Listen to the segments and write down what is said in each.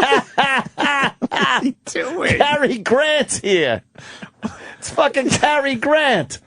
What are you doing? Cary Grant here. It's fucking Cary Grant.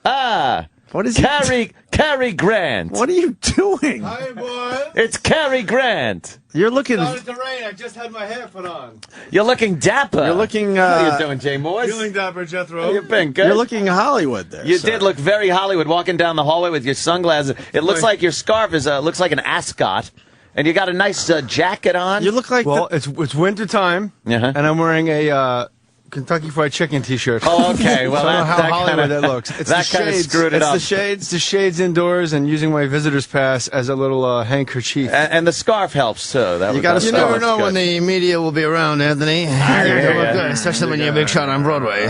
What is Cary Grant. What are you doing? Hi, boy. It's Cary Grant. You're looking. Started to rain. I just had my hair put on. You're looking dapper. You're looking. How you doing, Jay Moore? Feeling dapper, Jethro. How you been? Good. You're looking Hollywood there. You sir. did look very Hollywood walking down the hallway with your sunglasses. It looks like your scarf is looks like an ascot, and you got a nice jacket on. You look like. It's winter time, Uh-huh. and I'm wearing a Kentucky Fried Chicken T-shirt. Oh, okay. Well, I don't know how that Hollywood kinda, that looks. It's that the kind of shades. screwed it It's up. the shades indoors, and using my visitor's pass as a little handkerchief. And the scarf helps too. You never know when the media will be around, Anthony. Especially when you're a big shot on Broadway.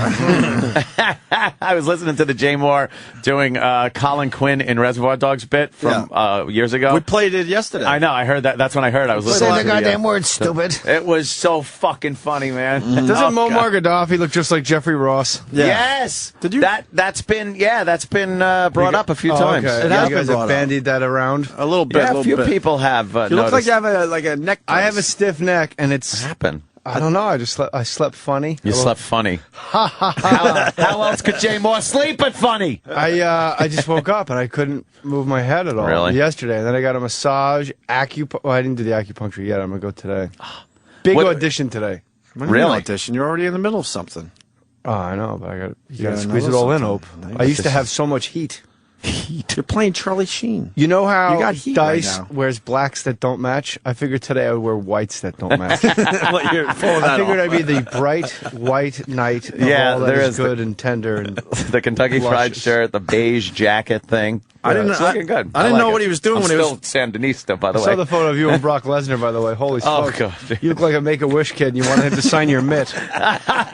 I was listening to the Jay Moore doing Colin Quinn in Reservoir Dogs bit from years ago. We played it yesterday. I know. I heard that. That's when I heard. I was listening. Say the goddamn word, stupid. It was so fucking funny, man. Doesn't Muammar Gaddafi look just like Jeffrey Ross? Yeah. Yes. Did you? That's been brought up a few times. Okay. It has You been guys brought have up. bandied that around. A little bit. Yeah, a a little few bit. people have You look noticed. like you have a neck. I have a stiff neck, and What it's. happened? I don't know. I slept funny. You slept funny. how else could Jay Moore sleep but funny? I just woke up and I couldn't move my head at all Really? yesterday. And then I got a massage, Well, I didn't do the acupuncture yet. I'm gonna go today. Big What- audition today. What do you mean Really? audition? You're already in the middle of something. Oh, I know, but you gotta gotta squeeze it know all in, something. Hope. Nice. I used to have so much heat. You're playing Charlie Sheen. You know how You got heat right Dice now. wears blacks that don't match? I figured today I would wear whites that don't match. Well, you're pulling I that figured off. I'd be the bright white knight of Yeah, all that there is is the- good and tender. And The Kentucky Fried Luscious. shirt, the beige jacket thing. I didn't. It's looking good. I didn't like know it. what he was doing I'm when he still was. Sandinista, by the I way. saw the photo of you and Brock Lesnar, by the way. Holy Oh, smokes. God. You look like a Make-A-Wish kid and you wanted him to sign your mitt.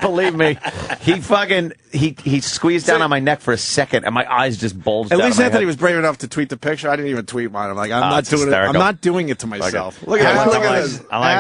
Believe me, he squeezed down on my neck for a second, and my eyes just bulged. At out least of my Anthony head. was brave enough to tweet the picture. I didn't even tweet mine. I'm like, I'm not it's doing it. I'm hysterical. not doing it to myself. Okay. Look at that. Look Look at at this. this. I'm like,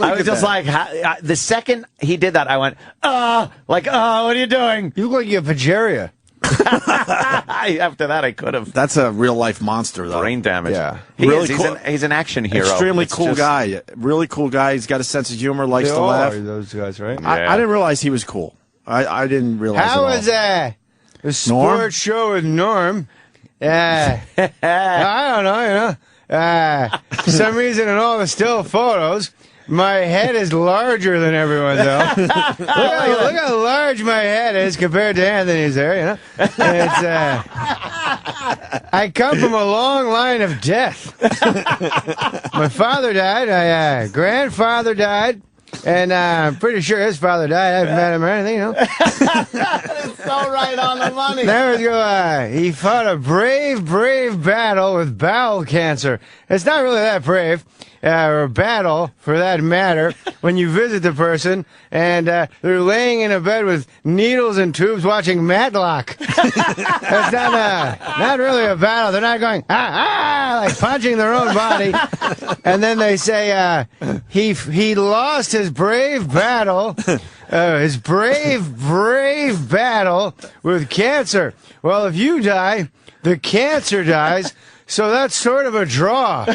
I was at just that. like, the second he did that, I went, what are you doing? You look like you have Vageria. After that, I could have That's a real life monster, though. brain damage. Yeah. he Really is. cool. He's an action hero. Extremely It's cool just- guy. Really cool guy. He's got a sense of humor. Likes They to all laugh. are, those guys, right? Yeah. I didn't realize he was cool. I didn't realize. How at all. was that? The sports show with Norm. I don't know, for some reason in all the still photos, my head is larger than everyone's else. look how large my head is compared to Anthony's there, you know? And it's, I come from a long line of death. My father died, my grandfather died, and I'm pretty sure his father died. I haven't met him or anything, you know? So right on the money. There we go. He fought a brave battle with bowel cancer. It's not really that brave, or a battle for that matter, when you visit the person and they're laying in a bed with needles and tubes watching Matlock. That's not really a battle. They're not going, like punching their own body. And then they say, he lost his brave battle. His brave battle with cancer. Well, if you die, the cancer dies, so that's sort of a draw.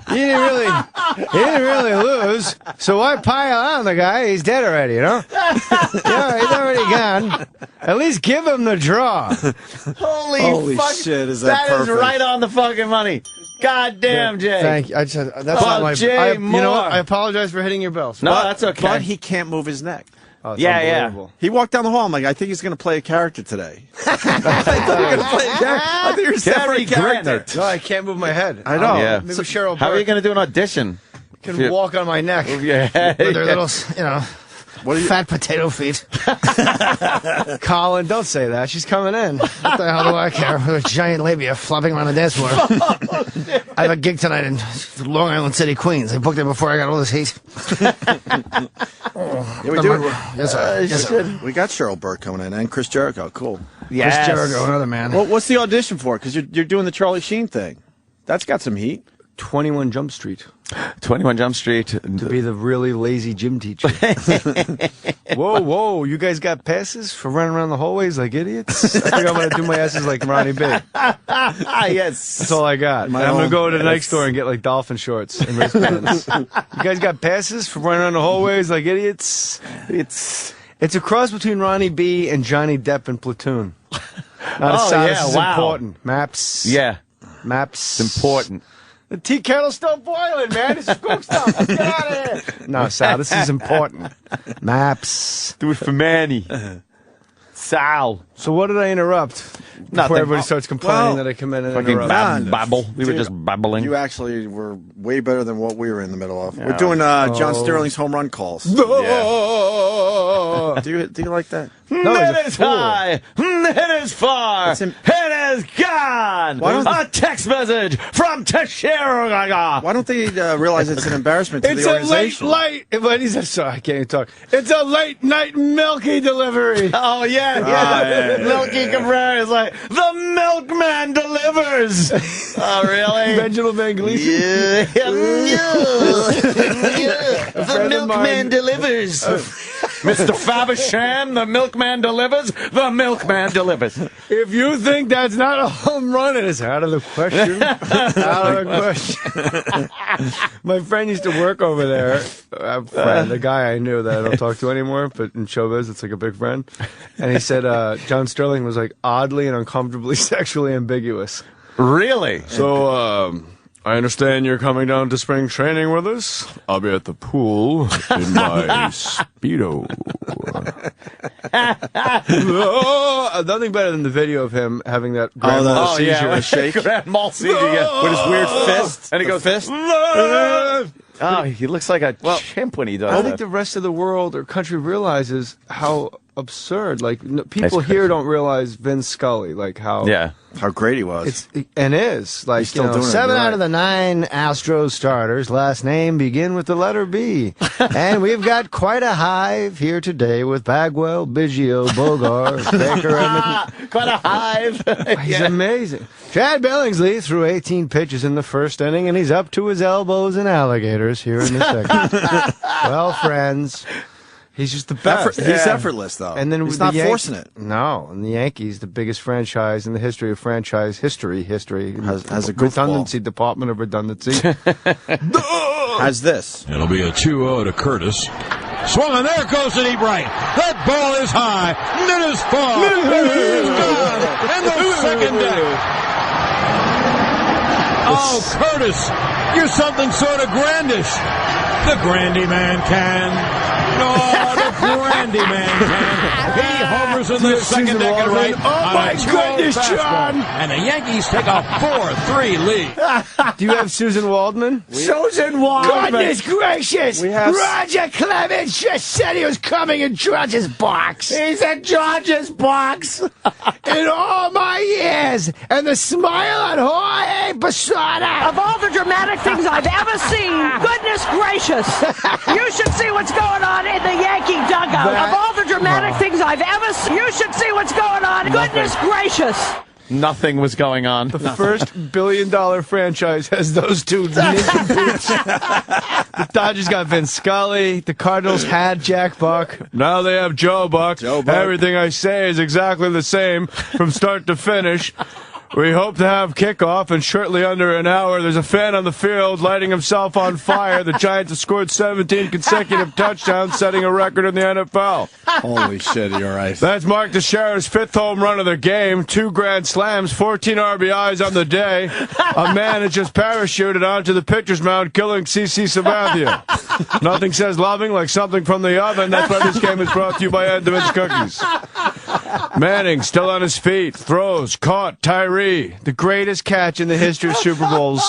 He didn't really lose, so why pile on the guy? He's dead already, you know? Yeah, he's already gone. At least give him the draw. Holy fuck. shit, is that That is perfect. right on the fucking money. God damn, Jay. Thank you. That's not my. Jay you know what? Moore. I apologize for hitting your bells. No, that's okay. But he can't move his neck. Oh, it's Yeah. unbelievable. He walked down the hall. I'm like, I think he's going to play a character today. I thought you were going to play a character. I think you're set for a Cary Grant. character. No, I can't move my head. I know. Yeah. Maybe Cheryl How are you Burke going to do an audition? can walk on my neck Yeah. With their little, fat potato feet. Colin, don't say that. She's coming in. What the hell do I care? With a giant labia flopping around the dance floor. I have a gig tonight in Long Island City, Queens. I booked it before I got all this heat. Yeah, we do. Yes, sir. Yes, sir. We got Cheryl Burke coming in and Chris Jericho. Cool. Yes. Chris Jericho, another man. Well, what's the audition for? Because you're doing the Charlie Sheen thing. That's got some heat. 21 Jump Street 21 Jump Street. to be the really lazy gym teacher. Whoa, you guys got passes for running around the hallways like idiots? I think I'm going to do my asses like Ronnie B. Yes. That's all I got. I'm going to go to the Nike store and get like dolphin shorts and wristbands. You guys got passes for running around the hallways like idiots? It's a cross between Ronnie B and Johnny Depp in Platoon. Not a sound. This is important. Maps. Yeah. Maps. It's important. The tea kettle's still boiling, man. This is cook stuff. Let's get out of here. No, Sal, this is important. Maps. Do it for Manny. Sal. So what did I interrupt? Before everybody starts complaining that I come in and interrupt. Babble. We were just babbling. You actually were way better than what we were in the middle of. We're doing John Sterling's home run calls. Oh. Do you like that? No, it is high. It is far. It is gone. A text message from Cheryl. Why don't they realize it's an embarrassment to the organization? Sorry, I can't even talk. It's a late night milky delivery. Oh, yeah. Milky Cabrera is like, the milkman delivers. Oh, really? Benjamin Van Gleeson? The milkman delivers. Mr. Fabersham, the milkman delivers. The milkman delivers. If you think that's not a home run, it is out of the question. Out of the question. My friend used to work over there. The guy I knew that I don't talk to anymore, but in showbiz, it's like a big friend. And he said John Sterling was like oddly and uncomfortably sexually ambiguous. Really? So, I understand you're coming down to spring training with us. I'll be at the pool in my Speedo. Nothing better than the video of him having that grand mal seizure and shake. Grand mal seizure, with his weird fist. And he goes, fist? Oh, he looks like a chimp when he does I think the rest of the world or country realizes how absurd. Like, people here don't realize Vince Scully, like how great he was. Like, you know, 7 out of the 9 Astros starters last name begin with the letter B. And we've got quite a hive here today with Bagwell, Biggio, Bogart, Baker, and quite a hive. He's amazing. Chad Billingsley threw 18 pitches in the first inning, and he's up to his elbows in alligators here in the second. Well, friends, he's just the best. He's effortless, though. And then he's not forcing it. No, and the Yankees, the biggest franchise in the history of franchise history, has a redundancy department of redundancy. Has this. It'll be a 2-0 to Curtis. Swung, and there goes the deep right. That ball is high. It is far. It is gone. And the second deck. Oh, Curtis, you're something sort of grandish. The Grandy Man can. No, the Grandy Man can. He hovers in the second deck and right. Oh, my goodness, John. And the Yankees take a 4-3 lead. Do you have Susan Waldman? Susan Waldman. Goodness gracious. Roger Clemens just said he was coming in George's box. He's in George's box. In all my years. And the smile on Jorge Posada. Of all the dramatic things I've ever seen, goodness gracious, you should see what's going on in the Yankee dugout. Of all the dramatic things I've ever seen, you should see what's going on. Goodness gracious. Nothing was going on. The first billion-dollar franchise has those two ninja boots. The Dodgers got Vince Scully. The Cardinals had Jack Buck. Now they have Joe Buck. Everything I say is exactly the same from start to finish. We hope to have kickoff, and shortly under an hour, there's a fan on the field lighting himself on fire. The Giants have scored 17 consecutive touchdowns, setting a record in the NFL. Holy shit, you're right. That's Mark Teixeira's 5th home run of the game, 2 grand slams, 14 RBIs on the day. A man has just parachuted onto the pitcher's mound, killing CC Sabathia. Nothing says loving like something from the oven. That's why this game is brought to you by Edmonds Cookies. Manning still on his feet, throws, caught, Tyree, the greatest catch in the history of Super Bowls.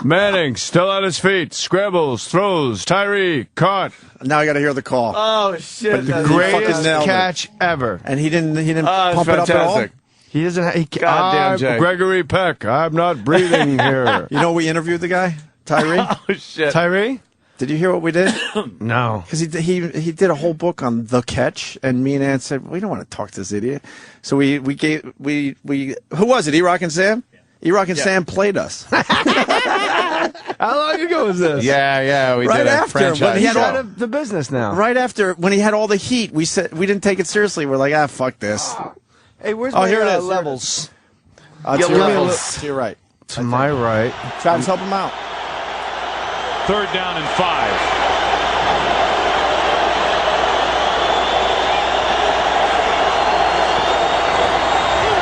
Manning still on his feet, scribbles, throws, Tyree, caught. Now I got to hear the call. Oh shit! The greatest catch ever. And he didn't pump it up at all. He doesn't. Goddamn, Jay. Gregory Peck. I'm not breathing here. You know, we interviewed the guy, Tyree. Oh shit! Tyree. Did you hear what we did? No. Because he did a whole book on the catch, and me and Ann said, we don't want to talk to this idiot. So we who was it, E-Rock and Sam? E-Rock and Sam played us. How long ago was this? Yeah, we Right did a after, franchise when he had show. Out of the business now. Right after, when he had all the heat, we said we didn't take it seriously. We're like, fuck this. Hey, where's Oh, my here it is. levels? To Your your right. levels. To your right. To my right. Travis, help him out. 3rd down and 5.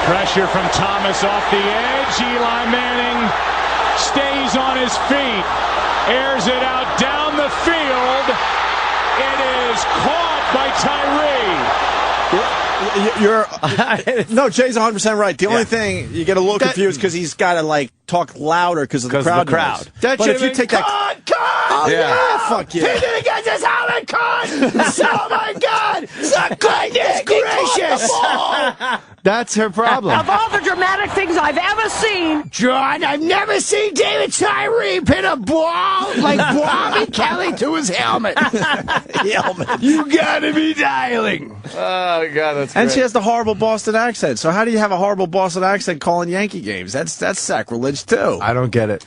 Pressure from Thomas off the edge. Eli Manning stays on his feet. Airs it out down the field. It is caught by Tyree. No, Jay's 100% right. The only thing you get a little confused because he's got to like talk louder because of the crowd. crowd. noise. That But if you should've take been, that, Con! yeah, fuck yeah. He did it against his helmet, Con! Oh my God! Goodness gracious! That's her problem. Of all the dramatic things I've ever seen, John, I've never seen David Tyree pin a ball like Bobby Kelly to his helmet. You gotta be dialing. Oh, God, that's And great. she has the horrible Boston accent. So how do you have a horrible Boston accent calling Yankee games? That's sacrilege too. I don't get it.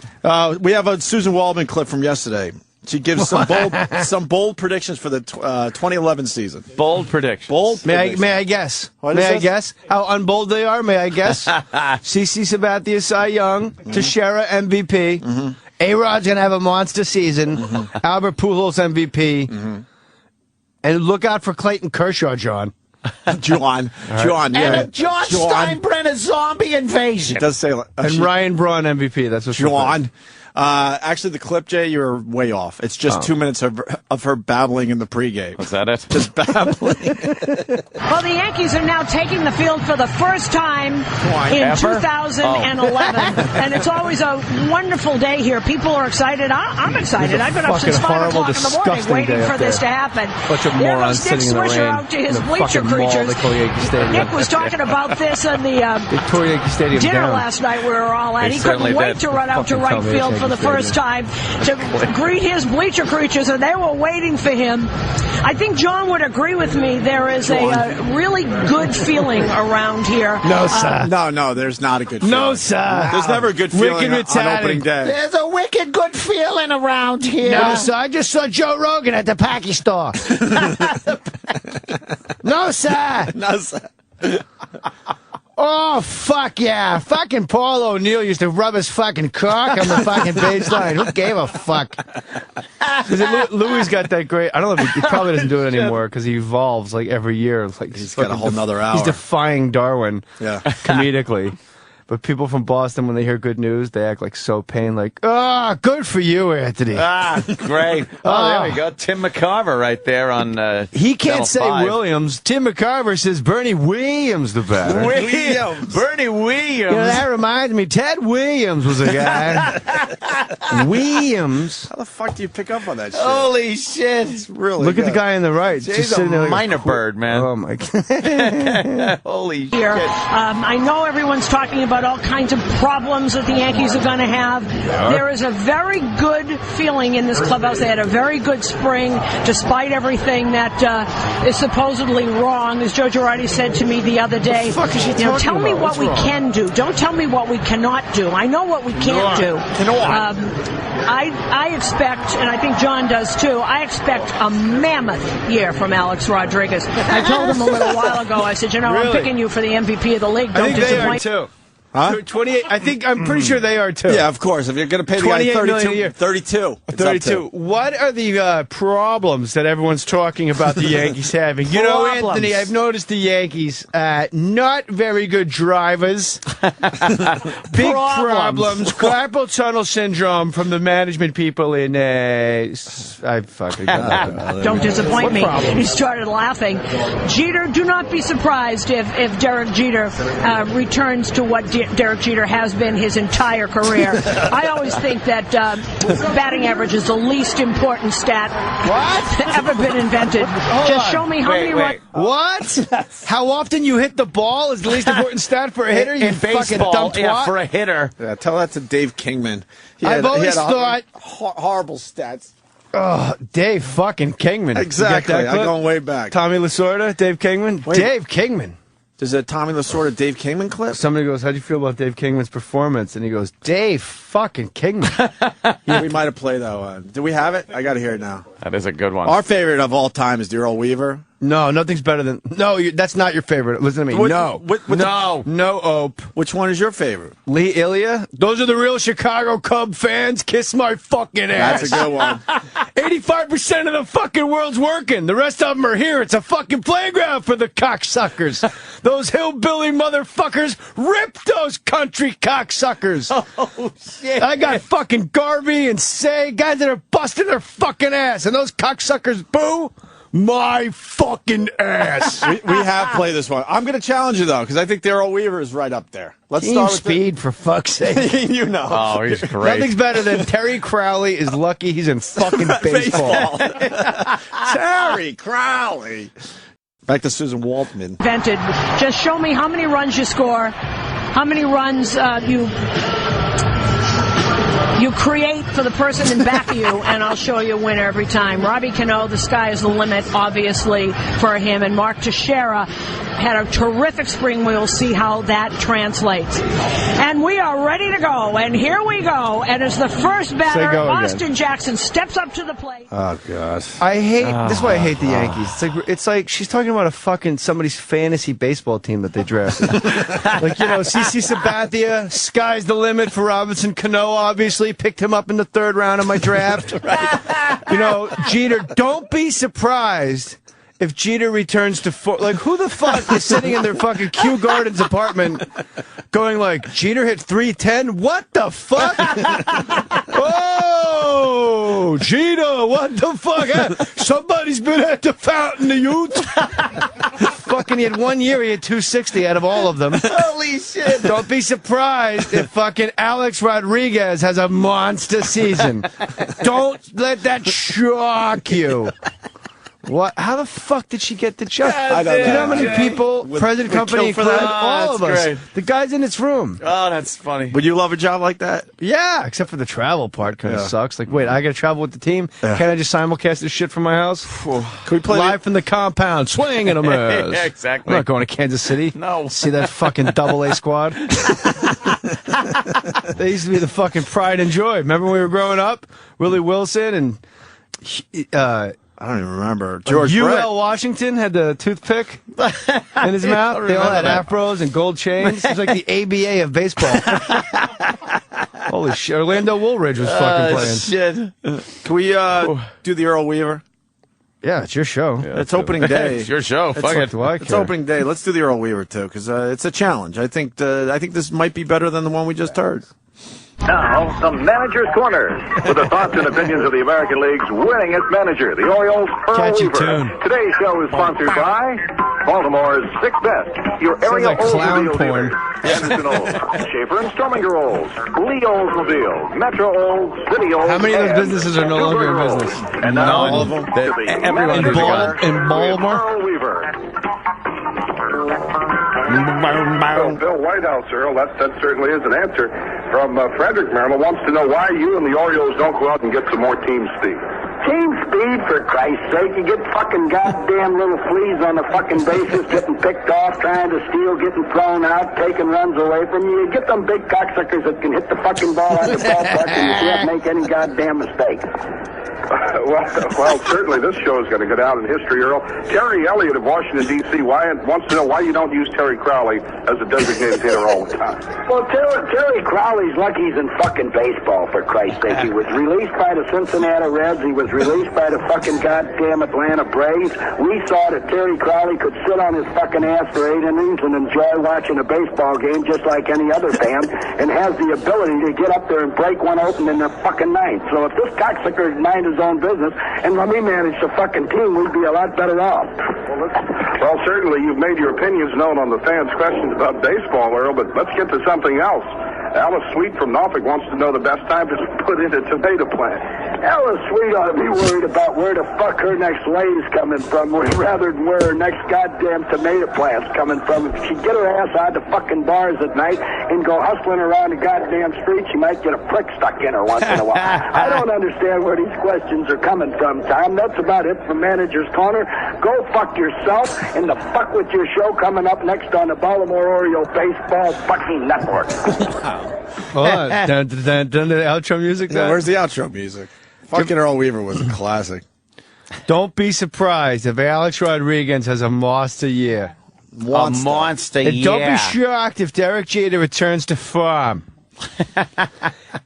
We have a Susan Waldman clip from yesterday. She gives some bold predictions for the 2011 season. Bold prediction. Bold. May predictions. I guess? What May is I this? guess how unbold they are? May I guess? CC Sabathia, Cy Young, Teixeira MVP. A-Rod's gonna have a monster season. Albert Pujols MVP. And look out for Clayton Kershaw, John. John. Yeah. And John Steinbrenner zombie invasion. It does say And Ryan Braun MVP. That's what. John. Actually, the clip, Jay, you're way off. It's just 2 minutes of her babbling in the pregame. Was that it? Just babbling. well, the Yankees are now taking the field for the first time in Ever? 2011. And it's always a wonderful day here. People are excited. I'm excited. I've been up since fucking 5 o'clock in the morning disgusting waiting day for up this to there. happen. Bunch of There morons goes Dick sitting in the Swisher rain out to his in the bleacher fucking mall creatures. they call Yankee Stadium. Nick was talking about this in the They tore Yankee Stadium dinner down. last night we were all at. They He couldn't certainly wait did. to run out to Fucking right tell me field it's for the Yankee first time to greet his bleacher creatures, and they were waiting for him. I think John would agree with me. There is a really good feeling around here. No, sir. No, there's not a good feeling. No, sir. There's never a good feeling Wicked on opening retarded. day. There's a wicked good feeling around here. No, sir. I just saw Joe Rogan at the package store. No, sir. No, sir. Oh, fuck yeah. Fucking Paul O'Neill used to rub his fucking cock on the fucking baseline. Who gave a fuck? Louis got that great. I don't know if he probably doesn't do it anymore because he evolves like every year. Like He's got a whole nother hour. He's defying Darwin Yeah. comedically. But people from Boston, when they hear good news, they act like so pained, like, good for you, Anthony. Great. Oh, there we go. Tim McCarver right there on He can't Channel say 5. Williams. Tim McCarver says Bernie Williams the better. Williams. Bernie Williams. You know, that reminds me, Ted Williams was a guy. Williams. How the fuck do you pick up on that shit? Holy shit. It's really Look at the good. guy on the right. Jay's just a sitting there like minor bird, man. Oh, my God. Holy Here. shit. I know everyone's talking about all kinds of problems that the Yankees are going to have. There is a very good feeling in this clubhouse. They had a very good spring, despite everything that is supposedly wrong. As Joe Girardi said to me the other day, fuck is she talking tell me about? what What's we wrong? can do. Don't tell me what we cannot do. I know what we can't do. I expect, and I think John does too, I expect a mammoth year from Alex Rodriguez. I told him a little while ago, I said, I'm Really? picking you for the MVP of the league. I Don't think they are, disappoint. too. Huh? 28. I'm pretty sure they are, too. Yeah, of course. If you're going to pay the guy 28 million a year. 32. It's up 32. to. What are the problems that everyone's talking about the Yankees having? You know, Problems. Anthony, I've noticed the Yankees not very good drivers. Big problems. Carpal tunnel syndrome from the management people in I fucking Don't disappoint What me. problem? He started laughing. Jeter, do not be surprised if Derek Jeter returns to what Derek Jeter has been his entire career. I always think that batting average is the least important stat ever been invented. Just show me how many runs. What? How often you hit the ball is the least important stat for a hitter? You In fucking baseball, dumb twat. yeah, for a hitter. Yeah, tell that to Dave Kingman. I've always thought- horrible stats. Oh, Dave fucking Kingman. You Exactly. get that I'm clip? going way back. Tommy Lasorda, Dave Kingman. Wait. Dave Kingman. There's a Tommy Lasorda, Dave Kingman clip. Somebody goes, how'd you feel about Dave Kingman's performance? And he goes, Dave fucking Kingman. We might have played that one. Do we have it? I got to hear it now. That is a good one. Our favorite of all time is Dear Old Weaver. No, nothing's better than... No, that's not your favorite. Listen to me. No, Ope. Which one is your favorite? Lee Ilya? Those are the real Chicago Cub fans. Kiss my fucking ass. That's a good one. 85% of the fucking world's working. The rest of them are here. It's a fucking playground for the cocksuckers. Those hillbilly motherfuckers. Rip those country cocksuckers. Oh, shit. I got fucking Garvey and Say, guys that are busting their fucking ass. And those cocksuckers boo my fucking ass. we have played this one. I'm going to challenge you, though, because I think Dear Old Weaver is right up there. Let's Team start with Speed, for fuck's sake. You know. Oh, he's great. Nothing's better than Terry Crowley is lucky he's in fucking baseball. Terry Crowley. Back to Susan Waltman. Invented. Just show me how many runs you score, how many runs you create for the person in back of you, and I'll show you a winner every time. Robbie Cano, the sky is the limit, obviously, for him. And Mark Teixeira had a terrific spring. We'll see how that translates. And we are ready to go. And here we go. And as the first batter, Austin Jackson steps up to the plate. Oh, God. I hate, this is why I hate the Yankees. It's like she's talking about a fucking somebody's fantasy baseball team that they drafted. Like, you know, CC Sabathia, sky's the limit for Robinson Cano, obviously. Picked him up in the 3rd round of my draft. You know, Jeter, don't be surprised if Jeter returns to like, who the fuck is sitting in their fucking Kew Gardens apartment going like, Jeter hit 310? What the fuck? Oh, Jeter, what the fuck? Somebody's been at the fountain, the Ute. Fucking, he had 1 year, he had 260 out of all of them. Holy shit. Don't be surprised if fucking Alex Rodriguez has a monster season. Don't let that shock you. What? How the fuck did she get the job? I don't know. Do you know how many people, President Company included? All of us. Great. The guy's in this room. Oh, that's funny. Would you love a job like that? Yeah, except for the travel part, kind of sucks. Like, wait, I got to travel with the team? Can't I just simulcast this shit from my house? Can we play live from the compound? Swing and a miss. Yeah, exactly. I'm not going to Kansas City. No. See that fucking AA squad? They used to be the fucking pride and joy. Remember when we were growing up? Willie Wilson and I don't even remember. George UL Brett. Washington had the toothpick in his mouth. They all had afros and gold chains. It was like the ABA of baseball. Holy shit. Orlando Woolridge was fucking playing. Shit. Can we do the Earl Weaver? Yeah, it's your show. Yeah, it's opening day. It's your show. Fuck it. Do I It's care? opening day. Let's do the Earl Weaver, too, because it's a challenge. I think this might be better than the one we just heard. Now, the Manager's Corner, with the thoughts and opinions of the American League's winningest manager, the Orioles' Earl Catchy Weaver. tune. Today's show is sponsored by Baltimore's 6th Best, your area like clown Oldsmobile porn. dealer. Anderson Olds, Schaefer and Strominger Olds, Lee Oldsmobile, Metro Olds, City Olds. How many of those and businesses are no longer in Newburgh business? Olds. And now, All of them. to the Everyone Manager's is Corner in Baltimore? with Earl Weaver. Well, Bill Whitehouse, Earl, that certainly is an answer. From Frederick, Maryland, wants to know why you and the Orioles don't go out and get some more team speed. Team speed, for Christ's sake. You get fucking goddamn little fleas on the fucking bases getting picked off, trying to steal, getting thrown out, taking runs away from you. You get them big cocksuckers that can hit the fucking ball out of the ballpark and you can't make any goddamn mistake. Well, certainly this show is going to go down in history, Earl. Terry Elliott of Washington, D.C. wants to know why you don't use Terry Crowley as a designated hitter all the time. Well, Terry Crowley's lucky he's in fucking baseball, for Christ's sake. He was released by the Cincinnati Reds. He was released by the fucking goddamn Atlanta Braves. We saw that Terry Crowley could sit on his fucking ass for 8 innings and enjoy watching a baseball game just like any other fan, and has the ability to get up there and break one open in the fucking ninth. So if this cocksucker mind his own business and when we manage the fucking team, we'd be a lot better off. Well, certainly you've made your opinions known on the fans' questions about baseball, Earl, but let's get to something else. Alice Sweet from Norfolk wants to know the best time to put in a tomato plant. Ella Sweet ought to be worried about where the fuck her next lady's coming from, rather than where her next goddamn tomato plant's coming from. If she get her ass out of the fucking bars at night and go hustling around the goddamn street, she might get a prick stuck in her once in a while. I don't understand where these questions are coming from, Tom. That's about it from Manager's Corner. Go fuck yourself, and the fuck with your show coming up next on the Baltimore Oriole Baseball fucking Network. Oh, dun, dun, dun, the outro music. Yeah, where's the outro music? Fucking Earl Weaver was a classic. Don't be surprised if Alex Rodriguez has a monster year. A monster And year. don't be shocked if Derek Jeter returns to farm.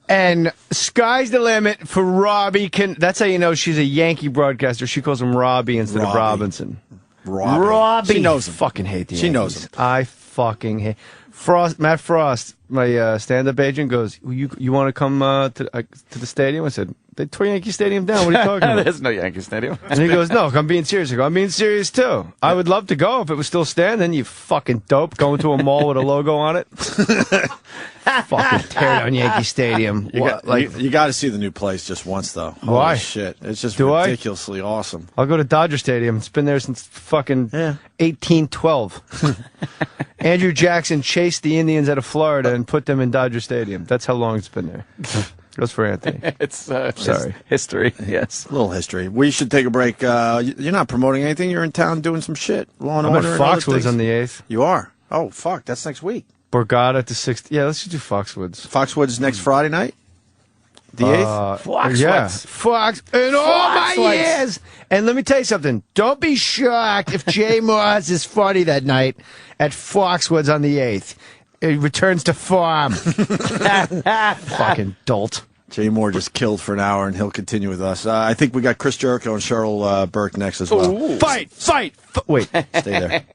And sky's the limit for Robbie. That's how you know she's a Yankee broadcaster. She calls him Robbie instead of Robinson. Robbie. She knows him. Fucking hate the Yankees. She knows him. I fucking hate Matt Frost, my stand-up agent, goes, you want to come to the stadium? I said, they tore Yankee Stadium down. What are you talking about? There's no Yankee Stadium. And he goes, no, I'm being serious. I go, I'm being serious, too. I would love to go if it was still standing, you fucking dope, going to a mall with a logo on it. Fucking tear down Yankee Stadium. You got to see the new place just once, though. Why? Holy shit. It's just Do ridiculously awesome. I'll go to Dodger Stadium. It's been there since fucking 1812. Andrew Jackson chased the Indians out of Florida and put them in Dodger Stadium. That's how long it's been there. Goes for Anthony. It's sorry. History, yes. A little history. We should take a break. You're not promoting anything. You're in town doing some shit. Law and I'm at Order and other Foxwoods things. on the 8th. You are? Oh, fuck. That's next week. Borgata at the 6th. Yeah, let's just do Foxwoods. Foxwoods next Friday night? The 8th? Foxwoods. Yeah. Fox. In all my years. And let me tell you something. Don't be shocked if Jay Moss is funny that night at Foxwoods on the 8th. He returns to farm. Fucking dolt. Jay Mohr just killed for an hour, and he'll continue with us. I think we got Chris Jericho and Cheryl Burke next as well. Ooh. Fight! Wait. Stay there.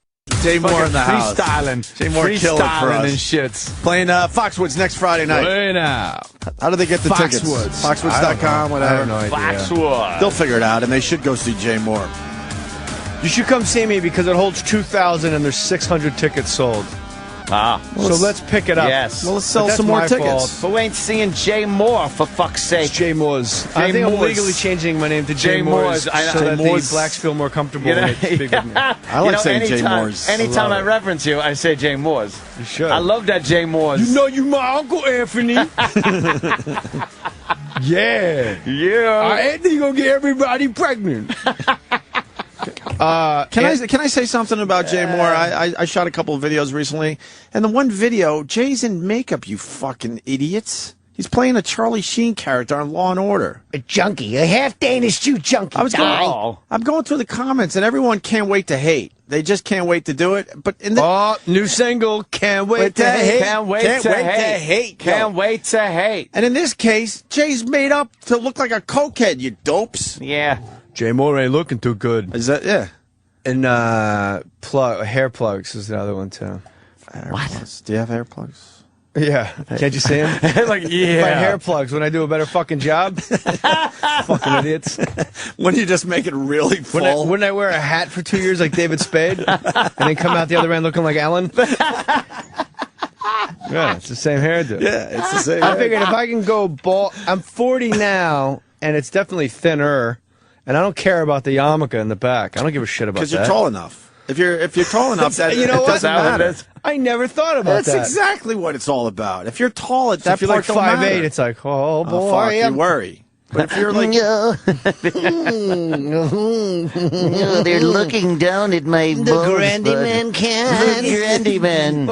Jay Mohr in the house. Freestyling. Jay Mohr killing for us. and shits. Playing Foxwoods next Friday night. Play now. How do they get the tickets? Foxwoods.com, whatever. I have no idea. Foxwoods. They'll figure it out, and they should go see Jay Mohr. You should come see me because it holds 2,000 and there's 600 tickets sold. So let's pick it up. Yes. Well, let's sell some more tickets. Who ain't seeing Jay Mohr, for fuck's sake? It's Jay Mohr's. Jay I think I'm Mohr's. legally changing my name to Jay Jay Mohr's Mohr's. I know. so that Jay the Mohr's. blacks feel more comfortable when they speak with me. I like saying Jay Mohr's. Anytime I reference you, I say Jay Mohr's. You should. I love that Jay Mohr's. You know you my Uncle Anthony. Yeah. Yeah. Anthony gonna get everybody pregnant. Can I say something about Jay Mohr? I shot a couple of videos recently, and the one video, Jay's in makeup, you fucking idiots. He's playing a Charlie Sheen character on Law and Order. A junkie, a half Danish Jew junkie. I'm going through the comments, and everyone can't wait to hate. They just can't wait to do it. But in the New single, can't wait to hate. Can't wait to hate. Can't wait to hate. And in this case, Jay's made up to look like a cokehead, you dopes. Yeah. Jay Mohr ain't looking too good. Is that, yeah. And hair plugs is the other one too. What? Do you have hair plugs? Yeah. Can't you see him? Like, yeah. My hair plugs when I do a better fucking job. Fucking idiots. When you just make it really full. Wouldn't I wear a hat for 2 years like David Spade? And then come out the other end looking like Ellen? Yeah, it's the same hairdo. Yeah, it's the same. I figured if I can go bald, I'm 40 now, and it's definitely thinner, and I don't care about the yarmulke in the back. I don't give a shit about that. Because you're tall enough. If you're tall enough, that you know it what? doesn't matter. I never thought about that. That's exactly what it's all about. If you're tall, that If you're like part don't 5'8", matter. it's like, oh boy, Fuck, you worry. But if you're like, they're looking down at my The balls, Grandy bud. Man can. Grandy Man.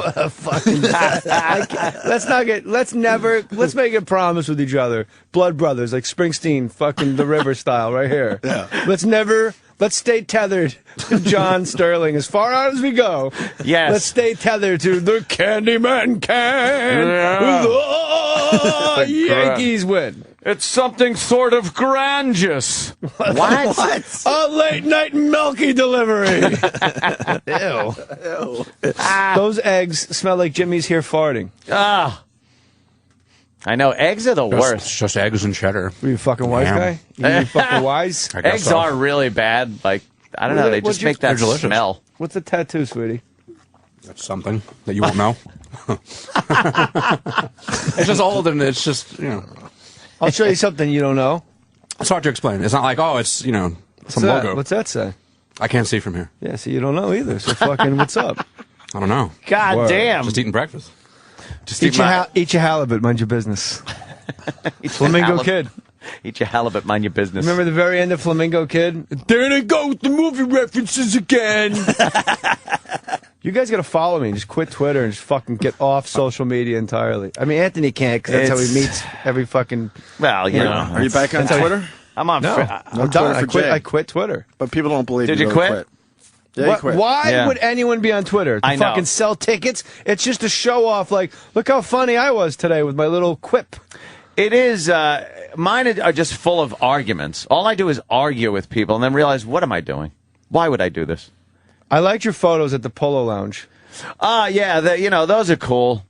Let's make a promise with each other. Blood brothers, like Springsteen, fucking The River style, right here. Yeah. Let's stay tethered to John Sterling as far out as we go. Yes. Let's stay tethered to the Candyman can. Yeah. Oh, Yankees win. It's something sort of grandiose. What? A late night milky delivery. Ew. Those eggs smell like Jimmy's here farting. Ah. I know. Eggs are the worst. It's just eggs and cheddar. Are you fucking wise Damn. guy? You fucking wise? I guess Eggs so. are really bad. Like, I don't know. They just make that They're delicious. smell. What's the tattoo, sweetie? That's something that you won't know. It's just old and it's just, I'll show you something you don't know. It's hard to explain. It's not like, oh, it's, you know, some What's that? logo. What's that say? I can't see from here. Yeah, so you don't know either. So fucking, what's up? I don't know. God Word. damn. Just eating breakfast. Just Eat your halibut, mind your business. Flamingo Kid. Eat your halibut, mind your business. Remember the very end of Flamingo Kid? There they go with the movie references again. You guys got to follow me and just quit Twitter and just fucking get off social media entirely. I mean, Anthony can't because that's how he meets every fucking... Well, you know. Are you back on Twitter? I'm on... No, I'm done. I quit Twitter. But people don't believe Did you you really quit? Yeah, you quit. Why would anyone be on Twitter? To I know. fucking sell tickets? It's just a show off like, look how funny I was today with my little quip. It is... mine are just full of arguments. All I do is argue with people and then realize, what am I doing? Why would I do this? I liked your photos at the Polo Lounge. Yeah, those are cool.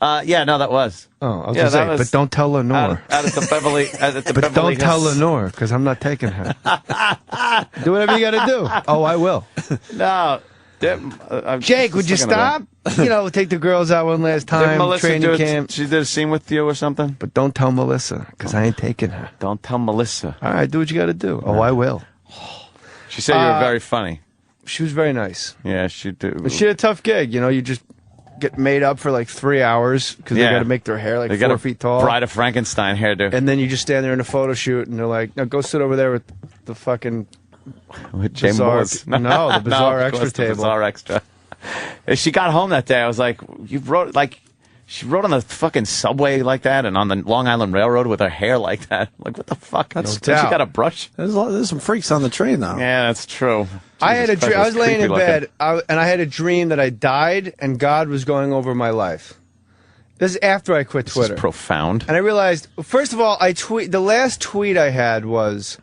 Yeah, no, that was. Oh, I was gonna say, but don't tell Lenore. Out at the Beverly. But don't tell Lenore, because I'm not taking her. Do whatever you got to do. Oh, I will. No. Jake, would you stop? Take the girls out one last time. Training camp. She did a scene with you or something? But don't tell Melissa, because I ain't taking her. Don't tell Melissa. All right, do what you got to do. Oh, I will. She said you were very funny. She was very nice. Yeah, she did. But she had a tough gig. You just get made up for like 3 hours because they got to make their hair like 4 feet tall. Bride of Frankenstein hairdo. And then you just stand there in a photo shoot, and they're like, "No, go sit over there with the fucking with Jay bizarre, Mohr. No, the bizarre extra table. Bizarre extra. She got home that day. I was like, she rode on the fucking subway like that and on the Long Island Railroad with her hair like that. Like, what the fuck? She got a brush. There's some freaks on the train, though. Yeah, that's true. I had a dream. I was laying in bed, looking. and I had a dream that I died, and God was going over my life. This is after I quit Twitter. This is profound. And I realized, first of all, the last tweet I had was,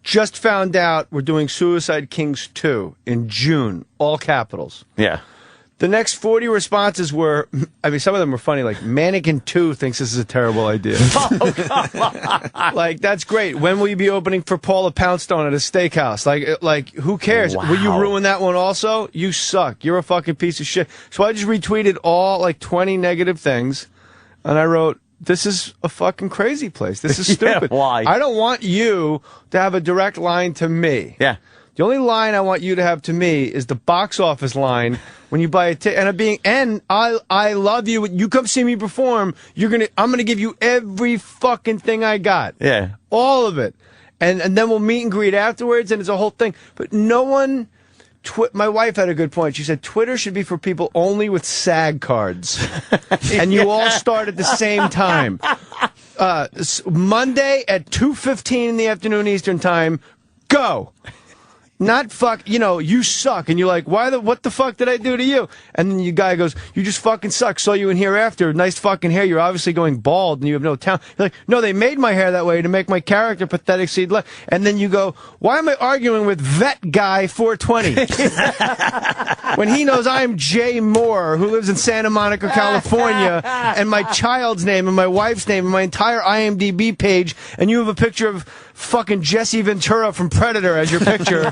just found out we're doing Suicide Kings 2 in June, all capitals. Yeah. The next 40 responses were, I mean, some of them were funny, like, Mannequin 2 thinks this is a terrible idea. Oh, come on. Like, that's great. When will you be opening for Paula Poundstone at a steakhouse? Like, who cares? Wow. Will you ruin that one also? You suck. You're a fucking piece of shit. So I just retweeted all, 20 negative things, and I wrote, this is a fucking crazy place. This is stupid. Yeah, why? I don't want you to have a direct line to me. Yeah. The only line I want you to have to me is the box office line when you buy a ticket. And I love you. You come see me perform. I'm gonna give you every fucking thing I got. Yeah. All of it. And then we'll meet and greet afterwards, and it's a whole thing. But no one. My wife had a good point. She said Twitter should be for people only with SAG cards, and you all start at the same time. Monday at 2:15 in the afternoon Eastern time. Go. Not you suck. And you're like, what the fuck did I do to you? And then your guy goes, you just fucking suck. Saw you in here after. Nice fucking hair. You're obviously going bald and you have no talent. You're like, no, they made my hair that way to make my character pathetic. And then you go, why am I arguing with Vet Guy 420? When he knows I'm Jay Mohr, who lives in Santa Monica, California, and my child's name and my wife's name and my entire IMDb page, and you have a picture of fucking Jesse Ventura from Predator as your picture.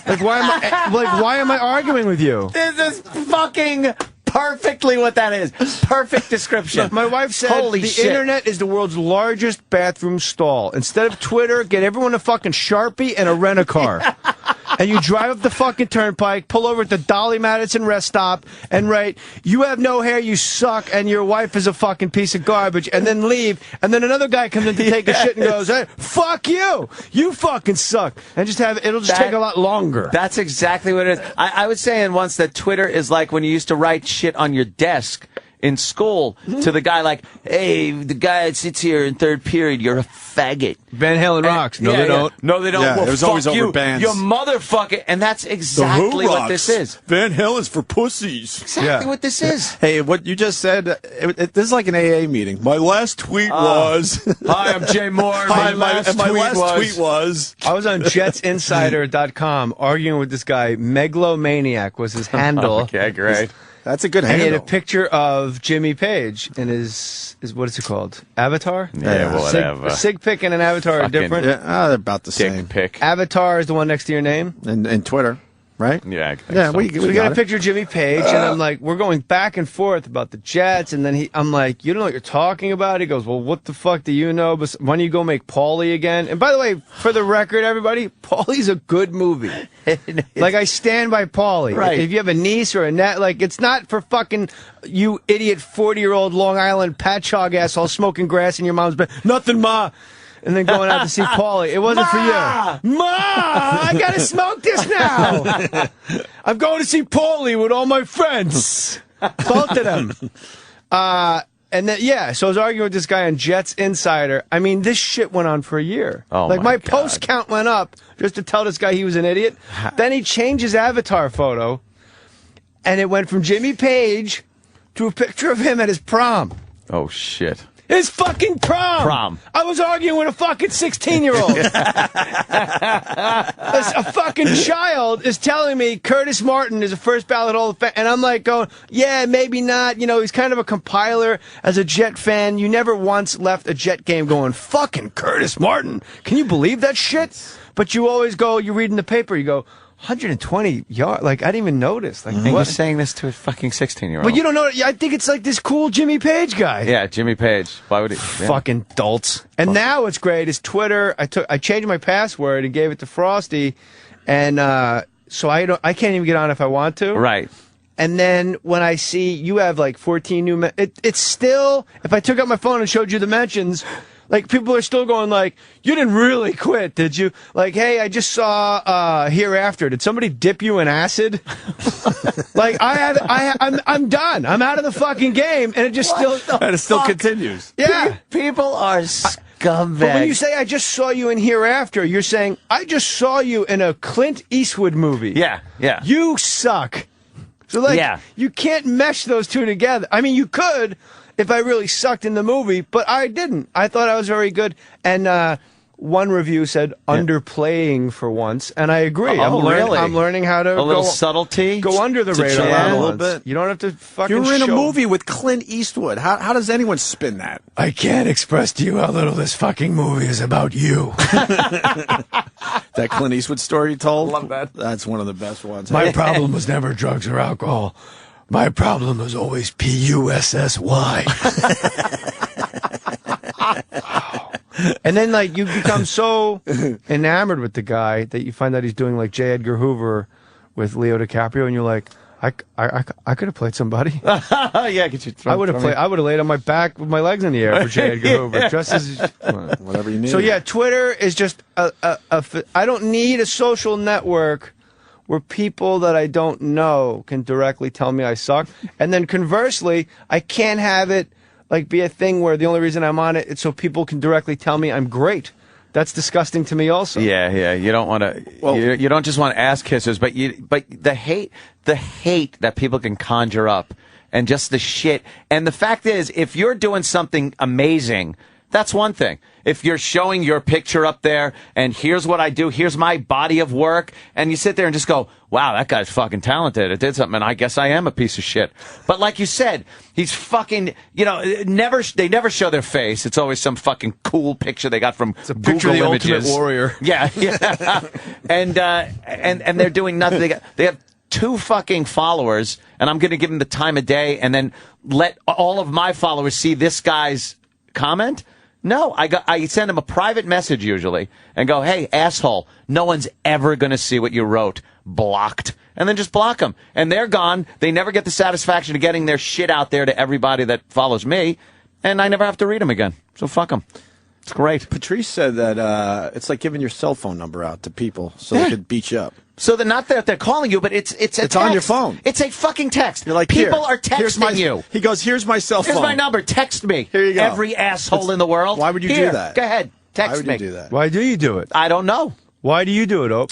Why am I arguing with you? This is fucking perfectly what that is. Perfect description. My wife said shit. Internet is the world's largest bathroom stall. Instead of Twitter, get everyone a fucking Sharpie and a rent-a-car. And you drive up the fucking turnpike, pull over at the Dolly Madison rest stop, and write, you have no hair, you suck, and your wife is a fucking piece of garbage, and then leave. And then another guy comes in to take a shit and goes, hey, fuck you! You fucking suck. And it'll just take a lot longer. That's exactly what it is. I was saying once that Twitter is like when you used to write shit on your desk in school to the guy like, hey, the guy that sits here in third period, you're a faggot. Van Halen rocks. No, they don't. No, they don't. Yeah, well, it was fuck always you. over bands. You motherfucker. And that's exactly what this is. Van Halen's for pussies. Exactly what this is. Hey, what you just said, this is like an AA meeting. My last tweet was... Hi, I'm Jay Mohr. My last tweet was... I was on jetsinsider.com arguing with this guy. Megalomaniac was his handle. Okay, great. That's a good And handle. he had a picture of Jimmy Page in his what is it called? Avatar? Yeah, whatever. Sig pic and an avatar are different. Yeah, they're about the Dick same. pic. Avatar is the one next to your name. And Twitter, right? Yeah, I think Yeah, so. we So we got a picture of Jimmy Page, and I'm like, we're going back and forth about the Jets, and then I'm like, you don't know what you're talking about? He goes, well, what the fuck do you know? But why don't you go make Paulie again? And by the way, for the record, everybody, Paulie's a good movie. Like, I stand by Paulie. Right. If you have a niece or a net, like, it's not for fucking you idiot 40-year-old Long Island patchogue asshole smoking grass in your mom's bed. Nothing, Ma. And then going out to see Paulie. It wasn't for you. Ma, I gotta smoke this now. I'm going to see Paulie with all my friends. Both of them. And then, yeah, so I was arguing with this guy on Jets Insider. I mean, this shit went on for a year. Oh, like, my God. post count went up just to tell this guy he was an idiot. Then he changed his avatar photo, and it went from Jimmy Page to a picture of him at his prom. Oh, shit. His fucking prom. Prom. I was arguing with a fucking 16-year-old. A fucking child is telling me Curtis Martin is a first ballot Hall of Fame, and I'm like going, yeah, maybe not. You know, he's kind of a compiler. As a Jet fan, you never once left a Jet game going, fucking Curtis Martin. Can you believe that shit? But you always go, you read in the paper, you go, 120 yards. Like, I didn't even notice. Like, And you're saying this to a fucking 16-year-old. But you don't know. I think it's like this cool Jimmy Page guy. Yeah, Jimmy Page. Why would he? Yeah. Fucking dolts. And now what's great is Twitter. I changed my password and gave it to Frosty, and so I can't even get on if I want to. Right. And then when I see you have like 14 new, it's still. If I took out my phone and showed you the mentions. Like, people are still going like, you didn't really quit, did you? Like, hey, I just saw Hereafter. Did somebody dip you in acid? Like, I'm done. I'm out of the fucking game, and it just And it still continues. Yeah. People are scumbags. But when you say, I just saw you in Hereafter, you're saying, I just saw you in a Clint Eastwood movie. Yeah, yeah. You suck. So, like, you can't mesh those two together. I mean, you could if I really sucked in the movie, but I didn't. I thought I was very good. And one review said underplaying for once, and I agree. Really? I'm learning how to little subtlety, go under the radar a little bit. You don't have to fucking. You were in a show. movie with Clint Eastwood. How does anyone spin that? I can't express to you how little this fucking movie is about you. That Clint Eastwood story you told? Love that. That's one of the best ones. My problem was never drugs or alcohol. My problem was always P-U-S-S-Y. And then, like, you become so enamored with the guy that you find out he's doing, like, J. Edgar Hoover with Leo DiCaprio, and you're like, I could have played somebody. Yeah, get you. I would have played. I would have laid on my back with my legs in the air for J. Edgar Hoover, just as Whatever you need. So yeah, Twitter is just I don't need a social network where people that I don't know can directly tell me I suck, and then conversely, I can't have it like be a thing where the only reason I'm on it is so people can directly tell me I'm great. That's disgusting to me also. Yeah. You don't want to. Well, you don't just want ass kissers, but the hate that people can conjure up, and just the shit. And the fact is, if you're doing something amazing, that's one thing. If you're showing your picture up there, and here's what I do, here's my body of work, and you sit there and just go, wow, that guy's fucking talented. It did something, and I guess I am a piece of shit. But like you said, he's fucking, they never show their face. It's always some fucking cool picture they got from Google picture of the Images. Ultimate Warrior. Yeah. And they're doing nothing. They have 2 fucking followers, and I'm going to give them the time of day, and then let all of my followers see this guy's comment? No, I send him a private message usually and go, hey, asshole, no one's ever going to see what you wrote. Blocked. And then just block them. And they're gone. They never get the satisfaction of getting their shit out there to everybody that follows me. And I never have to read them again. So fuck them. It's great. Patrice said that it's like giving your cell phone number out to people so they could beat you up. So they're not that they're calling you, but it's a text. On your phone. It's a fucking text. You're like, people are texting you. He goes, here's my cell phone. Here's my number. Text me. Here you go. Every asshole in the world. Why would you do that? Go ahead. Text Why would me. you do that? Why do you do it? I don't know. Why do you do it, Ope?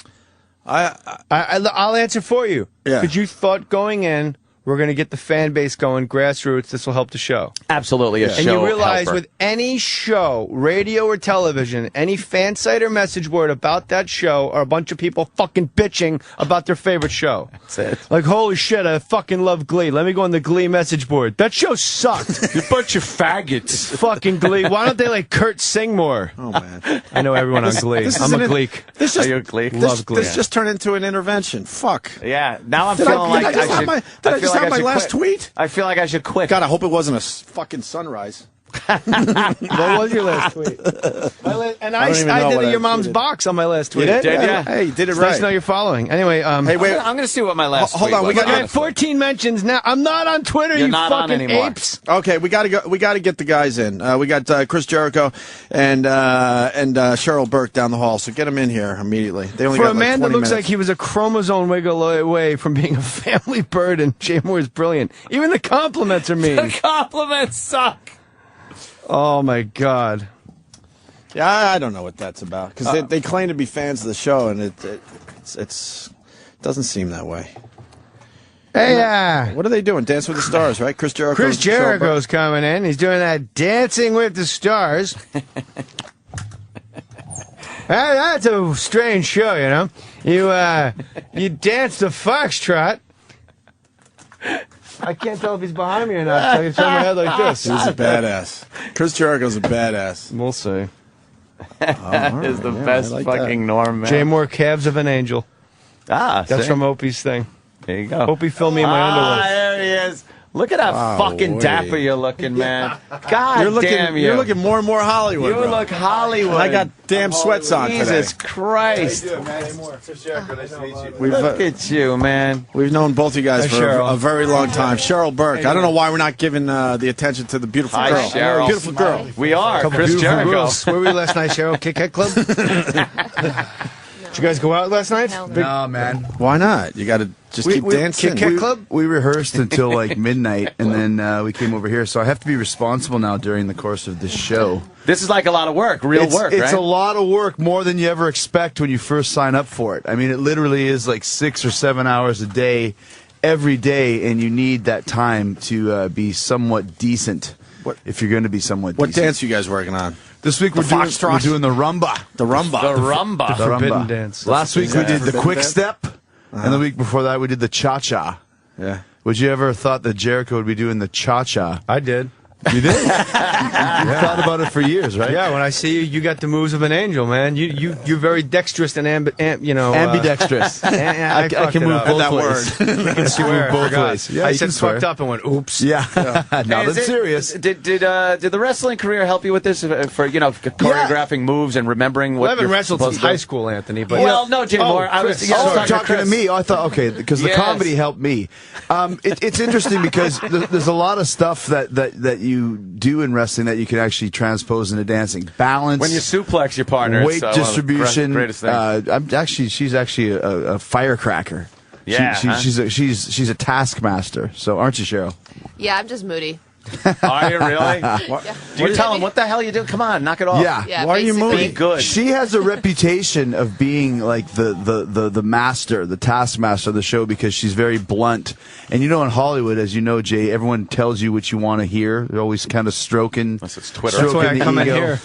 I'll answer for you. Yeah. Because you thought going in, we're going to get the fan base going, grassroots. This will help the show. Absolutely, And you realize with any show, radio or television, any fan site or message board about that show are a bunch of people fucking bitching about their favorite show. That's it. Like, holy shit, I fucking love Glee. Let me go on the Glee message board. That show sucked. You bunch of faggots. Fucking Glee. Why don't they like Kurt sing more? Oh, man. I know everyone on Glee. I'm a Gleek. Are you a Gleek? Love Glee. This just turned into an intervention. Fuck. Yeah, now I'm Did feeling I like just I have should. my- did I just feel have like my should last quit. tweet? I feel like I should quit. God, I hope it wasn't a fucking sunrise. What was your last tweet? I did your mom's box on my last tweet. You did? Yeah. Hey, you did it It's right. nice to know you're following. Anyway, Hey, wait. I'm going to see what my last. Hold tweet on, we was. got- I have 14 mentions now. I'm not on Twitter, You're you not on fucking anymore. apes. Okay, we got to go. We got to get the guys in. We got Chris Jericho and Cheryl Burke down the hall. So get them in here immediately. They only For got a man like 20 that looks minutes. like he was a chromosome wiggle away from being a family burden, Jay Mohr is brilliant. Even the compliments are mean. The compliments suck. Oh, my God. Yeah, I don't know what that's about because they claim to be fans of the show, and it doesn't seem that way. Hey, What are they doing? Dance with the Stars, right? Chris Jericho. Chris Jericho's coming in. He's doing that Dancing with the Stars. That's a strange show, you know. You dance the foxtrot. I can't tell if he's behind me or not. So I can turn my head like this. He's a badass. Chris Jericho's a badass. We'll see. That is the best like fucking Norm, man. Jay Mohr, Calves of an Angel. That's From Opie's thing. There you go. Opie filled me in my underwear. There he is. Look at how fucking wait. dapper you're looking, man. God damn you. You're looking more and more Hollywood. You bro. look Hollywood. I got damn sweats on Jesus today. Christ. Look at you, man. We've known both you guys Hi, for Cheryl. a very long time. Cheryl Burke. I don't know why we're not giving the attention to the beautiful Hi, girl. Cheryl. Beautiful girl. We are. Couple Chris beautiful Jericho. girls. Where were we last night, Cheryl? Kit Kat Club? Did you guys go out last night? No, man. Why not? You got to just keep dancing. Kit Kat Club? We rehearsed until like midnight, and then we came over here. So I have to be responsible now during the course of this show. This is like a lot of work, real work, It's right? a lot of work, more than you ever expect when you first sign up for it. I mean, it literally is like 6 or 7 hours a day, every day, and you need that time to be somewhat decent. If you're going to be somewhat What decent. dance are you guys working on? This week we're doing the rumba. The rumba. The rumba. The Forbidden rumba. dance. Last week we did the Forbidden quick dance? step, and the week before that we did the cha-cha. Yeah. Would you ever thought that Jericho would be doing the cha-cha? I did. You did? You thought about it for years, right? Yeah, when I see you, you got the moves of an angel, man. You're very dexterous and ambidextrous. I can move both that ways. I can swear. move both I forgot. ways. Yeah, I you said can swear. fucked up and went, oops. Yeah. Now Hey, is that's it- serious. Did the wrestling career help you with this for choreographing moves and remembering what Well, I haven't you're wrestled supposed since to do? high school, Anthony. But Well, no, Jay Mohr. I was Chris. Oh, talking talking to Chris. me. Oh, I thought, okay, because the Yes. comedy helped me. It's interesting because there's a lot of stuff that you do in wrestling that you can actually transpose into dancing. Balance. When you suplex your partner, weight it's, distribution. greatest thing. She's actually a firecracker. Yeah, she's a taskmaster. So aren't you, Cheryl? Yeah, I'm just moody. Are you really? Do you tell him what the hell you do? Come on, knock it off. Yeah. Why are you basically. moving? Be good. She has a reputation of being like the master, the taskmaster of the show because she's very blunt. And you know, in Hollywood, as you know, Jay, everyone tells you what you want to hear. They're always kind of stroking. Unless it's Twitter. That's why I stroking the come in ego. here.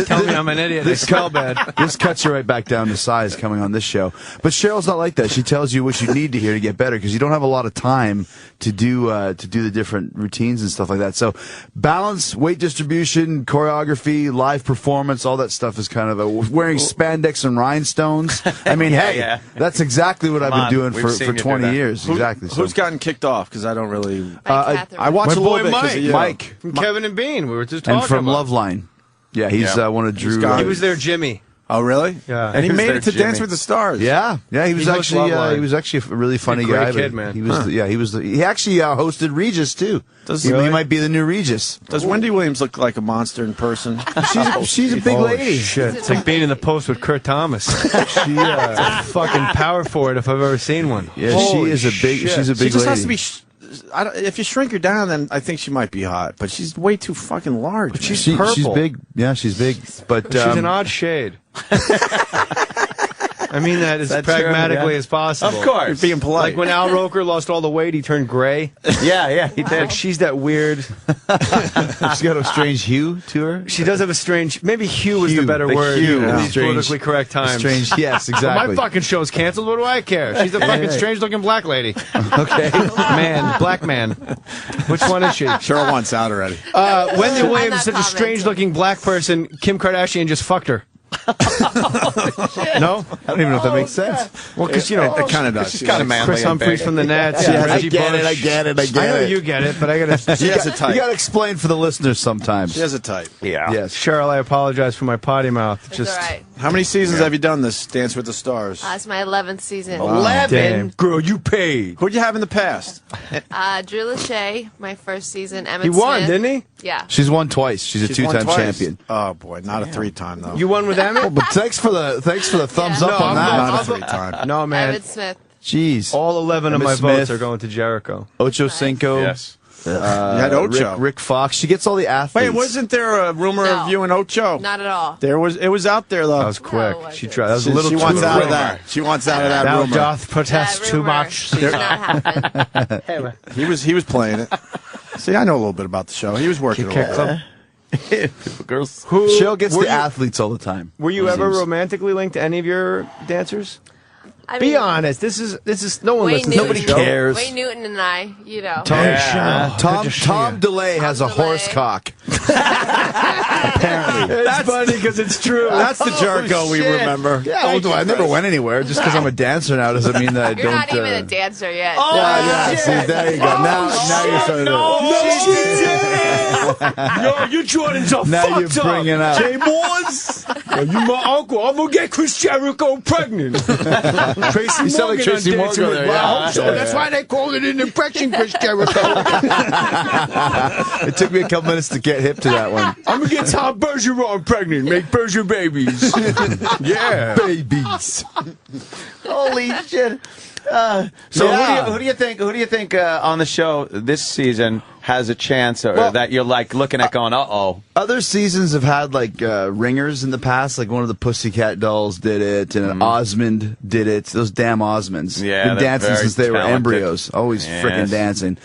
Tell me I'm an idiot. They smell bad. This cuts you right back down to size coming on this show. But Cheryl's not like that. She tells you what you need to hear to get better because you don't have a lot of time to do the different routines and stuff like that. So balance, weight distribution, choreography, live performance, all that stuff is kind of wearing spandex and rhinestones. I mean, hey, that's exactly what I've been doing We've for seen you do 20 that. years. Exactly. So. Who's gotten kicked off? Because I don't really. Catherine. I watched My a little boy bit. 'cause Mike. of you. Mike From Kevin and Bean. We were just talking and from about. Loveline. Yeah, he's one of Drew. gone. He was there, Jimmy. Oh, really? Yeah. And he Who's made their it to Jimmy? Dance with the Stars. Yeah, he was He hosts actually Loveline. he was actually a really funny great guy. kid, but man. He was he actually hosted Regis too. Does he really? might be the new Regis. Does Wendy Williams look like a monster in person? She's a big Holy lady. Shit. It's like being in the post with Kurt Thomas. She fucking power forward if I've ever seen one. Yeah, Holy she is a big. shit. She's a big She just lady. has to be. If you shrink her down, then I think she might be hot. But she's way too fucking large. man. She's She's purple. big. Yeah, she's big. But She's an odd shade. I mean that as That's pragmatically true, yeah. as possible. Of course. You're being polite. Like when Al Roker lost all the weight, he turned gray. Yeah, he did. Like she's that weird. She's got a strange hue to her. She does have a strange. Maybe hue is the better the word hue, in yeah. these Strange- politically correct times. Strange, yes, But exactly. my fucking show's canceled. What do I care? She's a fucking strange-looking black lady. Okay. Black man. Which one is she? Cheryl wants out already. Wendy Williams not is such a commenting. strange-looking black person. Kim Kardashian just fucked her. No? I don't even know if that makes sense. Well, because, you know, It kind of does. She's kind of manly. Chris and Humphries big. from the Nats. Yeah, and I Reggie get it, Bush. I get it, I get I know it. you get it, but I got to... She has a type. You got to explain for the listeners sometimes. She has a type. Yeah. Yes. Cheryl, I apologize for my potty mouth. It's Just all right. How many seasons have you done this Dance with the Stars? It's my 11th season. 11. damn, girl, you paid. Who'd you have in the past? Drew Lachey, my first season. Emmett He won, Smith. didn't he? Yeah. She's won twice. She's a She's won two-time twice. champion. Oh boy, not a 3-time though. You won with Emmett? But thanks for the thumbs Yeah. up No, on I'm that. Not a 3-time. No, man. Emmett Smith. Jeez. All 11 of Emmett my votes Smith. are going to Jericho. Ocho Cinco. Yes. You had Ocho. Rick Fox. She gets all the athletes. Wait, wasn't there a rumor No. of you and Ocho? Not at all. It was out there though. That was quick. No, it She wasn't. tried. That was a She, little she too wants out of rumor. that. She wants out of that Thou rumor. doth protest That too rumor much. did not happen. He was playing it. See, I know a little bit about the show. He was working Kit it Kat all. Club. Girls. Who Cheryl gets were the you, athletes all the time. Were you ever Seems. romantically linked to any of your dancers? I Be mean, honest. This is no one Wayne listens. Newton. Nobody cares. Wayne Newton and I, you know. Tom DeLay has a DeLay. horse cock. Apparently. It's funny because it's true. That's the Jericho we remember. Yeah, well, I never went anywhere. Just because I'm a dancer now doesn't mean that I You're don't. not even a dancer yet. Yeah, see, there you go. Now you're starting Yo, you Jordans are Now you're fucked up. bringing up. J-Boys. Yo, you my uncle. I'm gonna get Chris Jericho pregnant. Tracy You sound like Morgan Tracy on Morgan Dancing with there, Well, yeah. I hope so. That's why they called it an impression, Chris Jericho. It took me a couple minutes to get hip to that one. I'm gonna get Tom Bergeron pregnant. Make Berger babies. Yeah. Babies. Holy shit. So who do you think on the show this season has a chance, or that you're like looking at going, uh-oh? Other seasons have had like ringers in the past, like one of the Pussycat Dolls did it, and Osmond did it. Those damn Osmonds. Yeah, been they're dancing very since they were talented. embryos. Always Yes. frickin' dancing.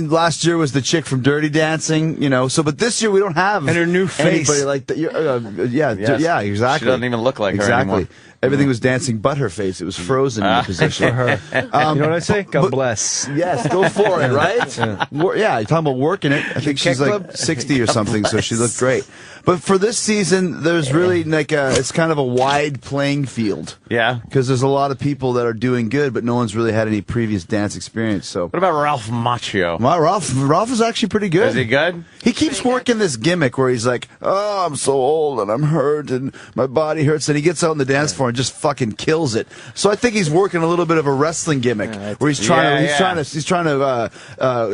Last year was the chick from Dirty Dancing, you know. So, but this year we don't have And her new face. anybody like that. Yes. Yeah, exactly. She doesn't even look like her exactly. anymore. Everything was dancing but her face. It was frozen in the position. For her. You know what I say? God bless. Yes, go for it, right? Yeah, you're talking about working it. I think she's Kick like Club? 60 or something, so she looked great. But for this season, there's really like it's kind of a wide playing field. Yeah. Because there's a lot of people that are doing good, but no one's really had any previous dance experience. So, What about Ralph Macchio? well, Ralph is actually pretty good. Is he good? He keeps working this gimmick where he's like, "Oh, I'm so old and I'm hurt and my body hurts," and he gets out on the dance floor and just fucking kills it. So I think he's working a little bit of a wrestling gimmick where he's trying to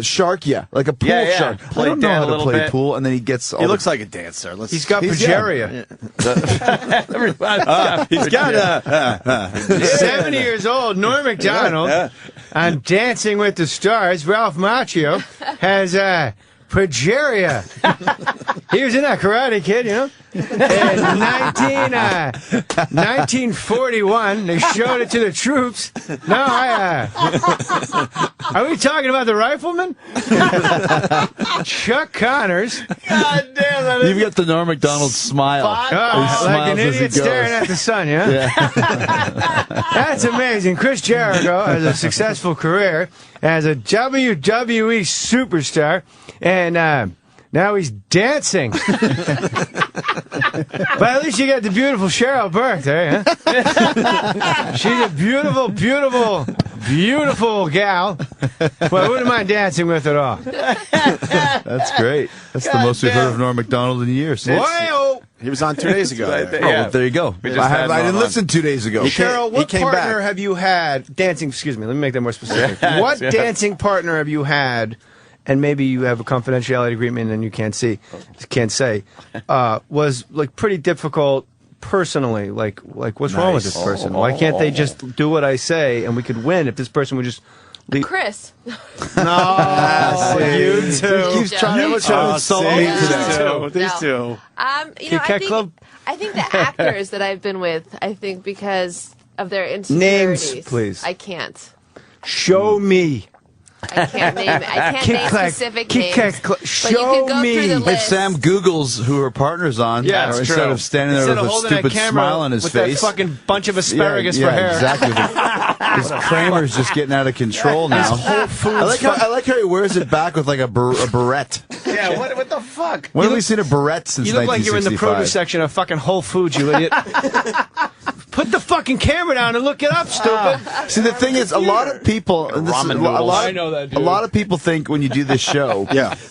shark you like a pool shark. Play I don't know dead how a to little play bit. pool, and then he gets. He looks like a dancer. He's got progeria. He's got 70 years old, Norm Macdonald, on Dancing with the Stars, Ralph Macchio, has progeria. He was in that Karate Kid, you know? In 1941, they showed it to the troops. No, are we talking about the rifleman? Chuck Connors. God damn that. You've got the Norm Macdonald smile. Like smiles an as he idiot goes. staring at the sun, yeah? That's amazing. Chris Jericho has a successful career as a WWE superstar, and now he's dancing. But at least you got the beautiful Cheryl Burke there, huh? She's a beautiful, beautiful, beautiful gal. Well, I wouldn't mind dancing with it all. That's great. That's the most we've heard of Norm Macdonald in years. Why-oh. He was on 2 days ago. Oh, well, there you go. We just had I Norm didn't on. listen 2 days ago. Cheryl, what came partner back. have you had dancing? Excuse me, let me make that more specific. Yes, What yes. dancing partner have you had? And maybe you have a confidentiality agreement and you can't say, was like pretty difficult personally. Like what's wrong with this person? Why can't they just do what I say and we could win if this person would just leave? Chris. No, you two. He keeps trying to You so mean today. These two. You know, Kit I Kat think Club? I think the actors that I've been with, I think because of their insecurities. Names, please. I can't. Show me. I can't name it. I can't name specific names. But you Show can go me. through the If list. Sam Googles who her partner's on, Yeah, that's instead true. of standing there with a stupid smile on his with face. that fucking bunch of asparagus yeah, for hair. Exactly. His Kramer's just getting out of control now. Whole Foods. I like how he wears it back with like a barrette. Yeah, what the fuck? When have we seen a barrette since 1965? You look like you're in the produce section of fucking Whole Foods, you idiot. Put the fucking camera down and look it up, stupid. See, the thing is, a lot of people, a lot of people think when you do this show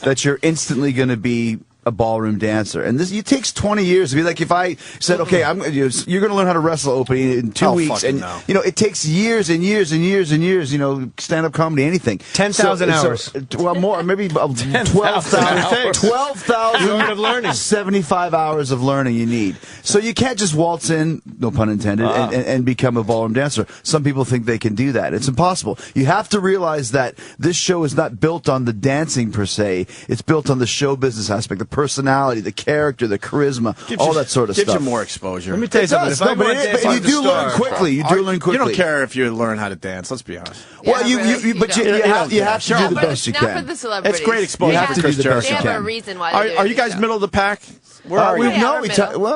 that you're instantly going to be a ballroom dancer, and it takes 20 years to be like. If I said, okay, you're going to learn how to wrestle, Opie, in 2 weeks, and it takes years and years and years and years. Stand-up comedy, anything, 10,000 hours. Well, more, maybe 12,000. 12,000 of learning. 75 hours of learning you need. So you can't just waltz in, no pun intended, and become a ballroom dancer. Some people think they can do that. It's impossible. You have to realize that this show is not built on the dancing per se. It's built on the show business aspect, the personality, the character, the charisma, all that sort of stuff. Gives you more exposure. Let me tell you something. If I want to dance but like you the do star, learn quickly. You do learn quickly. You don't care if you learn how to dance. Let's be honest. Well, you have to do the best you Not for can. the celebrities. It's great exposure. You have to do the best They you have a can. reason why they're Are doing you guys the show. middle of the pack? Where are we?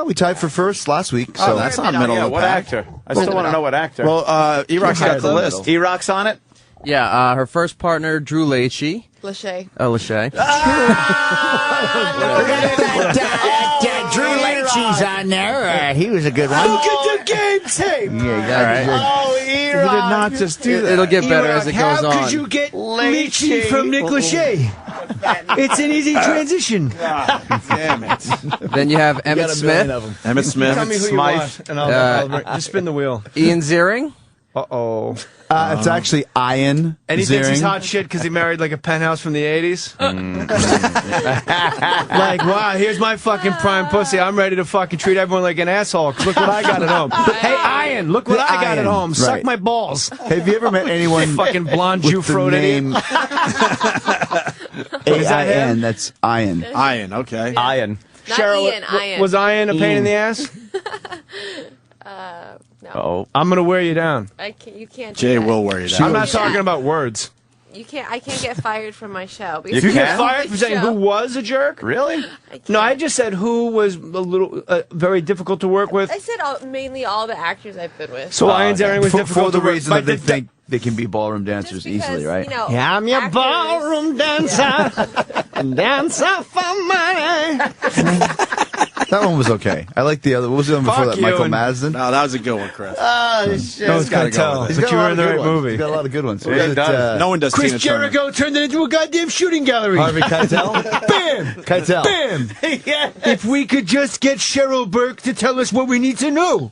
We tied for first last week. So that's not middle of the What pack. actor? I still want to know what actor. Well, E-Rock's got the list. E-Rock's on it? Yeah, her first partner, Drew Lachey. Lachey. Oh, Lachey. Drew Lachey's on there. He was a good one. Look at the game tape. Yeah, E-Rock. You did not just do that. It'll get better as it goes on. How could you get Lachey from Nick Lachey? It's an easy transition. Damn it. Then you have Emmett Smith. Emmett Smith. Tell me who you want, and I'll just spin the wheel. Ian Ziering. Uh-oh. it's actually Ian. And he thinks he's Ziering. hot shit because he married like a penthouse from the 80s? Like, wow, here's my fucking prime pussy. I'm ready to fucking treat everyone like an asshole. Look what I got at home. Hey, Ian, look what I got at home. Suck Right. my balls. Have you ever met anyone Fucking blonde with Jew the froed name A-I-N? That's Ian. Ian, okay. Ian. Not Cheryl, Ian, Ian. was Ian a pain in the ass? No. Oh. I'm going to wear you down. You can't do Jay that. will wear you down. I'm not talking about words. I can't get fired from my show. You You get can? fired for saying who was a jerk? Really? No, I just said who was a little very difficult to work with. I said mainly all the actors I've been with. So Ian Ziering was for difficult the to work reason with. that they think they can be ballroom dancers Just because, easily, right? Yeah, I'm your actors- ballroom dancer, dancer for money. That one was okay. I like the other. What was the one before Fuck that? you Michael and- Madsen. No, that was a good one, Chris. Oh shit! No one's gonna tell, He's but got you a lot were in of the good right ones. movie. He's got a lot of good ones. Yeah, he does. No one does Chris Tina Turner. Jericho turned it into a goddamn shooting gallery. Harvey Keitel. Bam! Keitel. Bam! If we could just get Cheryl Burke to tell us what we need to know.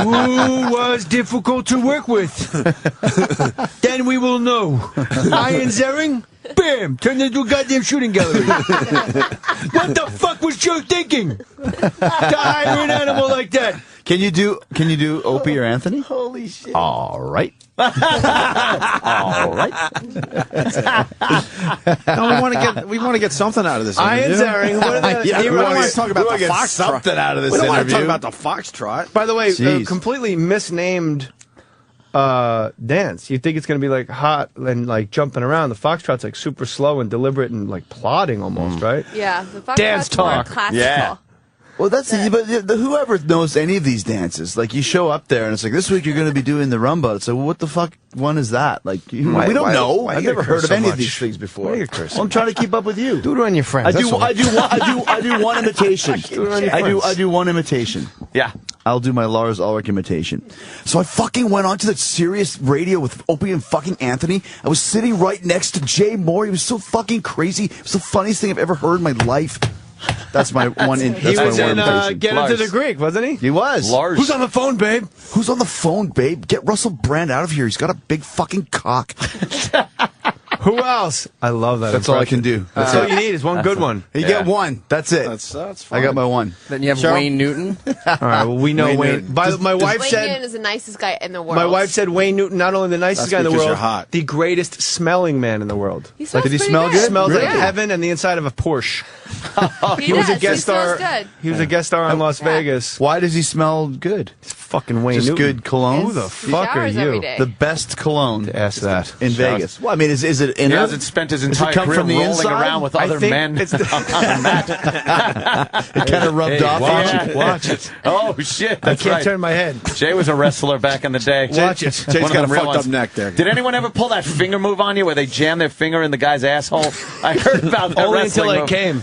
Who was difficult to work with? Then we will know. Ian Ziering? Bam! Turned into a goddamn shooting gallery. What the fuck was Joe thinking? To hire an animal like that? Can you do Opie or Anthony? Holy shit. All right. All right. No, we want to get something out of this. Ian interview. Ziering. What are the, Yeah, we don't want to talk about wanna the get foxtrot. something out of this We don't want to interview. talk about the foxtrot. By the way, Jeez. completely misnamed dance. You think it's going to be like hot and like jumping around. The foxtrot's like super slow and deliberate and like plodding almost, right? Yeah, the Dance foxtrot's more talk. classical. Yeah. Well, that's but whoever knows any of these dances, like you show up there and it's like this week you're going to be doing the rumba. It's like, well, what the fuck one is that? Like we don't know. I've never heard of any of these things before. Why you curse Well, I'm trying to keep up with you. Do it on your friends. I do one imitation. I do one imitation. Yeah. I'll do my Lars Ulrich imitation. So I fucking went on to that serious radio with Opie and fucking Anthony. I was sitting right next to Jay Mohr. He was so fucking crazy. It was the funniest thing I've ever heard in my life. That's my one. He was in Get Him to the Greek, wasn't he? He was. Lars. Who's on the phone, babe? Who's on the phone, babe? Get Russell Brand out of here. He's got a big fucking cock. Who else? I love that. That's all I can do. That's all you need is one good one. You get one. That's it. That's fine. I got my one. Then you have Cheryl? Wayne Newton. All right, well, we know Wayne. My wife Wayne said Newton is the nicest guy in the world. My wife said Wayne Newton, not only the nicest That's guy in the because world, you're hot. the greatest smelling man in the world. He smells Did he pretty smell good? Smells Really? like heaven and the inside of a Porsche. He was a does. guest He star. smells good. He was a guest star on Las Vegas. Why does he smell good? It's fucking Wayne Just Newton. good cologne? Who the He fuck are showers every you? day. The best cologne Ask that. in Vegas. Well, I mean, is it He inner? hasn't spent his Does it entire come career from the rolling inside? around with I other think men. it's It kind of rubbed off. Watch on it. you? Watch it. Oh shit! I That's can't right. turn my head. Jay was a wrestler back in the day. Watch it. Jay's One of got a them real fucked up ones. neck there. Did anyone ever pull that finger move on you where they jam their finger in the guy's asshole? I heard about that. Only until wrestling I move. came.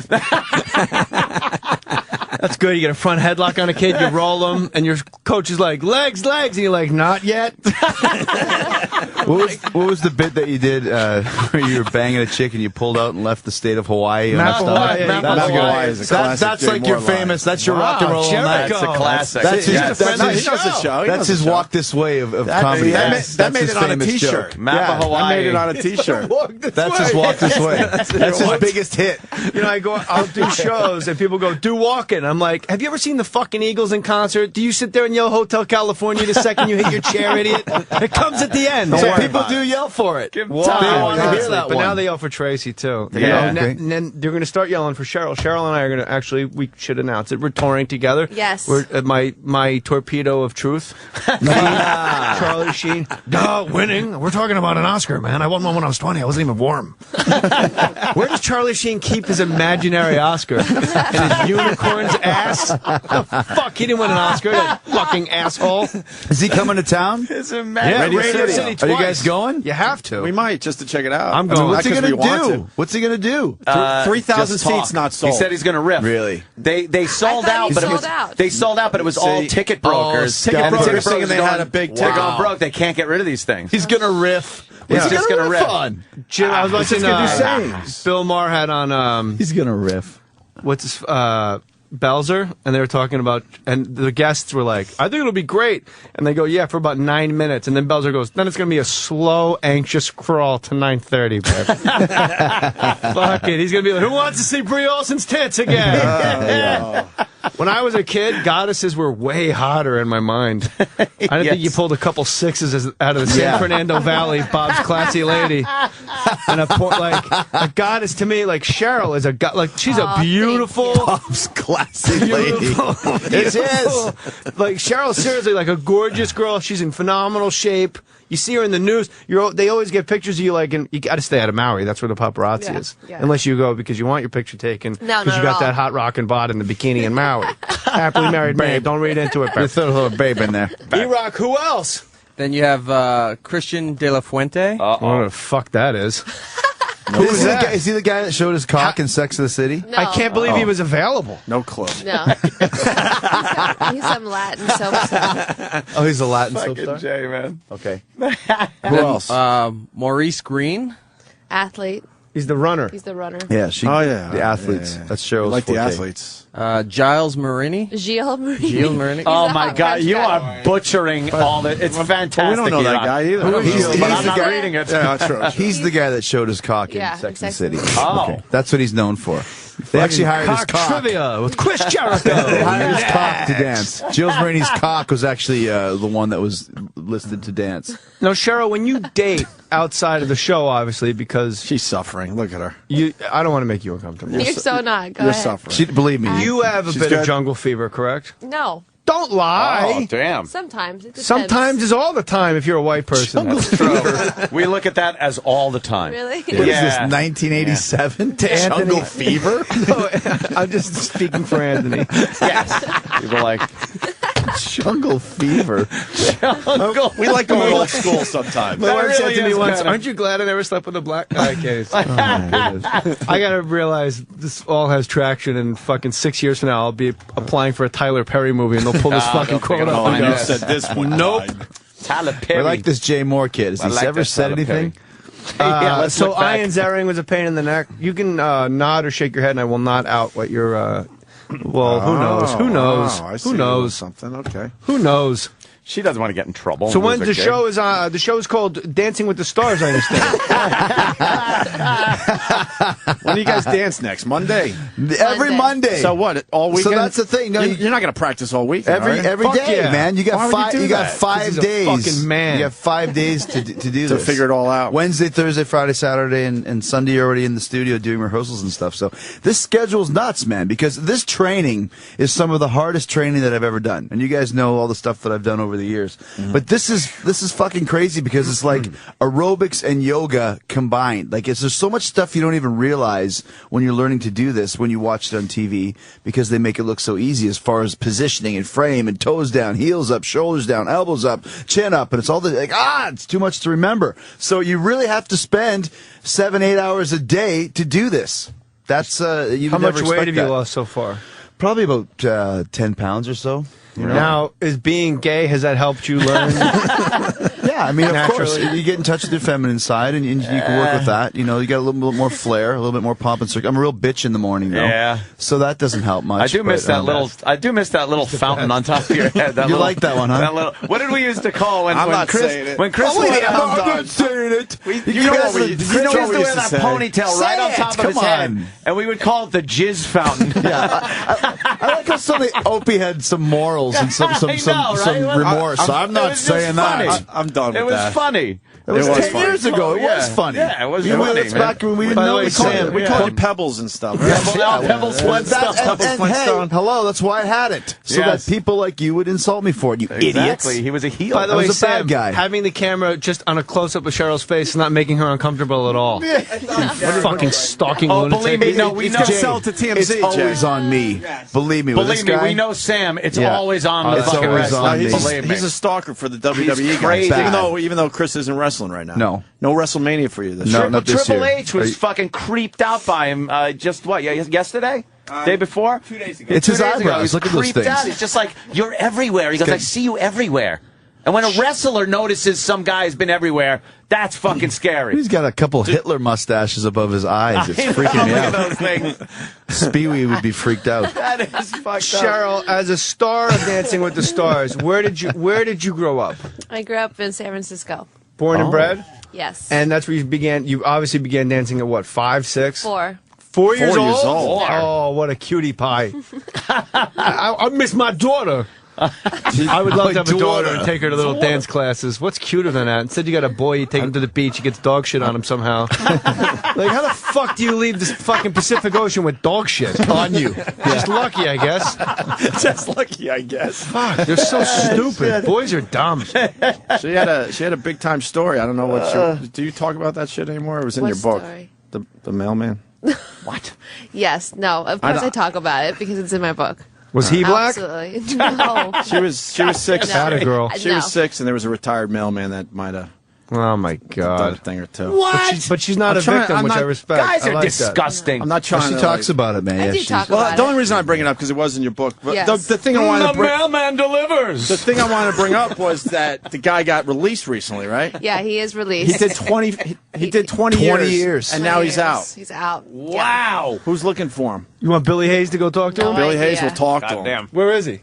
That's good. You get a front headlock on a kid, you roll them, and your coach is like, legs, legs, and you're like, not yet. What was the bit that you did where you were banging a chick and you pulled out and left the state of Hawaii? on Map your of stomach? Hawaii. Map That's of Hawaii. is a classic. That's Jay like Mohr your line. famous. That's your rock and roll all night. That's a classic. That's his. Yeah. That's No, his he knows the show. He That's knows his the show. walk this way of comedy. That That's made his it on a famous T-shirt. joke. Map of Hawaii. I made it on a T-shirt. That's his walk this way. That's his biggest hit. You know, I'll do shows, and people go, do walking. I'm like, have you ever seen the fucking Eagles in concert? Do you sit there and yell Hotel California the second you hit your chair, idiot? It comes at the end. So people do yell for it. Well, They yeah, want to hear honestly, that but one. now they yell for Tracy too. Yeah. And Okay. then they're going to start yelling for Cheryl. Cheryl and I are going to we should announce it. We're touring together. Yes. We're my torpedo of truth. Charlie Sheen. Duh, winning. We're talking about an Oscar, man. I won one when I was 20. I wasn't even warm. Where does Charlie Sheen keep his imaginary Oscar? In his unicorn's ass? The fuck? He didn't win an Oscar, that fucking asshole. Is he coming to town? It's a Yeah, Radio Radio City. City Are you twice. guys going? You have to. We might just to check it out. I'm going. What's he Not 'cause gonna we want do? to. What's he gonna do? 3,000 Just talk. seats not sold. He said he's going to riff. Really? They sold I thought out, he but it sold was out. they sold out, but it was all See, ticket brokers. ticket And the brokers thinking they going, had a big They're ticket. going broke. They can't get rid of these things. He's gonna riff. He's just going to riff. on. Jim, I was watching sayings. Bill Maher had on He's gonna riff. what's his Belzer, and they were talking about, and the guests were like, I think it'll be great. And they go, yeah, for about 9 minutes. And then Belzer goes, then it's going to be a slow, anxious crawl to 9:30, babe. Fuck it. He's going to be like, who wants to see Brie Olsen's tits again? When I was a kid, goddesses were way hotter in my mind. I didn't think you pulled a couple sixes out of the San Fernando Valley, Bob's classy lady. And a goddess to me, like Cheryl is she's a beautiful, Bob's classy lady. it is. Like Cheryl's seriously like a gorgeous girl. She's in phenomenal shape. You see her in the news. They always get pictures of you, like, and you got to stay out of Maui. That's where the paparazzi is. Yeah. Unless you go because you want your picture taken. No, because you not got at that all. hot rockin' bod in the bikini in Maui. Happily married man. Don't read into it. You throw a little babe in there. E-Rock, who else? Then you have Christian De La Fuente. What the fuck that is? Is he the guy that showed his cock in Sex of the City? No. I can't believe he was available. No clue. No. He's some Latin soap star. Oh, he's a Latin soap Fucking star? Jay, man. Okay. Who else? Maurice Green. Athlete. He's the runner. He's the runner. Yeah, the Yeah, athletes. yeah. That's Cheryl's Like the forte. athletes. Giles Marini. Gilles Marie. Gilles Marini. Oh the my hot God, French you guy. are butchering all the. It's fantastic. Well, we don't know that E-Rock. guy either. Who is He's- he? he's But I'm the not guy- reading it. Yeah, that's true. He's the guy that showed his cock in Yeah, Sex and the exactly. City. Oh. Okay. That's what he's known for. They actually hired his cock. Trivia with Chris Jericho. They hired his cock to dance. Gilles Marini's cock was actually the one that was listed to dance. Now, Cheryl, when you date outside of the show, obviously, because She's suffering. Look at her. I don't want to make you uncomfortable. You're so not. Go You're ahead. suffering. Believe me. You have a She's bit good. of jungle fever, correct? No. Don't lie. Oh, damn. Sometimes. It depends. Sometimes is all the time if you're a white person. We look at that as all the time. Really? What is this, Yeah. 1987? To Anthony. Jungle fever? No, I'm just speaking for Anthony. Yes. People are like, Jungle fever. We like going old school sometimes. My wife said really to me is once, kinda- aren't you glad I never slept with a black guy case? I got to realize this all has traction, and fucking 6 years from now, I'll be applying for a Tyler Perry movie, and they'll pull this fucking don't think quote I'm up going and You go, said this one. Nope. time. Tyler Perry. I like this Jay Mohr kid. Has I he like ever that said Tyler anything? Yeah, let's so look back. Ian Zering was a pain in the neck. You can nod or shake your head, and I will not out what your. Well, who knows? Who knows? Oh, I see Who knows? Something. Okay. Who knows? She doesn't want to get in trouble. So when's the show is on? The show is called Dancing with the Stars, I understand. When do you guys dance next? Monday? Every Monday. So what? All weekend? So that's the thing. No, you're not going to practice all weekend. Every day, man. You got five. You got 5 days. Fucking man. You got 5 days to do this. To figure it all out. Wednesday, Thursday, Friday, Saturday, and Sunday. You're already in the studio doing rehearsals and stuff. So this schedule's nuts, man. Because this training is some of the hardest training that I've ever done. And you guys know all the stuff that I've done over the years. But this is fucking crazy because it's like aerobics and yoga combined. Like there's so much stuff you don't even realize when you're learning to do this when you watch it on TV because they make it look so easy as far as positioning and frame and toes down, heels up, shoulders down, elbows up, chin up, and it's all it's too much to remember. So you really have to spend 7-8 hours a day to do this. That's how much weight have you lost so far? Probably about 10 pounds or so. You know? Now, is being gay, has that helped you learn? Yeah, I mean, of course, you get in touch with your feminine side, and you can work with that. You know, you got a little bit more flair, a little bit more pomp and circumstance. I'm a real bitch in the morning, though. Yeah. So that doesn't help much. I do miss that little. I do miss that little fountain on top of your head. You like that one, huh? That little, what did we used to call when Chris? Saying it. When Chris I'm not saying it. Chris used to wear that ponytail right on top of his head, and we would call it the jizz fountain. Yeah, I like how suddenly Opie had some morals and some remorse. I'm not saying that. I'm done with that. It was funny. It was 10 years ago. It was funny. Yeah, it was funny. It's back when we didn't know. We called you Pebbles and stuff. Pebbles Flintstone. And hello, that's why I had it. So that people like you would insult me for it, you idiots. Exactly. He was a heel. By the way, was a bad guy. Having the camera just on a close-up of Cheryl's face is not making her uncomfortable at all. Fucking stalking lunatic. Believe me, no, we know. Sell to TMZ. It's always on me. Believe me. Believe me, we know Sam. It's always on the fucking wrestling. He's a stalker for the WWE guys. Even though Chris isn't wrestling right now. No WrestleMania for you this year. Not this Triple year. H was fucking creeped out by him yesterday? Day before? 2 days ago. It's his eyebrows. Look at those things. Out. He's just like, you're everywhere. He goes, I see you everywhere. And when a wrestler notices some guy has been everywhere, that's fucking scary. He's got a couple Hitler mustaches above his eyes. It's freaking me out. Those things. Spewy would be freaked out. That is fucked up. Cheryl, as a star of Dancing with the Stars, where did you grow up? I grew up in San Francisco. Born and bred? Yes. And that's where you began. You obviously began dancing at what, 5, 6? 4. 4 years old? 4 years old. Oh, what a cutie pie. I miss my daughter. I would love to have a daughter and take her to little dance classes. What's cuter than that? Instead, you got a boy, you take him to the beach, he gets dog shit on him somehow. Like, how the fuck do you leave this fucking Pacific Ocean with dog shit on you? Just lucky, I guess. Just lucky, I guess. Fuck, you're so stupid. Boys are dumb. She had a big time story. I don't know what. Do you talk about that shit anymore? It was in your book. Story? The mailman. What? Yes. No. Of course I talk about it because it's in my book. Was he black? Absolutely. No. She was 6. Had a girl. She was 6, and there was a retired mailman that might have Oh my done a God! thing or two. What? But she's not a victim, which I respect. Guys I are like disgusting. I'm not trying She to. talks about it, man. I Yeah, do she's- talk Well, about the it. only reason I bring it up because it was in your book. But Yes. the thing I wanted to bring. mailman delivers. The thing I wanted to bring up was that the guy got released recently, right? Yeah, he is released. He did 20. He did 20 years, and now he's out. He's out. Wow. Who's looking for him? You want Billy Hayes to go talk to No him? Billy Hayes idea. will talk to him. Goddamn. Where is he?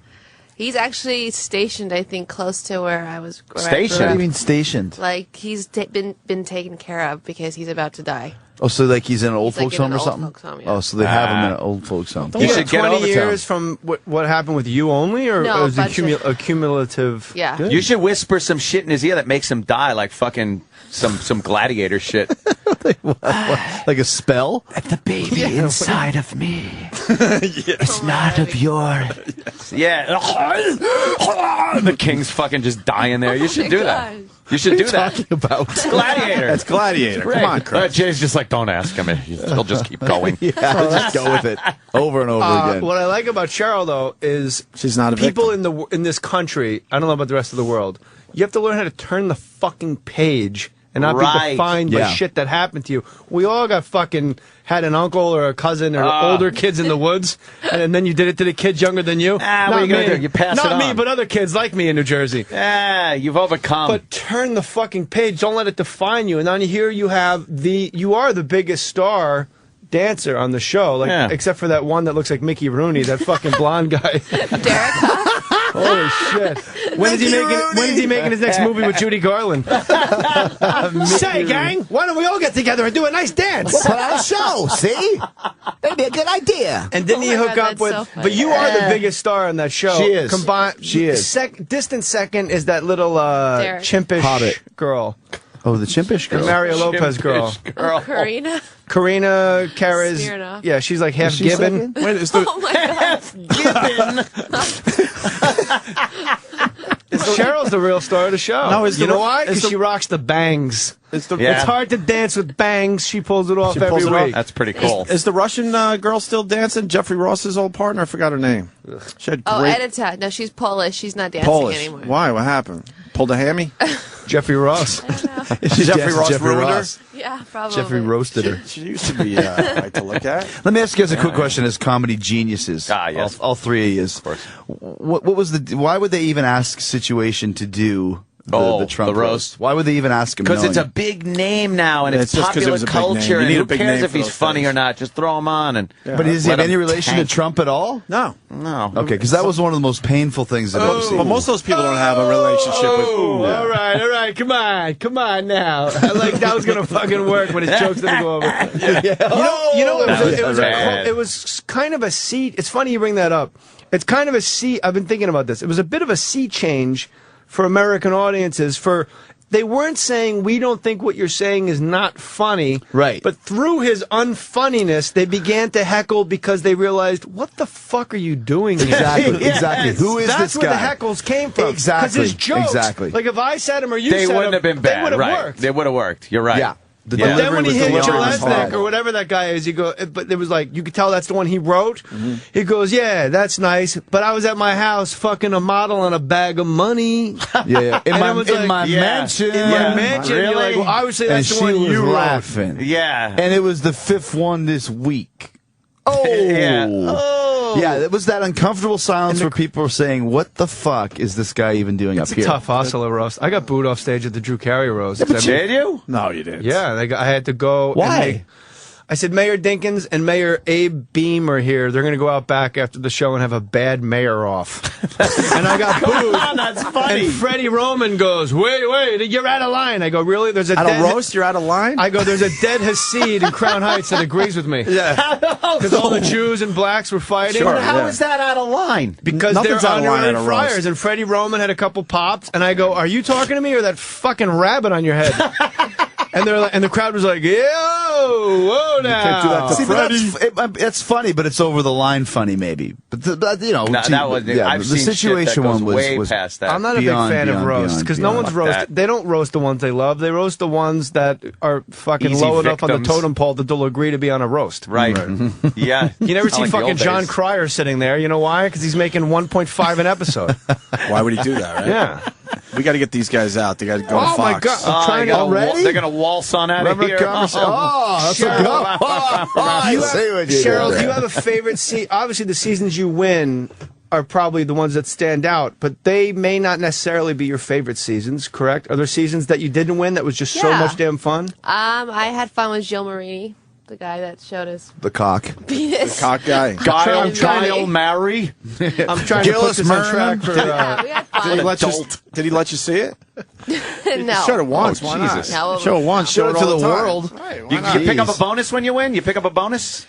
He's actually stationed, I think, close to where I was. Where I grew Stationed? What do up. you mean stationed? Like he's been taken care of because he's about to die. Oh, so like he's in an old He's, like, folks in home an or old something? folks home, yeah. Oh, so they have him in an old folks home. You should get 20 over to years from what happened with you only, or No, is it bunch of- a cumulative? Yeah. Good. You should whisper some shit in his ear that makes him die, like fucking some gladiator shit. Like a spell? The baby inside of me. It's not of your. Yeah. The king's fucking just dying there. You should do that. You should do that. Talking about Gladiator. That's Gladiator. Come on, Chris. Jay's just like, don't ask him. He'll just keep going. yeah, just go with it over and over again. What I like about Cheryl though is She's not a people victim. in this country. I don't know about the rest of the world. You have to learn how to turn the fucking page and not Right. be defined by Yeah. shit that happened to you. We all got fucking had an uncle or a cousin or older kids in the woods, and then you did it to the kids younger than you. What Not are you gonna me. do? You pass Not it me, on. but other kids like me in New Jersey. Yeah, you've overcome. But turn the fucking page. Don't let it define you. And on here you have you are the biggest star dancer on the show, like Yeah. except for that one that looks like Mickey Rooney, that fucking blonde guy. Jericho. Holy shit! When is he making his next movie with Judy Garland? Say, gang, why don't we all get together and do a nice dance? We'll put on a show. See, maybe a good idea. And didn't he hook up with? But you are the biggest star on that show. She is. She is. Distant second is that little chimpish Hobbit girl. Oh, the chimpish girl. The Mario Lopez girl. Karina. Karina Kara's. Smirnoff. Yeah, she's like half Gibbon. Wait, is the, Oh my God. Cheryl's the real star of the show. No, you know why? Because she rocks the bangs. It's hard to dance with bangs. She pulls it off every week. That's pretty cool. Is the Russian girl still dancing? Jeffrey Ross's old partner? I forgot her name. She had great Edita. No, she's Polish. She's not dancing Polish. anymore. Why? What happened? Pulled a hammy? Jeffrey Ross. Jeffrey Ross ruined her? Yeah, probably. Jeffrey roasted her. She used to be right to look at. Let me ask you guys a quick question as comedy geniuses. Yes. All three of you. Of course. What was why would they even ask Situation to do the Trump roast? Why would they even ask him? Because it's a big name now, and it's just 'cause it popular was a big culture. name. You need And a who big cares name if for he's those funny things. or not? Just throw him on. And But is he let have any him relation tank. to Trump at all? No. No. Okay, because that was one of the most painful things I've ever seen. But most of those people don't have a relationship with. All right, come on now. Like that was gonna fucking work, but his jokes didn't go over. It was kind of a sea. It's funny you bring that up. It's kind of a sea. I've been thinking about this. It was a bit of a sea change for American audiences. They weren't saying we don't think what you're saying is not funny. Right. But through his unfunniness, they began to heckle because they realized, what the fuck are you doing here? Exactly. Exactly. Who is That's this guy? where the heckles came from. Exactly. Because his jokes, Exactly. like if I said him or you They said wouldn't him, have been bad. they would have Right. worked. They would have worked. You're right. Yeah. But then when he hit delivery was Jalesnik horrible. or whatever that guy is, but it was like, you could tell that's the one he wrote. He goes, yeah, that's nice, but I was at my house fucking a model and a bag of money. Yeah. In And my everyone's like, mansion. In my mansion. Really? You're like, well, obviously And that's the she one was you wrote. laughing. Yeah. And it was the 5th one this week. Oh. Yeah. Yeah, it was that uncomfortable silence where people were saying, what the fuck is this guy even doing It's up a here? tough hustle roast. I got booed off stage at the Drew Carey roast. Did you? No, you didn't. Yeah, I had to go. Why? I said, Mayor Dinkins and Mayor Abe Beam are here. They're going to go out back after the show and have a bad mayor off. And I got booed. That's funny. And Freddie Roman goes, wait, you're out of line. I go, really? There's a At dead a roast, you're out of line? I go, there's a dead Hasid in Crown Heights that agrees with me. Yeah. Because all the Jews and blacks were fighting. Sure, How yeah. is that out of line? Because Nothing's they're out of line honorary at a friars. roast. And Freddie Roman had a couple pops. And I go, are you talking to me or that fucking rabbit on your head? And they're like, and the crowd was like, yo, whoa now. can't do that to See, but that's funny, but it's over the line funny, maybe. But you know, No, that was. I've the seen situation shit that goes one way was past that. I'm not a big fan of roast because no one's roast. that. They don't roast the ones they love. They roast the ones that are fucking Easy low enough on the victims. totem pole that they'll agree to be on a roast. Right. Yeah. You never Not see like the fucking old John days. Cryer sitting there. You know why? Because he's making 1.5 an episode. Why would he do that, right? Yeah. We got to get these guys out. They got to go to Oh Fox. my God! I'm trying to already? They're going to waltz on out of Remember here. that's a go. I see what you Cheryl, did do you there. have a favorite season? Obviously, the seasons you win are probably the ones that stand out, but they may not necessarily be your favorite seasons, correct? Are there seasons that you didn't win that was just so Yeah. much damn fun? I had fun with Jill Marini, the guy that showed us The cock. penis. Cock guy. Guile Mary. I'm trying to put this on track for... Yeah, we had fun. Did he let you see it? No. Showed it once. Why not? Jesus. No, Show it once. Show it to all the time. world. Right, why You not? pick up a bonus when you win? You pick up a bonus?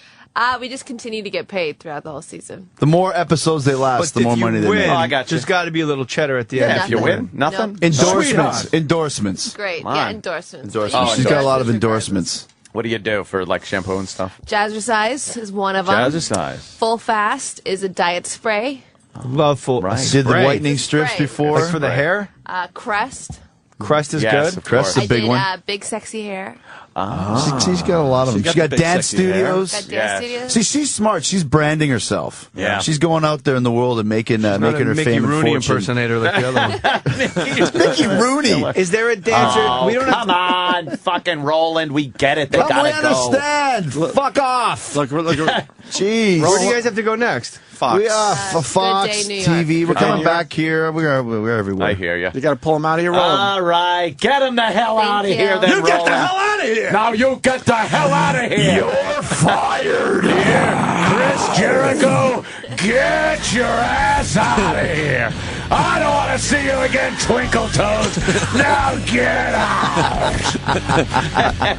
We just continue to get paid throughout the whole season. The more episodes they last, the if more you money they win, make. Oh, I got you. There's got to be a little cheddar at the end. Yeah, if you Nothing. win. Nothing? Nope. Endorsements. Endorsements. Great. Come Yeah, on. endorsements. Endorsements. She's got a lot of endorsements. What do you do for like shampoo and stuff? Jazzercise is one of them. Jazzercise. Full Fast is a diet spray. Love full. Right. Did the Spray. whitening strips Spray. before? Like for the hair? Crest. Crest is Yes, good. of Crest's course. a big I did one. Big Sexy Hair. She's got a lot of them. She got big dance sexy hair. studios. Got dance Yes. studios. See, she's smart. She's branding herself. Yeah. She's going out there in the world and making Not making a her Mickey fame and Rooney fortune. impersonator like the other one. Mickey Rooney. Is there a dancer? Oh, we don't have come on, fucking Roland. We get it. They Come, we gotta go. understand. Fuck off. Look, Jeez. Where do you guys have to go next? Fox. We are for Fox Good Day, New York. TV. We're Good coming Day, back here. We're everywhere. I hear you. You got to pull him out of your role. All right, get him the hell Thank out of you. here, then. You get the hell out of here! Now you get the hell out of here. You're fired. Chris Jericho, get your ass out of here. I don't want to see you again, Twinkle Toes. Now get out.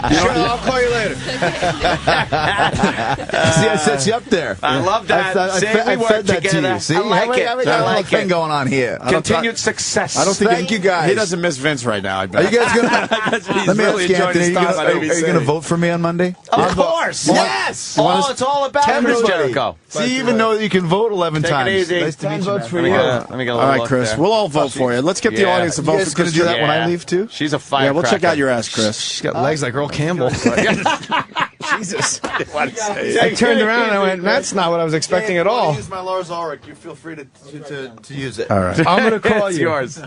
Cheryl, I'll call you later. See, I set you up there. I love that. I fed that to you. See, I like it. I like thing going on here. Continued success. I don't think. Thank you guys. He doesn't miss Vince right now. I bet. Are you guys gonna? Let me ask you, Anthony. Are you gonna vote for me on Monday? Of course. Yes. Oh, it's all about Chris Jericho. See, even though you can vote 11 times. Take it easy. Nice to meet you, votes man. for you. Let me get a All little right, look Chris. there. We'll all vote for you. Let's get the Yeah. audience to You vote guys for gonna Chris. do that when I leave too? She's a firecracker. Yeah, we'll check out your ass, Chris. She's got legs like Earl Campbell. Jesus. I turned around and I went, that's not what I was expecting at all. Use my Lars Ulrich. You feel free to use it. All right. I'm going to call It's you. yours.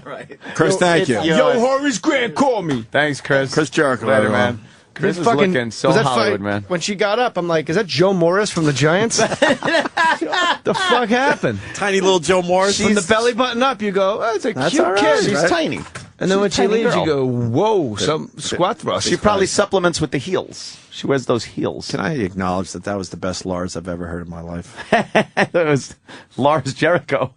Chris, thank you. Yo, Horace Grant, call me. Thanks, Chris. Chris Jericho, Later, everyone. man. Chris is Fucking- looking so was that Hollywood, fight- man. When she got up, I'm like, is that Joe Morris from the Giants? The fuck happened? Tiny little Joe Morris. From the belly button up, you go, oh, it's a That's cute all right, kid. She's right? tiny. And then when she tiny leaves, girl. you go, whoa, some squat thrust. She probably supplements with the heels. She wears those heels. Can I acknowledge that was the best Lars I've ever heard in my life? It was Lars Jericho.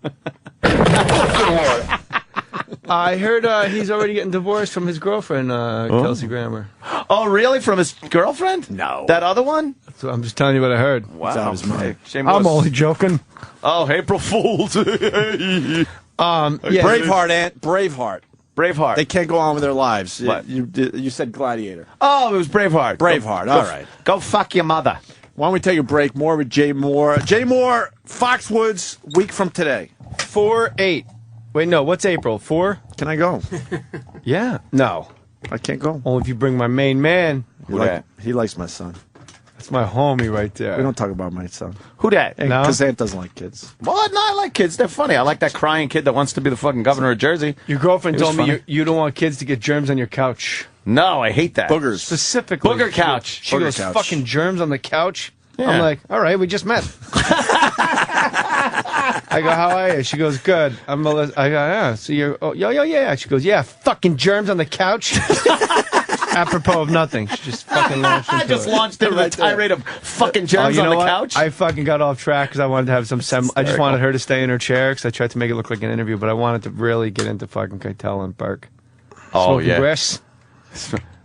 I heard he's already getting divorced from his girlfriend, Kelsey Grammer. Oh, really? From his girlfriend? No. That other one? So I'm just telling you what I heard. Wow. That was mine. I'm only joking. Oh, April Fools. Yeah, Braveheart, Ant. Braveheart. Braveheart. They can't go on with their lives. What? You said Gladiator. Oh, it was Braveheart. Braveheart. Go, All right. Go fuck your mother. Why don't we take a break? More with Jay Mohr. Jay Mohr, Foxwoods, week from today. 4/8. Wait, no. What's April? 4? Can I go? Yeah. No. I can't go. Only if you bring my main man. He likes my son. That's my homie right there. We don't talk about my son. Who that? No? Because Ant doesn't like kids. What? No, I like kids. They're funny. I like that crying kid that wants to be the fucking governor of Jersey. Your girlfriend It was told me funny. you don't want kids to get germs on your couch. No, I hate that. Boogers. Specifically. Booger couch. She Booger goes, couch. fucking germs on the couch? Yeah. I'm like, all right, we just met. I go, how are you? She goes, good. I go, yeah. So you're, oh, yeah. She goes, yeah, fucking germs on the couch. Apropos of nothing. She just fucking launched into I just it. launched into a tirade of fucking germs you on know the what? couch. I fucking got off track because I wanted to have some I just wanted her to stay in her chair because I tried to make it look like an interview, but I wanted to really get into fucking Keitel and Burke. Oh, Smoking yeah. grass.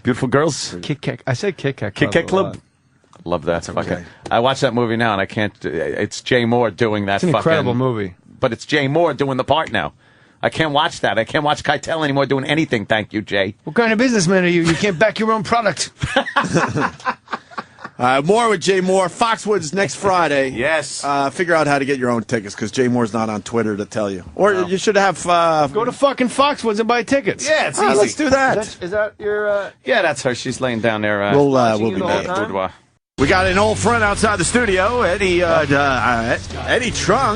Beautiful girls. Kit Kat. I said Kit Kat Kit Kat a lot. Club. Love that. Fucking. I watch that movie now, and I can't. It's Jay Mohr doing that. It's an fucking, incredible movie. But it's Jay Mohr doing the part now. I can't watch that. I can't watch Keitel anymore doing anything. Thank you, Jay. What kind of businessman are you? You can't back your own product. More with Jay Mohr. Foxwoods next Friday. Yes. Figure out how to get your own tickets because Jay Mohr's not on Twitter to tell you. Or you should have. Go to fucking Foxwoods and buy tickets. Yeah, it's easy. Let's do that. Is that your? Yeah, that's her. She's laying down there. We'll be you the whole back. time? Boudoir. We got an old friend outside the studio, Eddie Trunk.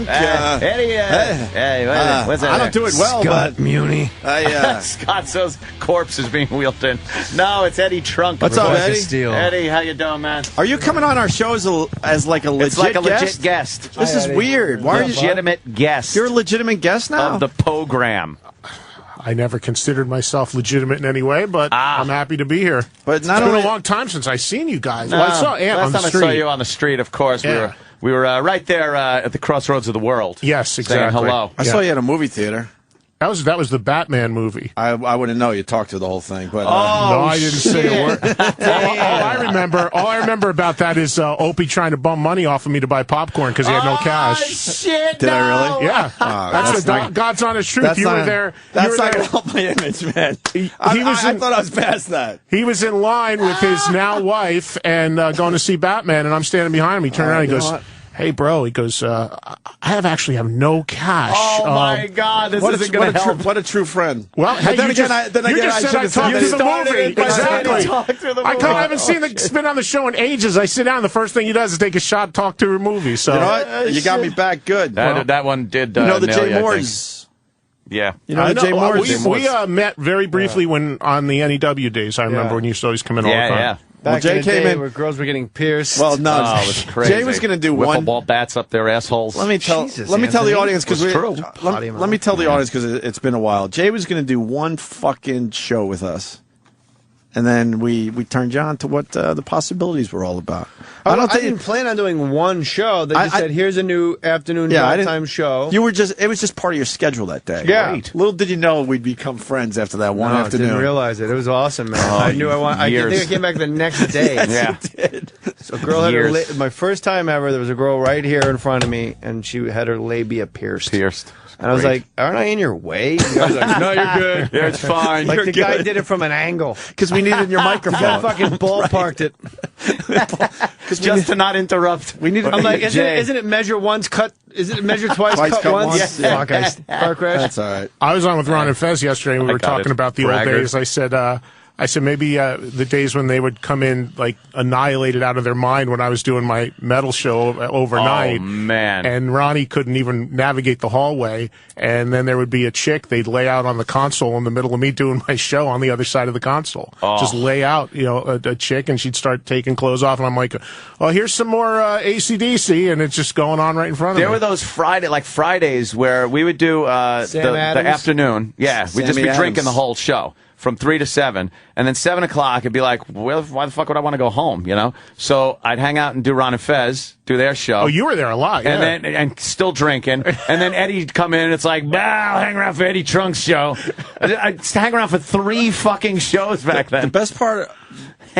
Eddie, hey, what's that? I don't do it well, but Muni. Scott's corpse is being wheeled in. No, it's Eddie Trunk. What's up, Rebecca Eddie? Steele. Eddie, how you doing, man? Are you coming on our show as like a legit It's like a guest? legit guest. This is weird. Why are you? Legitimate guest. You're a legitimate guest now. of the program. I never considered myself legitimate in any way, but I'm happy to be here. But not it's been only a long time since I've seen you guys. Well, I saw Ant on last the time street. I saw you on the street, of course. Yeah. We were right there at the crossroads of the world. Yes, saying exactly. hello. I saw you at a movie theater. That was the Batman movie. I wouldn't know. You talked to the whole thing, but No, I didn't say a word. all I remember about that is Opie trying to bum money off of me to buy popcorn because he had no cash. Shit! Did I really? Yeah, that's the God's honest truth. You were there. That's you were not there. gonna help my image, man. I thought I was past that. He was in line with his now wife and going to see Batman, and I'm standing behind him. He turned around and he goes, "Hey, bro," he goes, I actually have no cash. Oh, my God, this isn't going to help. What a true friend. Well, hey, then you again, just, you just said I talked to the movie. Exactly. I haven't seen the been on the show in ages. I sit down, the first thing he does is take a shot, talk to a movie. So You know what? You got me back good. That one did. You know the nail Jay you, I think. Mohr's. Yeah. You know the Jay Mohr's. We met very briefly when on the NEW days. I remember when you used to always come in all the time. Yeah. Back Jay in the came day in where girls were getting pierced. Well, no, Oh, it was crazy. Jay was going to do Wiffle one. ball bats up their assholes. Let me tell Jesus, the Anthony. audience because It's true. let me tell the audience because it's been a while. Jay was going to do one fucking show with us, And then we turned you on to what the possibilities were all about. I didn't plan on doing one show. They just said, here's a new afternoon drive time show. It was just part of your schedule that day. Yeah. Right. Little did you know we'd become friends after that one afternoon. I didn't realize it. It was awesome, man. I knew I think I came back the next day. Yeah. You did. So a girl had my first time ever, there was a girl right here in front of me, and she had her labia pierced. And I was like, aren't I in your way? And I was like, no, you're good. Yeah, it's fine. Like the guy did it from an angle. Because we needed your microphone. I fucking ballparked it. Just to not interrupt. We needed. I'm like, isn't it measure once, cut? Is it measure twice, cut once? Yeah. Fuck, car crash. That's all right. I was on with Ron and Fez yesterday, and we were talking about the old days. I said maybe the days when they would come in like annihilated out of their mind when I was doing my metal show overnight. Oh, man. And Ronnie couldn't even navigate the hallway. And then there would be a chick they'd lay out on the console in the middle of me doing my show on the other side of the console. Just lay out, a chick, and she'd start taking clothes off. And I'm like, oh, here's some more AC/DC. And it's just going on right in front of me. There were those Fridays where we would do the afternoon. Yeah, we'd just be drinking the whole show. From 3 to 7, and then 7 o'clock, it'd be like, well, why the fuck would I want to go home, So I'd hang out and do Ron and Fez, do their show. Oh, you were there a lot, yeah. And still drinking. And then Eddie'd come in, and it's like, I'll hang around for Eddie Trunk's show. I'd hang around for 3 fucking shows back then. The best part,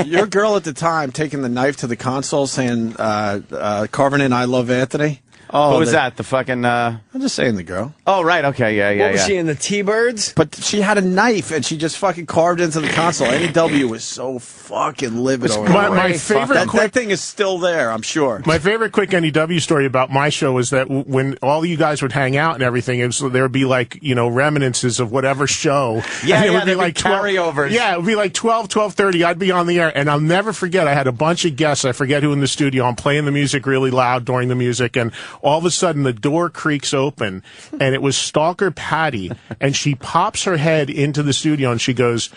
your girl at the time taking the knife to the console saying, carving in I love Anthony. Oh, who was that? The fucking... I'm just saying the girl. Oh, right. Okay, yeah. What was she in, the T-Birds? But she had a knife, and she just fucking carved into the console. NEW was so fucking livid over my favorite that thing is still there, I'm sure. My favorite quick NEW story about my show was that when all you guys would hang out and everything, there would be like, reminiscences of whatever show. Yeah, it would be like carryovers. Yeah, it would be like 12:30. I'd be on the air, and I'll never forget, I had a bunch of guests. I forget who in the studio. I'm playing the music really loud during the music, and all of a sudden the door creaks open, and it was Stalker Patty, and she pops her head into the studio and she goes,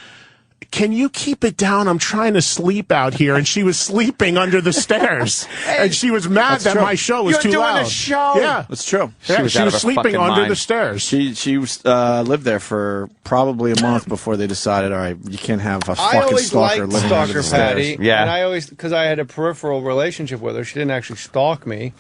can you keep it down? I'm trying to sleep out here. And she was sleeping under the stairs. And she was mad that my show was too loud. You're doing a show. Yeah. That's true. She was sleeping under the stairs. She lived there for probably a month before they decided, all right, you can't have a fucking stalker living under the stairs. Yeah. And I always, because I had a peripheral relationship with her, she didn't actually stalk me.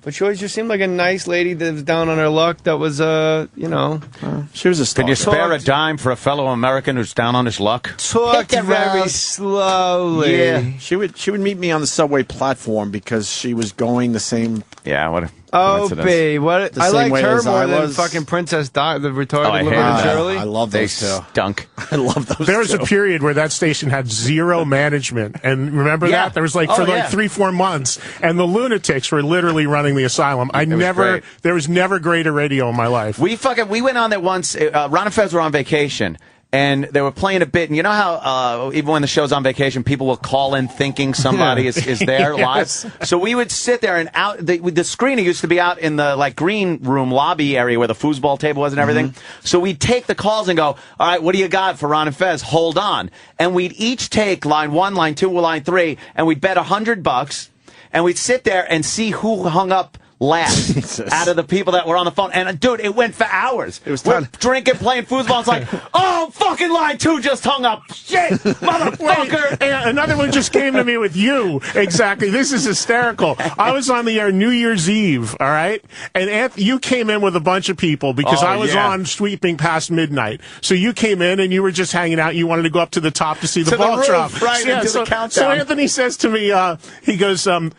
But she always just seemed like a nice lady that was down on her luck. That was, she was a stalker. Can you spare a dime for a fellow American who's down on his luck? Talked very slowly. Yeah, she would meet me on the subway platform because she was going the same. Yeah, what? Opie, what? I liked her more than fucking Princess Di, the retarded little Shirley. I love those two. Stunk. I love those. There was a period where that station had zero management, and remember that? There was like for 3-4 months, and the lunatics were literally running the asylum. There was never greater radio in my life. We went on there once. Ron and Fez were on vacation. And they were playing a bit, and you know how even when the show's on vacation, people will call in thinking somebody is there live? So we would sit there, and the screener used to be out in the green room lobby area where the foosball table was and everything. So we'd take the calls and go, all right, what do you got for Ron and Fez? Hold on. And we'd each take line 1, line 2, line 3, and we'd bet $100, and we'd sit there and see who hung up last out of the people that were on the phone. And dude, it went for hours. It was we're drinking, playing foosball. It's like, oh, fucking line 2 just hung up. Shit, motherfucker. And another one just came to me with you. Exactly. This is hysterical. I was on the air New Year's Eve, all right? And you came in with a bunch of people because I was on sweeping past midnight. So you came in and you were just hanging out. You wanted to go up to the top to see the ball drop. Right, the countdown. So Anthony says to me, he goes, I'm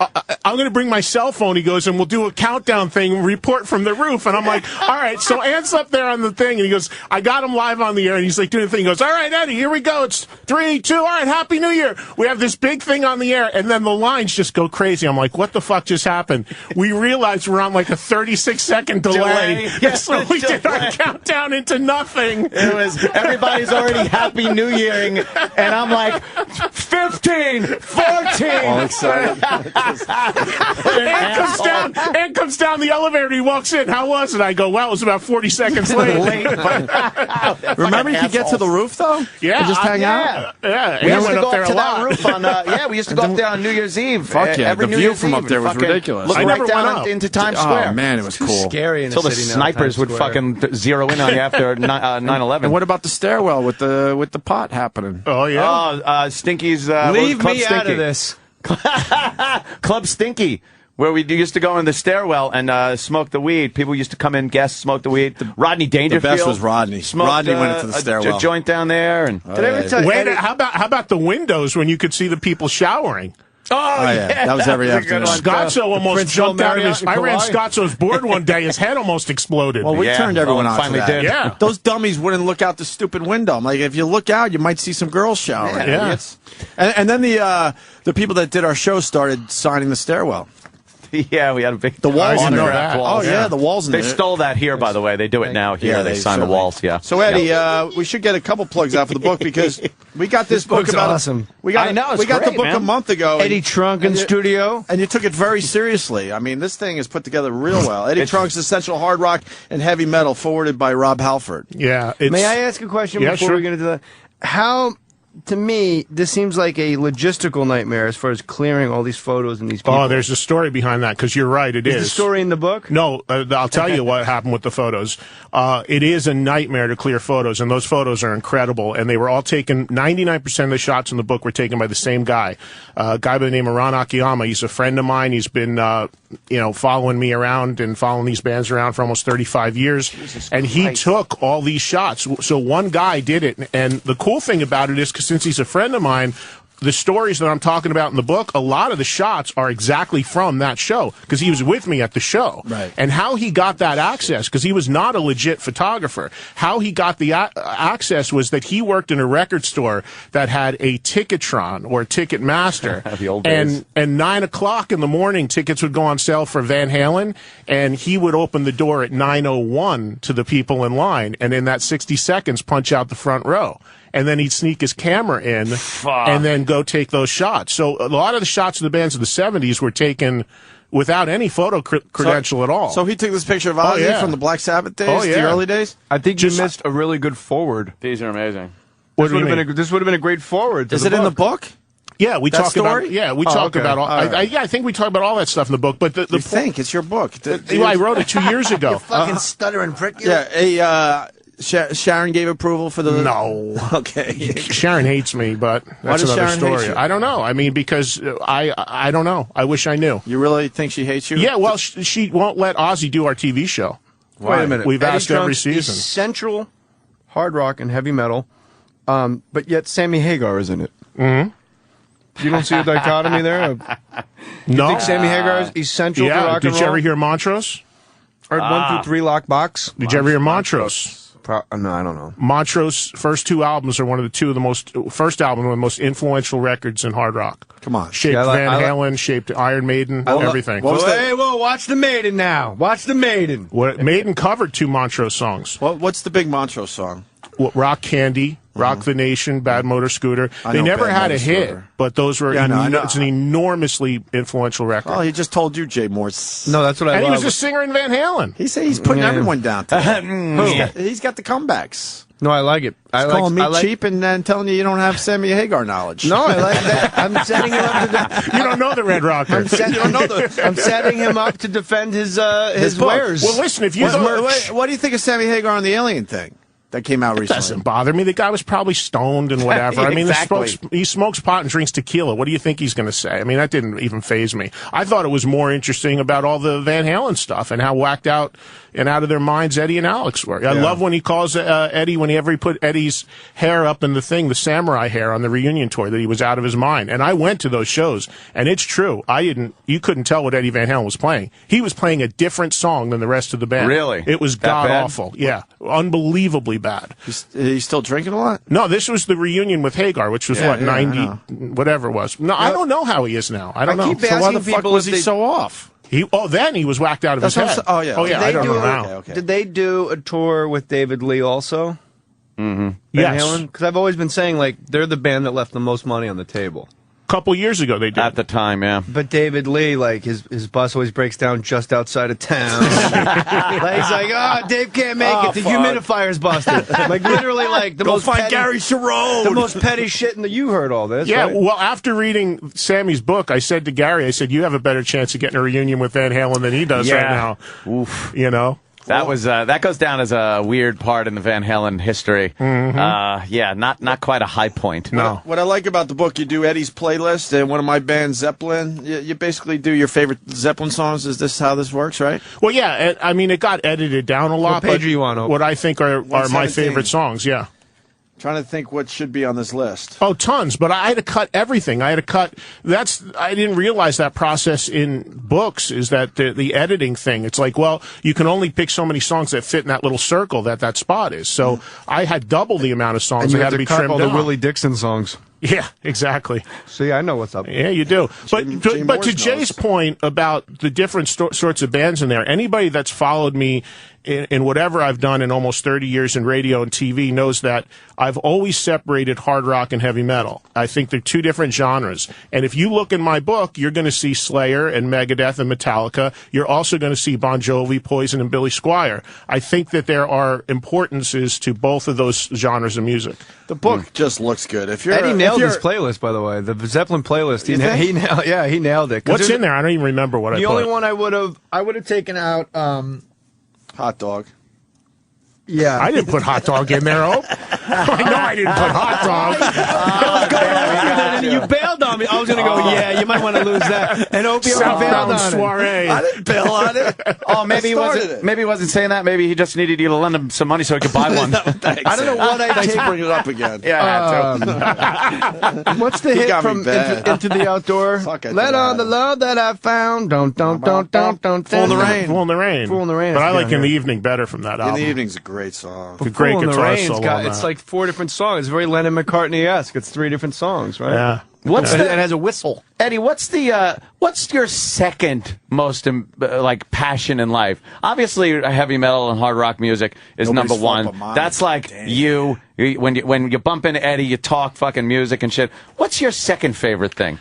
going to bring my cell phone, he goes, and we'll do a countdown thing, report from the roof. And I'm like, all right. So Ant's up there on the thing, and he goes, I got him live on the air, and he's like doing the thing. He goes, all right, Eddie, here we go. It's 3, 2, all right, Happy New Year. We have this big thing on the air, and then the lines just go crazy. I'm like, what the fuck just happened? We realized we're on like a 36-second delay. Yes, so we did our countdown into nothing. It was, everybody's already Happy New Yearing, and I'm like, 15, 14. All excited. Ant comes down, man comes down the elevator. He walks in. How was it? I go, well, it was about 40 seconds late. Remember, you could get to the roof though. Yeah, and just hang out. Yeah, we used went to go up there up to a lot. that roof on. Yeah, we used to go up there on New Year's Eve. Fuck yeah, every the New view Year's from Eve up there was fucking ridiculous. Look I right never down went up. into Times Square. Oh man, it was cool. Scary Until the snipers would fucking zero in on you after 9/11. And what about the stairwell with the pot happening? Oh yeah. Stinky's. Leave Club me Stinky. out of this. Club Stinky, where we used to go in the stairwell and smoke the weed. People used to come in, guests, smoke the weed. Rodney Dangerfield. The best was Rodney. Smoked, Rodney went into the stairwell. A joint down there. And Did I ever tell you? Wait, how about the windows when you could see the people showering? Oh, yeah. That was every afternoon. Scotzo almost Prince jumped out of Marriott his. and I ran Kawhi. Scotzo's board one day. His head almost exploded. Well, we turned everyone on finally to that. did. Yeah. Those dummies wouldn't look out the stupid window. I'm like, if you look out, you might see some girls showering. Yeah. Idiots. And then the people that did our show started signing the stairwell. Yeah, we had a big. The walls in there. that. Oh yeah, the walls in They there. stole that here, by the way. They do it now here. Yeah, they sign the certainly- walls. Yeah. So Eddie, we should get a couple plugs out for the book because we got this book book's about awesome. We got I know, it's we got the great, book man. a month ago. Eddie Trunk in studio. And you took it very seriously. I mean, this thing is put together real well. Eddie Trunk's Essential Hard Rock and Heavy Metal, forwarded by Rob Halford. Yeah. May I ask a question Yeah, before sure. we get into that? How, to me, this seems like a logistical nightmare as far as clearing all these photos and these people. Oh, there's a story behind that because you're right. It is. Is the story in the book? No, I'll tell you what happened with the photos. It is a nightmare to clear photos, and those photos are incredible. And they were all taken. 99% of the shots in the book were taken by the same guy, a guy by the name of Ron Akiyama. He's a friend of mine. He's been, following me around and following these bands around for almost 35 years. And he took all these shots. So one guy did it. And the cool thing about it is, because since he's a friend of mine, the stories that I'm talking about in the book, a lot of the shots are exactly from that show because he was with me at the show. Right. And how he got that access, because he was not a legit photographer, how he got the access was that he worked in a record store that had a Ticketron or Ticketmaster. The old days. And 9 o'clock in the morning, tickets would go on sale for Van Halen, and he would open the door at 9:01 to the people in line, and in that 60 seconds, punch out the front row. And then he'd sneak his camera in and then go take those shots. So a lot of the shots of the bands of the 70s were taken without any photo credential at all. So he took this picture of Ozzy from the Black Sabbath days, the early days? I think you missed a really good forward. These are amazing. What do you mean? This would have been a great forward. Is it in the book? Yeah, we That talk story? about. Yeah, we talk okay. about all. All right. I think we talk about all that stuff in the book. But the think it's your book? I wrote it 2 years ago. Fucking stuttering prick. Yeah, Sharon gave approval for the. No. Okay. Sharon hates me, but that's does another Sharon story. hate you? I don't know. I mean, because I don't know. I wish I knew. You really think she hates you? Yeah. Well, she won't let Ozzy do our TV show. Wait a minute. We've Eddie asked every Trunk's season. Essential hard rock and heavy metal, but yet Sammy Hagar is in it. Mm-hmm. You don't see a dichotomy there? You No. think Sammy Hagar is essential to Yeah. rock Did and you roll? ever hear Montrose? Or 1 2 3 lockbox? Did you ever hear Montrose? No, I don't know. Montrose first two albums are one of the most influential records in hard rock. Come on. Shaped Van Halen, shaped Iron Maiden, everything. Hey, well, watch the Maiden now. Watch the Maiden. Maiden covered 2 Montrose songs. What's the big Montrose song? Rock Candy, Rock the Nation, Bad Motor Scooter. I They know never Bad had Motor a hit, Scooter. but those were Yeah, I know. it's an enormously influential record. Oh, he just told you, Jay Moore. No, that's what I and he love. was a singer in Van Halen. He's putting Yeah. everyone down. He's got the comebacks. No, I like it. He's calling me cheap and then telling you don't have Sammy Hagar knowledge. No, I like that. I'm setting him up to You don't know the Red Rocker. I'm setting him up to defend his book. wares. Well, listen, if you What do you think of Sammy Hagar on the Alien thing that came out recently? doesn't bother me. The guy was probably stoned and whatever. I mean, Exactly. he smokes pot and drinks tequila. What do you think he's going to say? I mean, that didn't even faze me. I thought it was more interesting about all the Van Halen stuff and how whacked out and out of their minds Eddie and Alex were. I love when he calls Eddie, whenever he put Eddie's hair up in the thing, the samurai hair on the reunion tour, that he was out of his mind. And I went to those shows, and it's true. You couldn't tell what Eddie Van Halen was playing. He was playing a different song than the rest of the band. Really? It was That bad? god-awful. Yeah. Unbelievably bad. He's still drinking a lot? No, this was the reunion with Hagar, which was 90, whatever it was. No, I don't know how he is now. I don't know. keep So why the asking fuck people was if he they- so off? Then he was whacked out of his That's head. what I'm saying. Oh, yeah. I don't know now. Okay. Did they do a tour with David Lee also? Yes. Because I've always been saying, like, they're the band that left the most money on the table. couple years ago they did. At the time, yeah. But David Lee, like, his bus always breaks down just outside of town. Like, he's like, oh, Dave can't make it. The humidifier's busted. Like, literally, like, the most petty, Gary Cheryl. the most petty shit in the. You heard all this, Yeah, right? well, after reading Sammy's book, I said to Gary, I said, you have a better chance of getting a reunion with Van Halen than he does right now. Oof. You know? That was that goes down as a weird part in the Van Halen history. Yeah, not quite a high point. No. What I like about the book, you do Eddie's playlist, and one of my bands, Zeppelin. You basically do your favorite Zeppelin songs. Is this how this works, right? Well, yeah, I mean, it got edited down a lot. What page but are you on, Opie? What I think are my 117. favorite songs, yeah. Trying to think what should be on this list. Oh, tons, but I had to cut everything. I didn't realize that process in books is that the editing thing. It's like, well, you can only pick so many songs that fit in that little circle that spot is. So I had double the amount of songs And that you had have to be cut trimmed all the down. Willie Dixon songs. Yeah, exactly. See, I know what's up. Yeah, you do. But Jay to Morse Jay's knows. point about the different sorts of bands in there, anybody that's followed me in whatever I've done in almost 30 years in radio and TV knows that I've always separated hard rock and heavy metal. I think they're two different genres. And if you look in my book, you're going to see Slayer and Megadeth and Metallica. You're also going to see Bon Jovi, Poison, and Billy Squier. I think that there are importances to both of those genres of music. The book just looks good. If you're Eddie nailed if you're, his playlist, by the way. The Zeppelin playlist. You think? He nailed it. 'Cause What's there's- in there? I don't even remember what I The put. only one I would have taken out. hot dog. Yeah, I didn't put hot dog in there, Hope. I know I didn't put hot dog. and you bailed on me. I was going to go, yeah, you might want to lose that. And Opie bailed Southbound on it. soiree. I didn't bail on it. Oh, maybe he started wasn't. it. Maybe he wasn't saying that. Maybe he just needed you to lend him some money so he could buy one. Thanks. I don't know what I Thanks take. for bringing it up again. What's the He hit got me from bad. into the Outdoor? Fuck, I Let did on that. the love that I found. Don't. Fool in the Rain. Fool in the Rain. Fool in the Rain But is I like down In the here. Evening better from that In album. the Evening's a great song. The great Fool in the guitar Rain's solo got- on that. It's like 4 different songs. It's very Lennon McCartney-esque. It's 3 different songs, right? Yeah. What's And the, it has a whistle. Eddie, what's your second most like passion in life? Obviously, heavy metal and hard rock music is Nobody's number fault one. but mine. That's like Damn. you when you bump into Eddie, you talk fucking music and shit. What's your second favorite thing?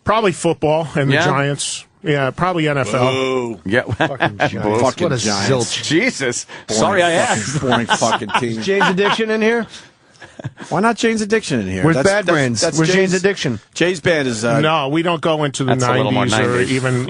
Probably football and the Yeah? Giants. Yeah, probably NFL. Ooh. Yeah, Fucking Giants. Fucking What a Giants. zilch. Jesus. Boring Sorry, I fucking- asked. Boring fucking team. Jane's Addiction in here? Why not Jane's Addiction in here? Where's Bad Brains? Where's Jane's Addiction? Jay's band is No, we don't go into the That's a little more 90s or 90s. even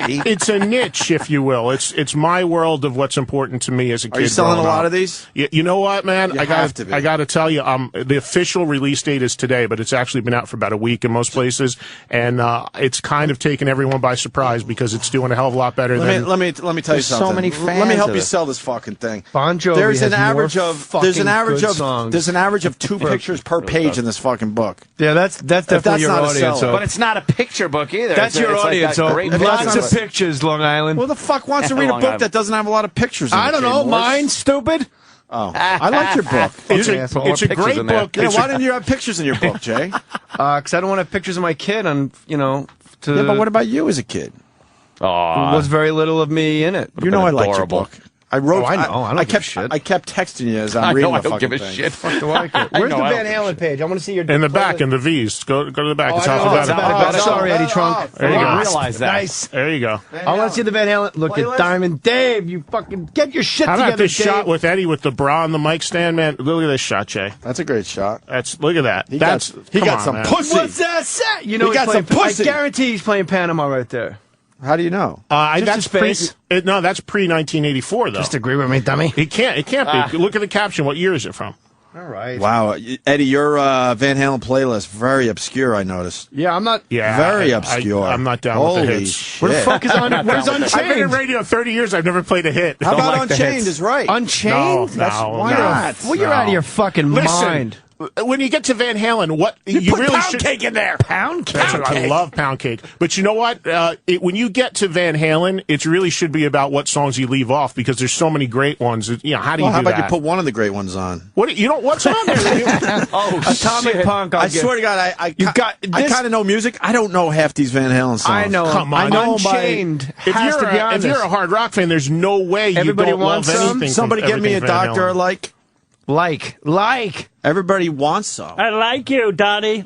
it's a niche, if you will. It's my world of what's important to me as a kid. Are you selling a growing lot up. of these? You know what, man? You I have to be. got to tell you, the official release date is today, but it's actually been out for about a week in most places, and it's kind of taken everyone by surprise because it's doing a hell of a lot better than. Let me tell you There's so something. many Let me fans help of you it. sell this fucking thing. Bon Jovi There's has an average more of fucking good songs. there's an average of 2 pictures per page in this fucking book. Yeah, that's definitely that's your not a audience. seller. But it's not a picture book either. That's your it's like audience. that So great If lots that's of not- pictures, Long Island. Who the fuck wants to read a Long book Island. that doesn't have a lot of pictures in it? I don't Jay know. Morse? Mine, stupid. Oh, I like your book. It's Okay, a, so it's a pictures great in there. book. Yeah, It's why a- didn't you have pictures in your book, Jay? Because I don't want to have pictures of my kid on, to... Yeah, but what about you as a kid? was very little of me in it. You know I like your adorable. book. I wrote. Oh, I know. I don't give a kept. shit. I kept texting you as I'm I reading know I the don't fucking give a thing. shit. Fuck do I care? Where's know, the I Van don't Halen page? I want to see your... in the back, in the V's. Go to the back. Oh, It's I know. It's alphabetical. about- Sorry, Eddie Trunk. There you I go. didn't realize that. Nice. There you go. I want to see the Van Halen. Look at Diamond Dave. You fucking get your shit How together, about this Dave. shot with Eddie with the bra on the mic stand, man? Look at this shot, Jay. That's a great shot. Look at that. He That's got come on, some man. pussy. What's that set? You know He got he's playing, some pussy. I guarantee he's playing Panama right there. How do you know? Just That's his face. no, that's pre 1984 though. Just agree with me, dummy. It can't be. Look at the caption. What year is it from? All right. Wow, Eddie, your Van Halen playlist very obscure. I noticed. Yeah, I'm not. Yeah, Very obscure. I'm not down Holy with the hits. shit. Where the fuck is on? Where's I've been in Unchained? radio 30 years. I've never played a hit. How Don't about like the Unchained hits. is right? Unchained? No, why no, not? Well, you're no. out of your fucking Listen, mind. when you get to Van Halen, what you put really pound should cake in there. Pound That's cake. what I love pound cake. But you know what? When you get to Van Halen, it really should be about what songs you leave off because there's so many great ones. How do you Well, do how about that? you put one of the great ones on? What's on there? Atomic Punk. I swear to God, I kind of know music. I don't know half these Van Halen songs. I know. Come I on. know. by- Unchained if has you're to be on if this. you're a hard rock fan, there's no way Everybody you don't love wants some. anything. Somebody from get me a everything Van doctor I Halen. like. Like. Everybody wants some. I like you, Donnie.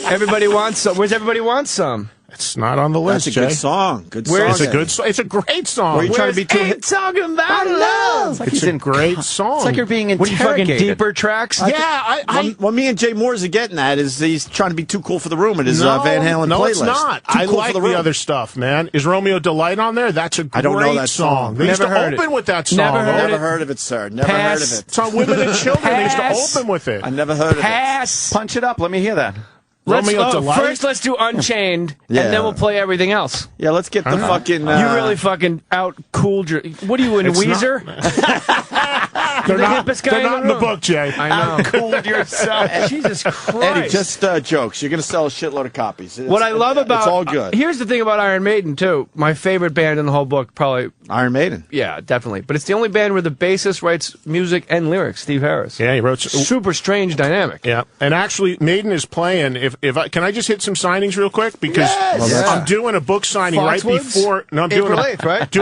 Everybody wants some. Where's everybody wants some? It's not on the list, That's a good song. Good song. It's a good song. It's a great song. Were you trying to be too talking about love? It's a great song. It's like you're being What are you fucking interrogated. deeper tracks? What me and Jay Moores are getting at is he's trying to be too cool for the room in his Van Halen no, playlist. it's not. Too I cool like for the room. other stuff, man. Is Romeo Delight on there? That's a great I don't know that song. They used Never to heard open it. with that song. Never heard of it, sir. Never heard of it. It's on Women and Children. They used to open with it. I never heard of Pass. Punch it up. Let me hear that. First, let's do Unchained, Yeah. and then we'll play everything else. it. Yeah, let's get the fucking... you really fucking out-cooled your... What are you, in It's Weezer? They're not in the book, Jay. I know. Cooled yourself. Jesus Christ. Eddie, just jokes. You're going to sell a shitload of copies. What I love about... It's all good. Here's the thing about Iron Maiden, too. My favorite band in the whole book, probably... Iron Maiden. Yeah, definitely. But it's the only band where the bassist writes music and lyrics, Steve Harris. Yeah, he wrote... Super strange dynamic. Yeah, and actually, Maiden is playing. Can I just hit some signings real quick? Because I'm doing a book signing right before... No, I'm doing April 8th, right?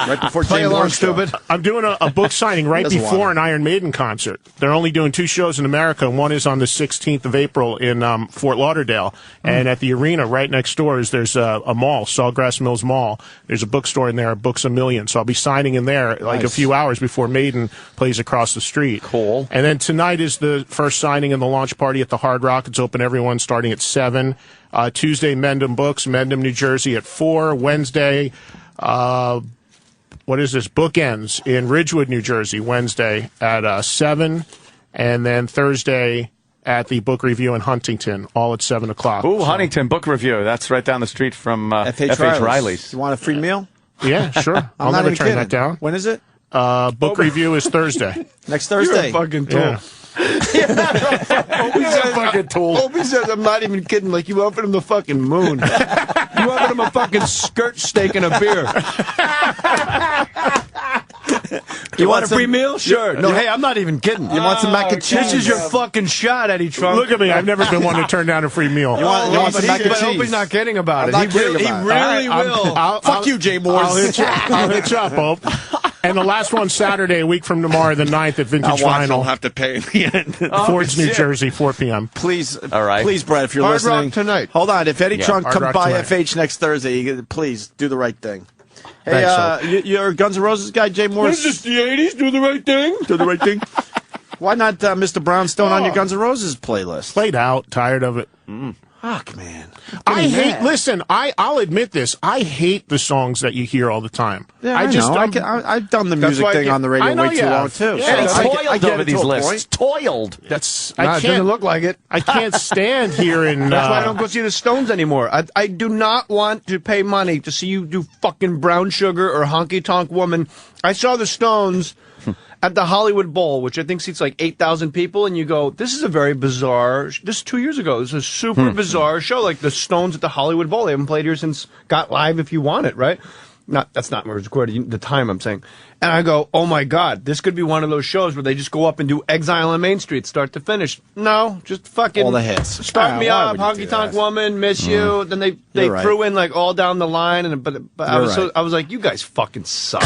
Right before Play Jay along, Moore stupid. I'm doing a book signing right Doesn't before want an Iron Maiden concert. They're only doing 2 shows in America, and one is on the 16th of April in Fort Lauderdale. And at the arena right next door there's a mall, Sawgrass Mills Mall. There's a bookstore in there, Books A Million. So I'll be signing in there like a few hours before Maiden plays across the street. Cool. And then tonight is the first signing and the launch party at the Hard Rock. It's open everyone starting at 7. Tuesday, Mendham Books, Mendham, New Jersey at 4. Wednesday, what is this? Bookends in Ridgewood, New Jersey, Wednesday at 7. And then Thursday at the Book Review in Huntington, all at 7 o'clock. Ooh, Huntington Book Review. That's right down the street from F.H. Riley's. You want a free meal? Yeah, sure. I'll not never even turn kidding. that down. When is it? Book Review is Thursday. Next Thursday. You're a fucking tool. Yeah. Opie says, I'm not even kidding. Like, you offered him the fucking moon. You offered him a fucking skirt steak and a beer. You want a free meal? Sure. No, hey, I'm not even kidding. You want some mac and cheese? This is your fucking shot, Eddie Trump. Look at me. I've never been one to turn down a free meal. You want some mac and But cheese? Opie's not kidding about I'm it. not kidding He about it. really will. Fuck you, Jay Moore. I'll hit you up, Hope. And the last one Saturday, a week from tomorrow, the 9th at Vintage I'll Vinyl, have to pay in the end. Fords, New Jersey, 4 p.m. Please, All right. please, Brett, if you're Hard listening. Rock tonight. Hold on. If Eddie Trunk Hard comes Rock by tonight. FH next Thursday, please do the right thing. Hey, you're a Guns N' Roses guy, Jay Moore? What is this, the 80s? Do the right thing? Do the right thing. Why not Mr. Brownstone on your Guns N' Roses playlist? Played out, tired of it. Fuck, man. I hate. Listen, I'll admit this. I hate the songs that you hear all the time. Yeah, I know. I've done the music why I thing get- on the radio I know way you too long have. too. Yeah, So Toiled I get over it to these a lists. point. Toiled. That's Nah, it doesn't look like it. I can't stand hearing. That's why I don't go see the Stones anymore. I do not want to pay money to see you do fucking Brown Sugar or Honky Tonk Woman. I saw the Stones at the Hollywood Bowl, which I think seats like 8,000 people, and you go, this is a very bizarre... This is 2 years ago. This is a super bizarre show, like the Stones at the Hollywood Bowl. They haven't played here since Got Live If You Want It, right? That's not where it's recorded, the time I'm saying. And I go, oh my God, this could be one of those shows where they just go up and do Exile on Main Street, start to finish. No, just fucking... All the hits. Start Me Why Up, would you do Honky Tonk that? Woman, Miss You. Then they You're right. threw in like all down the line, and but I was right. I was like, you guys fucking suck.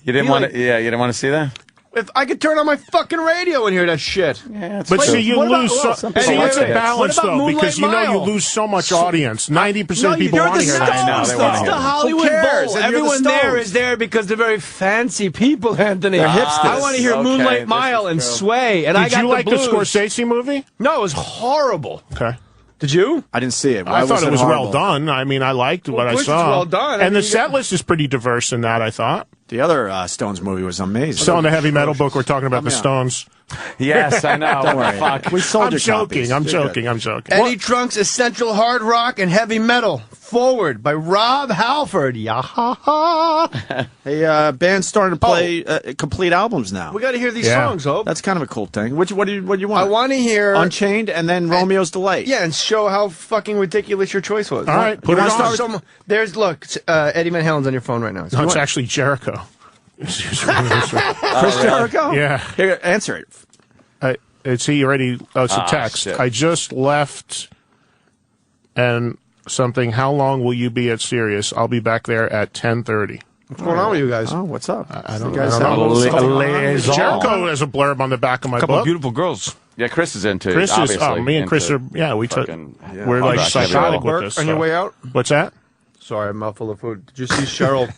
You didn't want to. Yeah, you didn't want to see that. If I could turn on my fucking radio and hear that shit. Yeah, it's But true. see, you What about- lose. well, So, some people it's a like it. balance, What about though, Moonlight because you know you Mile? lose so much audience. 90% of people you're want to the hear that. I know, Stones, they though. wanna It's hear the that. Hollywood Who cares? Bowl. And you're the Everyone there Stones. is there because they're very fancy people, Anthony. They're hipsters. I want to hear Okay, Moonlight this Mile is and true. Sway. And I Did got you like the blues. Scorsese movie? No, it was horrible. Okay. Did you? I didn't see it. Why I thought it was horrible? well done. I mean, I liked what I course it's saw. well done. I And mean, the you set got- list is pretty diverse in that, I thought. The other Stones movie was amazing. So in the heavy metal book, we're talking about the Stones. Yes, I know. Don't worry. Fuck. We sold I'm your joking. copies. I'm You're joking. good. I'm joking. Eddie Trunk's Essential Hard Rock and Heavy Metal. Forward by Rob Halford. Yaha. Hey, band's starting to play complete albums now. We got to hear these Yeah. songs, Hope. That's kind of a cool thing. What do you want? I want to hear... Unchained and then Romeo's Delight. Yeah, and show how fucking ridiculous your choice was. All right, put You it wanna on. start with there's look, Eddie Van Halen's on your phone right now. No, it's actually Jericho. Chris Jericho? Yeah. Here, answer it. It's he already. Oh, it's a text. shit. I just left, and something. How long will you be at Sirius? I'll be back there at 10:30. What's going on with you guys? Oh, what's up? I don't guys know. have Jericho has a blurb on the back of my couple book. beautiful girls. Yeah, Chris is into. Chris is. obviously, Me and Chris into are. Yeah, we took. fucking- We're like psychotic with Burke this. on your way out? What's that? Sorry, a mouthful of food. Did you see Cheryl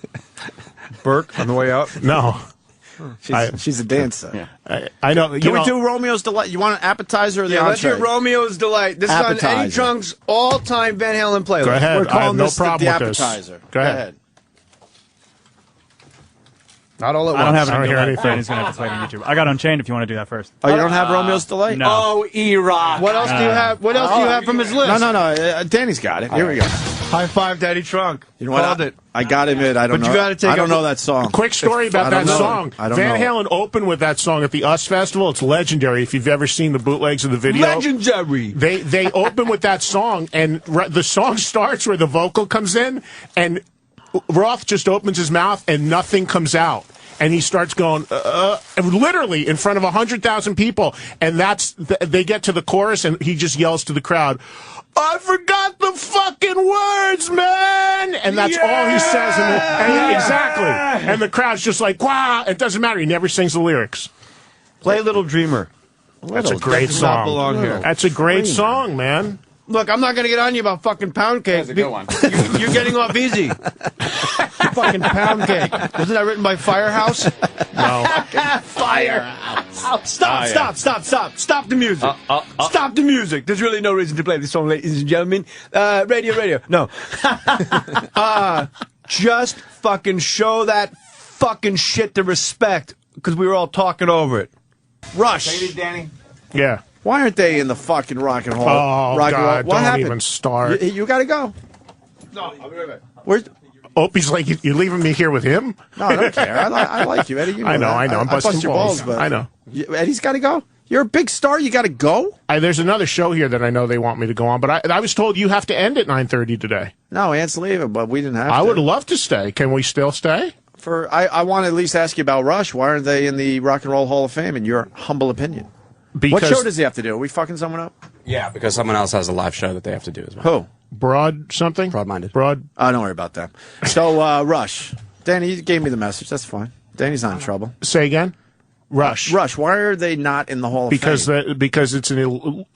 Burke on the way out? No. She's a dancer. I know. Can we do Romeo's Delight? You want an appetizer or the Let's entree? hear Romeo's Delight. This is on Eddie Appetizer. Trunk's all-time Van Halen playlist. Go ahead. We're I have calling no this problem the with this. appetizer. Go ahead. Not all at once. I don't have I don't any hear delay. anything. Danny's gonna have to play on YouTube. I got Unchained if you want to do that first. Oh, you don't have Romeo's Delight? No. Oh, E-Rock. What else do you have? What else do you have from his list? No. Danny's got it. Here we go. High five, Daddy Trunk. You know what? Called it. I got to admit, I don't But know. you gotta take I don't a- know that song. Quick story about I don't that know. song. I don't Van know. Halen opened with that song at the US Festival. It's legendary. If you've ever seen the bootlegs of the video, Legendary. They open with that song, and the song starts where the vocal comes in, and Roth just opens his mouth, and nothing comes out. And he starts going, literally in front of 100,000 people. And they get to the chorus, and he just yells to the crowd, I forgot the fucking words, man! And that's all he says. Exactly. And the crowd's just like, wow. It doesn't matter. He never sings the lyrics. Play Little Dreamer. That's a great does not song. belong here. That's a great song, man. Look, I'm not going to get on you about fucking pound cake. That's a good one. You're getting off easy. Fucking pound cake. Wasn't that written by Firehouse? No. Firehouse. Stop the music. Stop the music. There's really no reason to play this song, ladies and gentlemen. Radio. No. Just fucking show that fucking shit the respect, because we were all talking over it. Rush. Danny. Yeah. Why aren't they in the fucking rock and roll? Oh, rock and roll? God. What Don't happened? even start. You got to go. No, I'll be right back. Where's? Opie's like, you're leaving me here with him? No, I don't care. I like you, Eddie. You know I know. that. I'm I busting bust your balls, but I know. Eddie's got to go. You're a big star. You got to go. There's another show here that I know they want me to go on, but I was told you have to end at 9:30 today. No, Ant's leaving, but we didn't have to. I would love to stay. Can we still stay? I want to at least ask you about Rush. Why aren't they in the Rock and Roll Hall of Fame, in your humble opinion? What show does he have to do? Are we fucking someone up? Yeah, because someone else has a live show that they have to do as well. Who? Broad something? Broad-minded. Broad? Oh, don't worry about that. So, Rush. Danny, you gave me the message. That's fine. Danny's not in trouble. Say again? Rush. Rush. Why are they not in the Hall of Fame? Because it's an...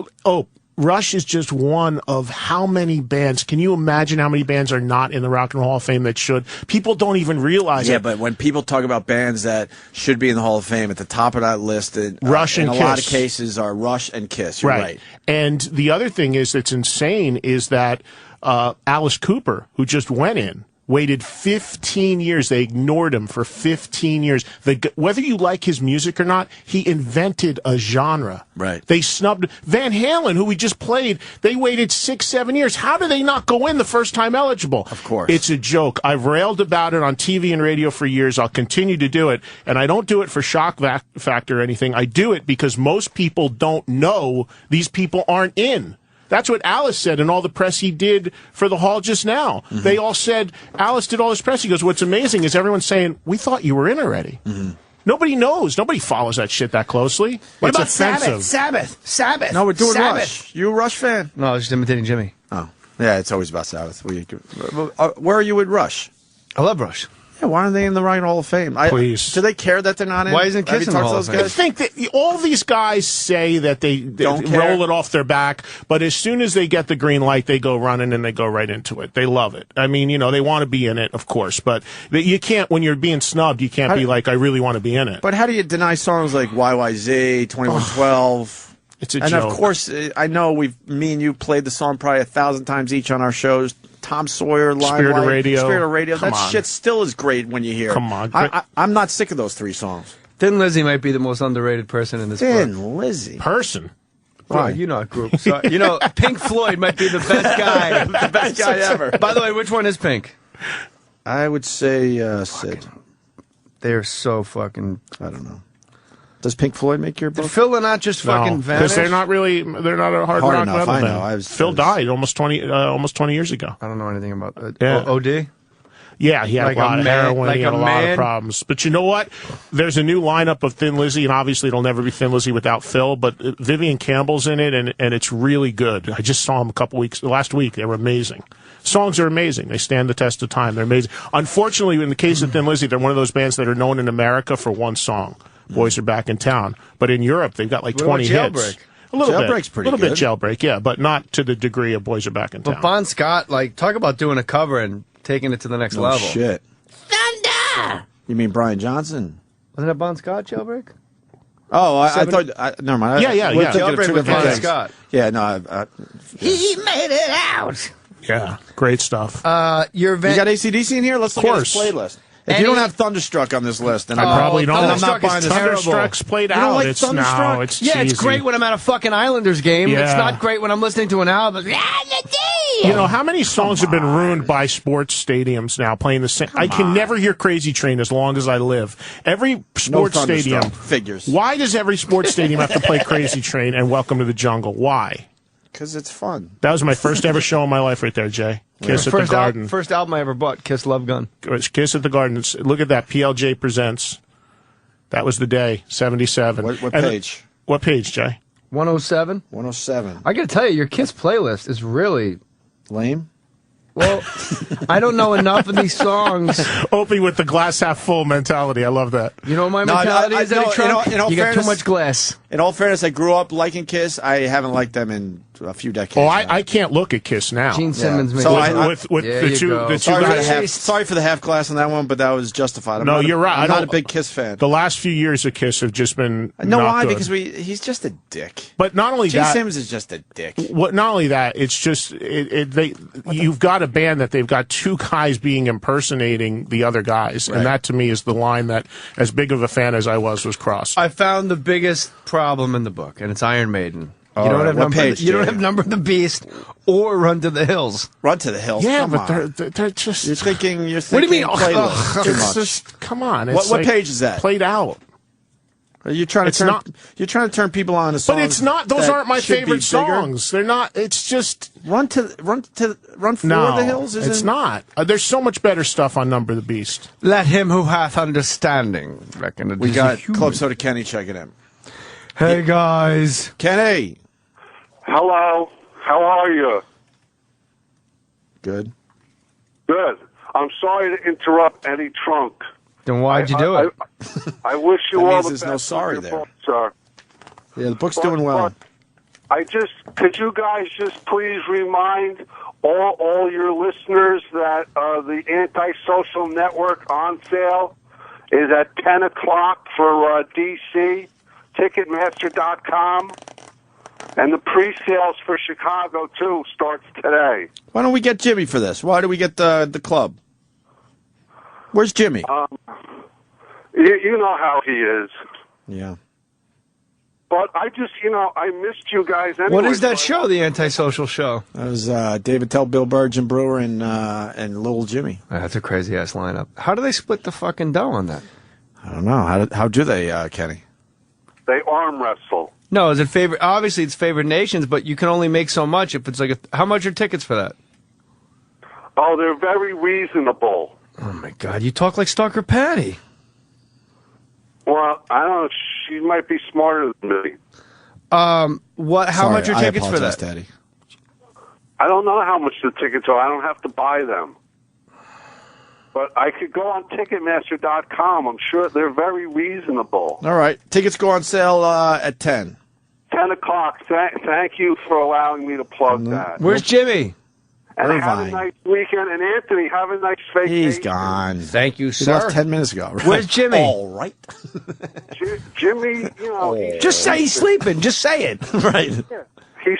Rush is just one of how many bands. Can you imagine how many bands are not in the Rock and Roll Hall of Fame that should? People don't even realize it. Yeah, but when people talk about bands that should be in the Hall of Fame, at the top of that list, Rush and in a Kiss. lot of cases are Rush and Kiss. You're right. And the other thing that's insane is that Alice Cooper, who just went in, waited 15 years. They ignored him for 15 years. Whether you like his music or not, he invented a genre. Right. They snubbed Van Halen, who we just played. They waited 6-7 years. How do they not go in the first time eligible? Of course. It's a joke. I've railed about it on TV and radio for years. I'll continue to do it. And I don't do it for shock factor or anything. I do it because most people don't know these people aren't in. That's what Alice said in all the press he did for the Hall just now. Mm-hmm. They all said, Alice did all this press. He goes, what's amazing is everyone's saying, we thought you were in already. Mm-hmm. Nobody knows. Nobody follows that shit that closely. What it's about offensive. Sabbath? No, we're doing Sabbath. Rush. You a Rush fan? No, I was just imitating Jimmy. Oh. Yeah, it's always about Sabbath. Where are you with Rush? I love Rush. Yeah, why aren't they in the Rock and Roll Hall of Fame? Please. Do they care that they're not in? Why isn't Kiss in the Hall of Fame? I think that all these guys say that they Don't roll it off their back, but as soon as they get the green light, they go running and they go right into it. They love it. I mean, they want to be in it, of course, but you can't, when you're being snubbed, you can't be like, I really want to be in it. But how do you deny songs like YYZ, 2112? It's a and joke. Of course, I know me and you played the song probably 1,000 times each on our shows. Tom Sawyer, Limelight, Spirit of Radio. Spirit of Radio. Come That on. shit still is great when you hear it. Come on. I'm not sick of those 3 songs. Thin Lizzy might be the most underrated person in this group. Thin Lizzy. Person. Well, you know a group. So, Pink Floyd might be the best guy. The best guy ever. By the way, which one is Pink? I would say Sid. They're so fucking... I don't know. Does Pink Floyd make your book? Did Phil not just fucking vanish? Because they're not a hard rock enough, metal I band. know. Phil died almost 20 years ago. I don't know anything about that. Yeah. OD? Yeah, he had Like a lot a of man- heroin. like He had a a lot man? of problems. But you know what? There's a new lineup of Thin Lizzy, and obviously it'll never be Thin Lizzy without Phil, but Vivian Campbell's in it, and it's really good. I just saw him last week. They were amazing. songs are amazing. They stand the test of time. They're amazing. Unfortunately, in the case of Thin Lizzy, they're one of those bands that are known in America for one song. Boys Are Back in Town. But in Europe, they've got like 20 hits. A little Jailbreak's pretty good. A little good. bit Jailbreak, yeah, but not to the degree of Boys Are Back in Town. But Bon Scott, like, talk about doing a cover and taking it to the next level. Shit. Thunder! You mean Brian Johnson? Wasn't that Bon Scott, Jailbreak? Oh, I thought. Never mind. Yeah. Jailbreak with Bon Scott. Yeah, no. He made it out. Yeah, great stuff. You got AC/DC in here? Let's look at this playlist. If you don't have Thunderstruck on this list, then I probably don't. I'm not buying this. Thunderstruck's played You don't out. like It's Thunderstruck? now. It's Yeah, it's cheesy. great when I'm at a fucking Islanders game. Yeah. It's not great when I'm listening to an album. You know, how many songs have been ruined by sports stadiums now playing the same? I can never hear Crazy Train as long as I live. Every sports stadium. Figures. Why does every sports stadium have to play Crazy Train and Welcome to the Jungle? Why? Because it's fun. That was my first ever show in my life right there, Jay. Kiss at the Garden. First album I ever bought, Kiss Love Gun. It's Kiss at the Garden. Look at that. PLJ Presents. That was the day, 77. What page? What page, Jay? 107? 107. I gotta tell you, your Kiss playlist is really... lame? Well, I don't know enough of these songs. Opie with the glass half full mentality. I love that. You know what my mentality is, Eddie Trump? In all You got too fairness- much glass. In all fairness, I grew up liking Kiss. I haven't liked them in a few decades. Oh, I can't look at Kiss now. Gene Simmons So makes I- with There the you two go. the two Sorry for, the guys. half, sorry for the half glass on that one, but that was justified. I'm No, not you're right. I'm I not a don't- big Kiss fan. The last few years of Kiss have just been No, not why? good. Because he's just a dick. But not only Gene that, Simmons is just a dick. not only that, it's just you've got a band that they've got two guys being impersonating the other guys, Right. and that to me is the line that, as big of a fan as I was crossed. I found the biggest problem in the book, and it's Iron Maiden. You All don't right, have what number. page, You don't Jay? have Number of the Beast or Run to the Hills. Run to the Hills. Yeah, come but on. they're just. You're thinking. What do you mean? Playlist too It's much. just come on. It's What like page is that? Played out. You're trying to It's turn. not- You're trying to turn people on to songs. But it's not. Those that aren't my should be favorite bigger. songs. They're not. It's just. Run for No, the Hills. it's not. There's so much better stuff on Number of the Beast. Let him who hath understanding reckon it We is got a human. Club Soda Kenny checking in. Hey guys, Kenny. Hello. How are you? Good. Good. I'm sorry to interrupt Eddie Trunk. then why'd you do it? I wish you That all means the there's best. no sorry with there. your book, sir. Yeah, the book's doing well. Could you guys just please remind all your listeners that the Antisocial Network on sale is at 10 o'clock for DC, Ticketmaster.com, and the pre-sales for Chicago, too, starts today. Why don't we get Jimmy for this? Why do we get the club? Where's Jimmy? You know how he is. Yeah. But I just, I missed you guys anyway. What is that show? The Antisocial Show. That was David Tell, Bill Burr, Jim Brewer, and Little Jimmy. That's a crazy ass lineup. How do they split the fucking dough on that? I don't know. How do they, Kenny? They arm wrestle. No, is it favorite? Obviously, it's favored nations, but you can only make so much if it's like how much are tickets for that? Oh, they're very reasonable. Oh my God, you talk like Stalker Patty. Well, I don't know. She might be smarter than me. What? How much are I tickets for apologize, that? Daddy. I don't know how much the tickets are. I don't have to buy them. But I could go on Ticketmaster.com. I'm sure they're very reasonable. All right. Tickets go on sale at 10. 10 o'clock. Thank you for allowing me to plug that. Where's Jimmy? And have a Irvine. nice weekend. And Anthony, have a nice vacation. He's gone. Thank you, He sir. left 10 minutes ago. Right? Where's Jimmy? All right. Jimmy, he's Just say he's sleeping. Just say it. Right. he's.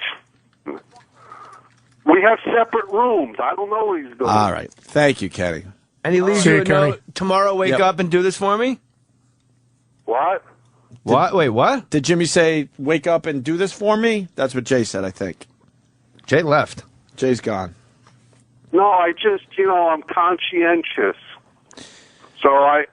We have separate rooms. I don't know what he's doing. All right. Thank you, Kenny. And he leaves See you you, a Kenny. note. Tomorrow, wake Yep. up and do this for me? What? What? Wait, what? Did Jimmy say, wake up and do this for me? That's what Jay said, I think. Jay left. Jay's gone. No, I just, I'm conscientious. So I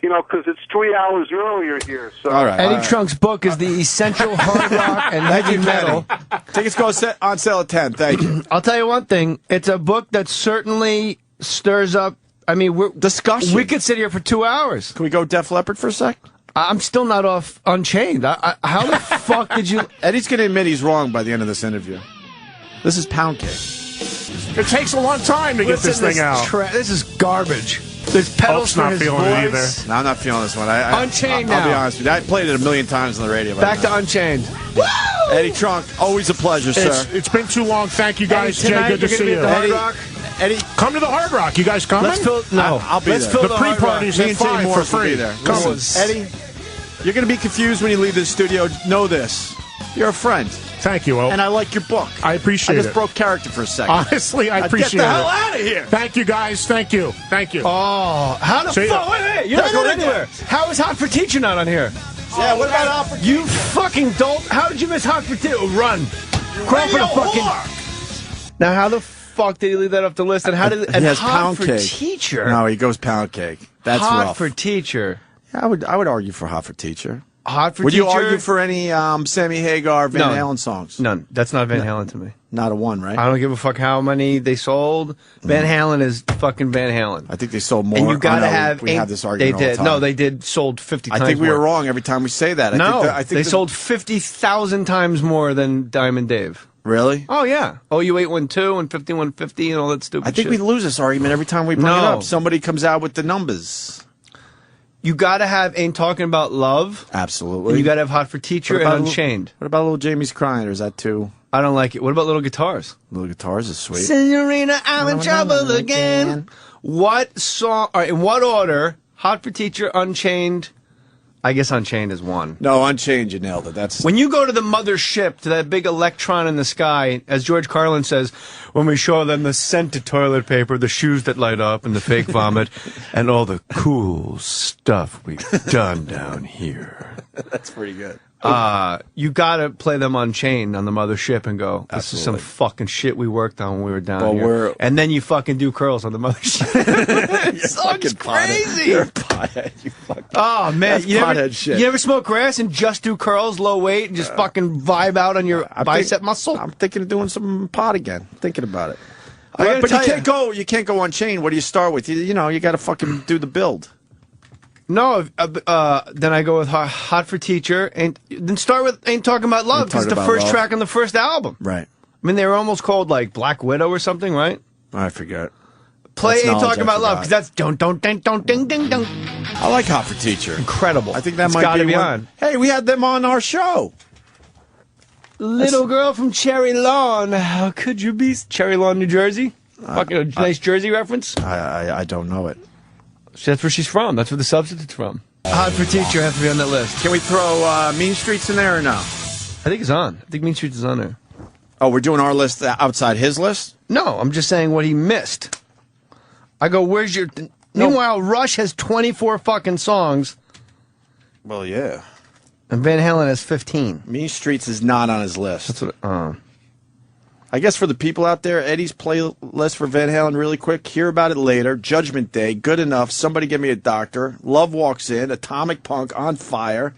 because it's 3 hours earlier here. So All right. Eddie Trunk's book is The Essential Hard Rock and Thank you, Heavy Metal. Kenny. Tickets go on sale at 10. Thank you. I'll tell you one thing. It's a book that certainly stirs up. I mean, discussion. We could sit here for 2 hours. Can we go Def Leppard for a sec? I'm still not off Unchained. How the fuck did you... Eddie's going to admit he's wrong by the end of this interview. This is Pound Cake. It takes a long time to get this thing out. This is garbage. There's pedals Hope's for not his feeling it voice. either. No, I'm not feeling this one. Unchained I'll be now. honest with you. I played it a million times on the radio. Back to Unchained. Woo! Eddie Trunk, always a pleasure, sir. It's been too long. Thank you, guys. Eddie, Jay, good to you're see gonna be you. at the Hard Rock? Eddie, come to the Hard Rock. You guys coming? I'll be there. fill The pre-party's Me at and Jay 5 Mohr for will free. be there. Come. Listen, Eddie, you're going to be confused when you leave this studio. Know this. You're a friend. Thank you, Ope. And I like your book. I appreciate it. I just broke character for a second. Honestly, I appreciate it. Get the hell out of here. Thank you, guys. Thank you. Thank you. Oh, how the See ya. fuck? Wait, you're not going anywhere. How is Hot for Teacher not on here? Yeah, what about Hot for Teacher? You fucking dolt. How did you miss Hot for Teacher? Run. Crawl for the fucking. Now, how the fuck did he leave that off the list? And how did He has Hot pound for cake. Teacher? No, he goes pound cake. That's Hot rough. for Teacher. Yeah, I would argue for Hot for Teacher. Hot for Would Teacher? you argue for any Sammy Hagar, Van Halen songs? None. That's not Van Halen to me. Not a one, right? I don't give a fuck how many they sold. Van Halen is fucking Van Halen. I think they sold more. And you gotta have. We have this argument They all did. the time. No, they did. Sold 50 times I think we more. were wrong every time we say that. No, I think they sold 50,000 times more than Diamond Dave. Really? Oh, yeah. OU 812 and 5150 and all that stupid I think shit. we lose this argument every time we bring it up. Somebody comes out with the numbers. You got to have Ain't Talking About Love. Absolutely. And you got to have Hot for Teacher and Unchained. What about Little Jamie's Crying, or is that too? I don't like it. What about Little Guitars? Little Guitars is sweet. Senorita, I'm in trouble again. What song, all right, in what order, Hot for Teacher, Unchained, I guess Unchained is one. No, Unchained, you nailed it. That's when you go to the mothership, to that big electron in the sky, as George Carlin says, when we show them the scented toilet paper, the shoes that light up, and the fake vomit, and all the cool stuff we've done down here. That's pretty good. You gotta play them Unchained on the mothership and go, this is some fucking shit we worked on when we were down here. And then you fucking do curls on the mothership. Song's crazy. You're a pothead. You fucking. Oh man, That's pothead shit. You ever smoke grass and just do curls, low weight, and just fucking vibe out on your bicep muscle? I'm thinking of doing some pot again. Thinking about it. I But you can't go Unchained. What do you start with? You know, you got to fucking do the build. No, then I go with Hot for Teacher, and then start with Ain't Talking About Love, because it's the first track on the first album. Right. I mean, they were almost called like Black Widow or something, right? I forget. Play That's Ain't knowledge Talking I About Love, forgot. because that's don't ding ding ding. I like Hot for Teacher. Incredible. I think that It's might gotta be one- on. Hey, we had them on our show. Little girl from Cherry Lawn, how could you be? Cherry Lawn, New Jersey? Fucking a nice Jersey reference? I don't know it. That's where she's from. That's where the substitute's from. Hot for Teacher has to be on that list. Can we throw Mean Streets in there or no? I think it's on. I think Mean Streets is on there. Oh, we're doing our list outside his list? No, I'm just saying what he missed. I go, where's your... Meanwhile, Rush has 24 fucking songs, Well, yeah. and Van Halen has 15. Mean Streets is not on his list. That's what... I guess for the people out there, Eddie's playlist for Van Halen really quick. Hear about it later. Judgment Day, Good Enough, Somebody Give Me a Doctor, Love Walks In, Atomic Punk, On Fire,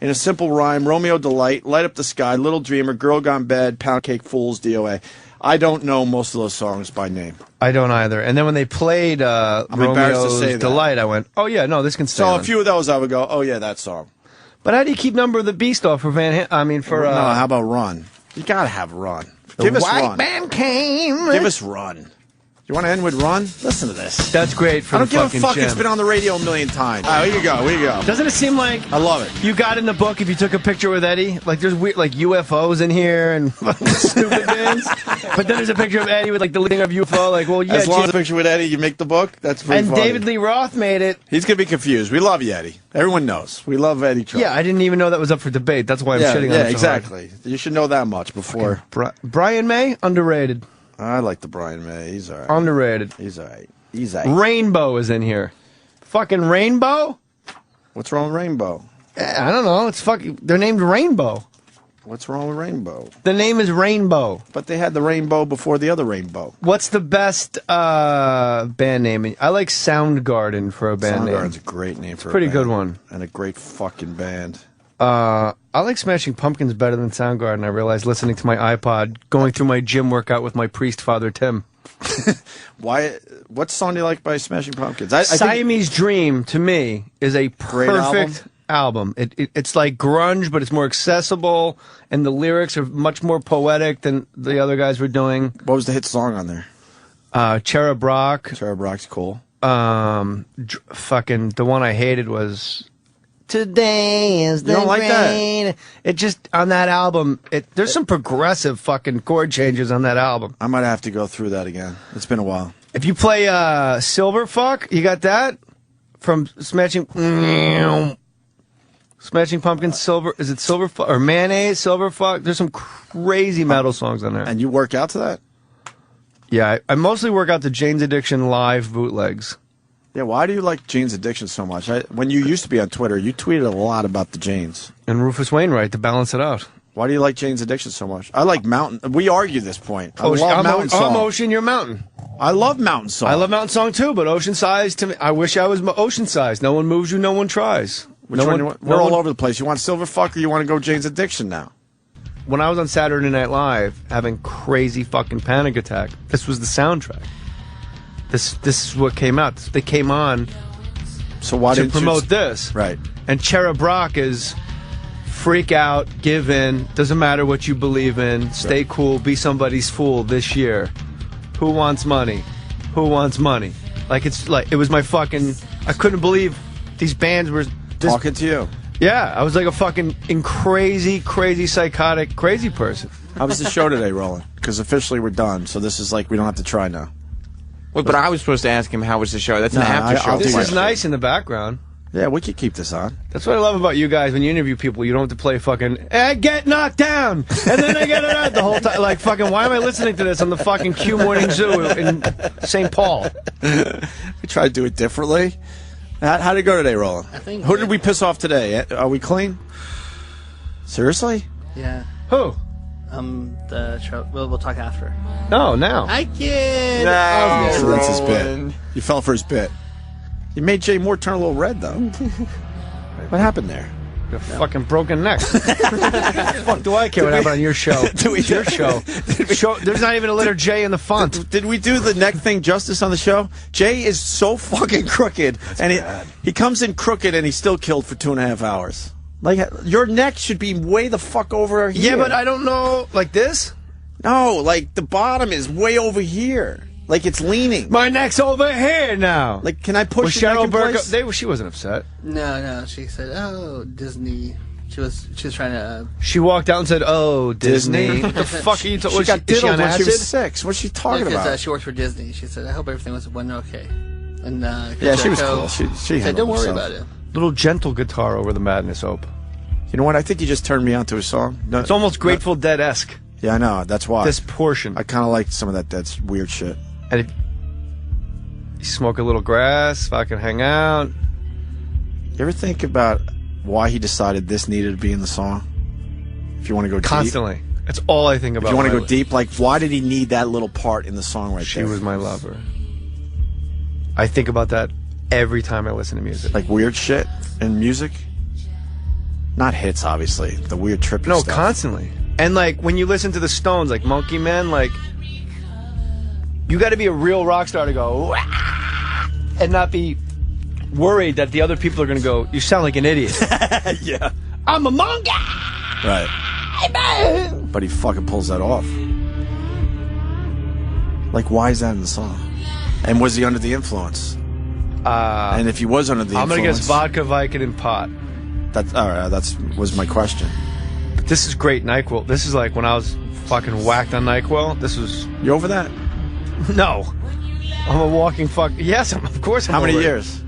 In a Simple Rhyme, Romeo Delight, Light Up the Sky, Little Dreamer, Girl Gone Bad, Pound Cake Fools, DOA. I don't know most of those songs by name. I don't either. And then when they played embarrassed to Romeo's say that. Delight, I went, oh yeah, no, this can stay So on. a few of those I would go, oh yeah, that song. But how do you keep Number of the Beast off for Van Halen? I mean, for... no, how about Run? You gotta have Run. Give us White Run. Man Came. Give us Run. You want to end with Run? Listen to this. That's great for I don't the give a fucking fuck. gym. It's been on the radio a million times. All right, here you go. Here you go. Doesn't it seem like I love it. you got in the book if you took a picture with Eddie? Like there's weird like UFOs in here and fucking stupid things. But then there's a picture of Eddie with like the leading of UFO. Like, well, yeah. As long as Jim- the picture with Eddie, you make the book. That's pretty and funny. David Lee Roth made it. He's gonna be confused. We love you, Eddie. Everyone knows. We love Eddie Trump. Yeah, I didn't even know that was up for debate. That's why I'm shitting on him so hard. exactly. You should know that much before. Brian May, underrated. I like the Brian May. He's all right. Underrated. He's all right. He's all right. Rainbow is in here. Fucking Rainbow? What's wrong with Rainbow? I don't know. It's fucking. They're named Rainbow. What's wrong with Rainbow? The name is Rainbow. But they had the Rainbow before the other Rainbow. What's the best band name? I like Soundgarden for a band name. Soundgarden's a great name for a Pretty band. good one. And a great fucking band. I like Smashing Pumpkins better than Soundgarden. I realized listening to my iPod, going through my gym workout with my priest father Tim. Why? What song do you like by Smashing Pumpkins? I think Siamese Dream to me is a Great perfect album. It's like grunge, but it's more accessible, and the lyrics are much more poetic than the other guys were doing. What was the hit song on there? Cheryl Brock. Cheryl Brock's cool. Fucking the one I hated was Today is the You don't like rain. that? It just on that album. There's some progressive fucking chord changes on that album. I might have to go through that again. It's been a while. If you play Silver Fuck, you got that from Smashing Pumpkins. Silver, is it Silver Fuck or Mayonnaise? Silver Fuck. There's some crazy metal songs on there. And you work out to that? Yeah, I mostly work out to Jane's Addiction live bootlegs. Yeah, why do you like Jane's Addiction so much? When you used to be on Twitter, you tweeted a lot about the Janes. And Rufus Wainwright to balance it out. Why do you like Jane's Addiction so much? I like Mountain. We argue this point. I love Mountain Song. I'm Ocean, you're Mountain. I love Mountain Song. I love Mountain Song too, but Ocean Size to me, I wish I was Ocean Size. No one moves you, no one tries. We're all over the place. You want Silver Fuck or you want to go Jane's Addiction now? When I was on Saturday Night Live having crazy fucking panic attack, this was the soundtrack. This is what came out. They came on so why to promote this. Right. And Cheryl Brock is freak out, give in, doesn't matter what you believe in, stay cool, be somebody's fool this year. Who wants money? Who wants money? It was my fucking, I couldn't believe these bands were talking to you. Yeah, I was like a fucking crazy, psychotic, crazy person. How was the show today, Roland? Because officially we're done, so this is like we don't have to try now. Wait, but I was supposed to ask him how was the show. That's an after show. This is nice in the background. Yeah, we could keep this on. That's what I love about you guys. When you interview people, you don't have to play fucking get knocked down, and then I get it out the whole time. Like fucking, why am I listening to this on the fucking Q Morning Zoo in St. Paul? We try to do it differently. How did it go today, Roland? Who did we piss off today? Are we clean? Seriously? Yeah. Who? We'll talk after. No, now. I kid. No, so that's his bit. You fell for his bit. You made Jay Mohr turn a little red, though. What happened there? A fucking broken neck. Fuck do I care what happened on your show? It's your show. There's not even a letter J in the font. Did we do the neck thing justice on the show? Jay is so fucking crooked, and he comes in crooked, and he's still killed for 2.5 hours. Like, your neck should be way the fuck over here. Yeah, but I don't know. Like this? No, like the bottom is way over here. Like it's leaning. My neck's over here now. Like, can I push your neck in Burke place? She wasn't upset. No. She said, "Oh, Disney." She was trying to. She walked out and said, "Oh, Disney." What the fuck are you talking? She got diddled when she was 6. What's she talking about? She worked for Disney. She said, "I hope everything went okay." And yeah, she was cool. She said, "Don't worry about it." Little gentle guitar over the madness, Opie. You know what? I think you just turned me on to a song. No, it's almost Grateful Dead-esque. Yeah, I know. That's why. This portion. I kind of like some of that's weird shit. And you smoke a little grass, fucking hang out. You ever think about why he decided this needed to be in the song? If you want to go constantly. Deep. That's all I think about. If you want to go deep, like, why did he need that little part in the song right there? She was my lover. I think about that every time I listen to music. Like weird shit in music? Not hits, obviously. The weird trippy stuff. No, constantly. And like when you listen to the Stones, like Monkey Man, like you got to be a real rock star to go wah! And not be worried that the other people are going to go, you sound like an idiot. Yeah. I'm a monkey! Right. Hey, man! But he fucking pulls that off. Like, why is that in the song? And was he under the influence? And if he was under the influence... I'm going to guess vodka, Vicodin, pot. All right, was my question. But this is great NyQuil. This is like when I was fucking whacked on NyQuil. This was... You over that? No. I'm a walking fuck... Yes, of course I'm How many over years?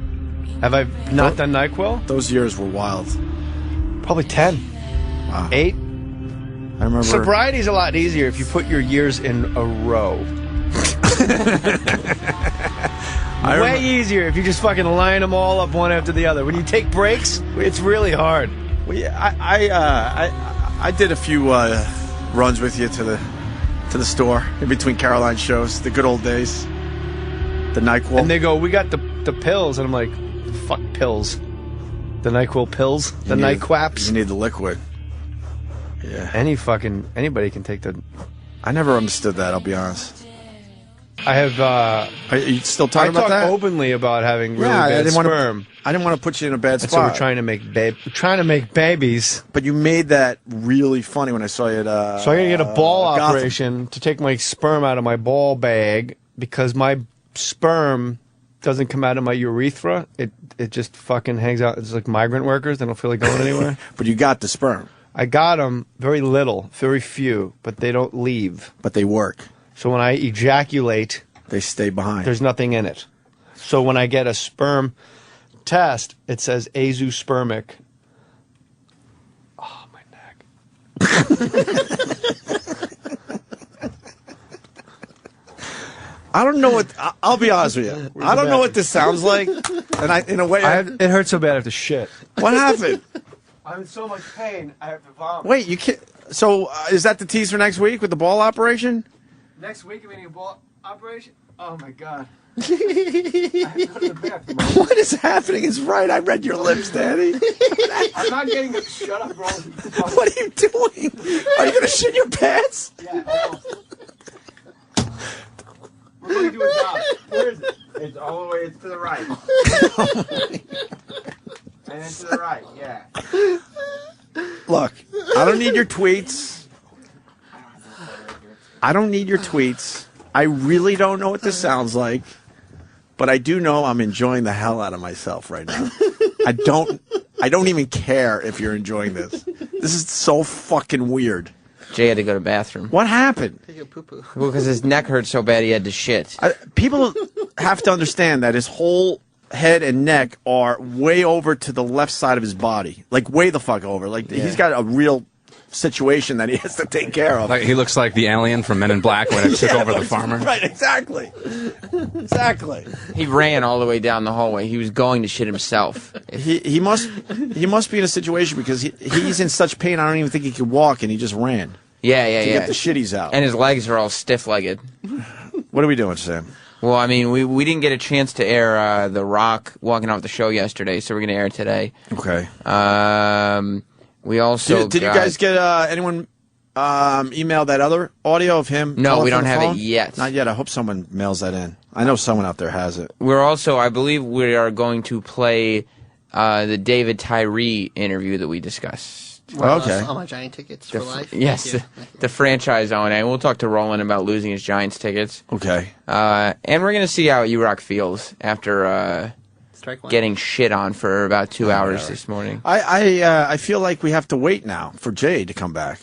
Have I not done NyQuil? Those years were wild. Probably 10. Wow. 8. I remember... Sobriety's a lot easier if you put your years in a row. Way easier if you just fucking line them all up one after the other. When you take breaks, it's really hard. Well, I did a few runs with you to the store in between Caroline's shows, the good old days, the NyQuil. And they go, we got the pills, and I'm like, fuck pills, the NyQuil pills, the NyQuaps. You need the liquid. Yeah. Anybody can take the. I never understood that. I'll be honest. I have. Are you still talking about that? I talk openly about having really bad sperm. I didn't want to put you in a bad spot. So we're trying to make babies. But you made that really funny when I saw you at. So I got to get a ball operation to take my sperm out of my ball bag because my sperm doesn't come out of my urethra. It just fucking hangs out. It's like migrant workers. They don't feel like going anywhere. But you got the sperm. I got them very little, very few, but they don't leave. But they work. So when I ejaculate, they stay behind. There's nothing in it. So when I get a sperm test, it says azoospermic. Oh, my neck. I don't know what. I'll be honest with you. I don't know what this sounds like. And in a way, it hurts so bad I have to shit. What happened? I'm in so much pain, I have to vomit. Wait, you can't. So is that the tease for next week with the ball operation? Next week, I'm getting a ball operation? Oh, my God. What is happening is right. I read your lips, Daddy. I'm not getting a... Shut up, bro. What are you doing? Are you going to shit your pants? Yeah, almost. We're going to do a job. Where is it? It's all the way. It's to the right. And then to the right, yeah. Look, I don't need your tweets. I don't need your tweets. I really don't know what this sounds like, but I do know I'm enjoying the hell out of myself right now. I don't even care if you're enjoying this. This is so fucking weird. Jay had to go to the bathroom. What happened? Take a poo-poo. Well, because his neck hurt so bad he had to shit. People have to understand that his whole head and neck are way over to the left side of his body. Like, way the fuck over. Like, he's got a real situation that he has to take care of. Like, he looks like the alien from Men in Black when it took over the farmer. Right, exactly. Exactly. He ran all the way down the hallway. He was going to shit himself. He must be in a situation because he's in such pain I don't even think he could walk, and he just ran. Yeah. To get the shitties out. And his legs are all stiff-legged. What are we doing, Sam? Well, I mean, we didn't get a chance to air The Rock walking off the show yesterday, so we're going to air it today. Okay. We also Did you guys get anyone email that other audio of him? No, we don't have it yet. Not yet. I hope someone mails that in. I know someone out there has it. We're also, I believe we are going to play the David Tyree interview that we discussed. Well, okay. All my Giant tickets for life. Yes, the franchise owner. And we'll talk to Roland about losing his Giants tickets. Okay. And we're going to see how E-Rock feels after getting shit on for about 2 hours this morning. I feel like we have to wait now for Jay to come back.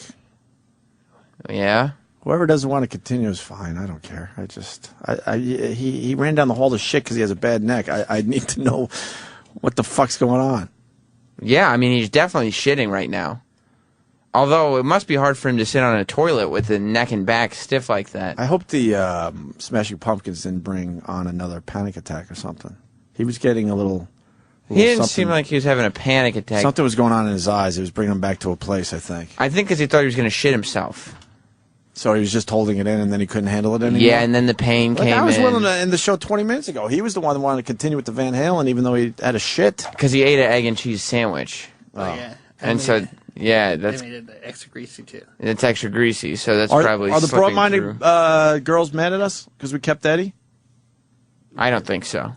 Yeah? Whoever doesn't want to continue is fine. I don't care. He ran down the hall to shit because he has a bad neck. I need to know what the fuck's going on. Yeah, I mean, he's definitely shitting right now. Although, it must be hard for him to sit on a toilet with the neck and back stiff like that. I hope the Smashing Pumpkins didn't bring on another panic attack or something. He was getting a little he didn't seem like he was having a panic attack. Something was going on in his eyes. It was bringing him back to a place, I think. I think because he thought he was going to shit himself. So he was just holding it in, and then he couldn't handle it anymore? Yeah, and then the pain came in. I was with him in the show 20 minutes ago. He was the one that wanted to continue with the Van Halen, even though he had a shit. Because he ate an egg and cheese sandwich. Oh, yeah. And so, yeah, that's... They made it extra greasy, too. It's extra greasy, so that's probably Are the slipping broad-minded through. girls mad at us because we kept Eddie? I don't think so.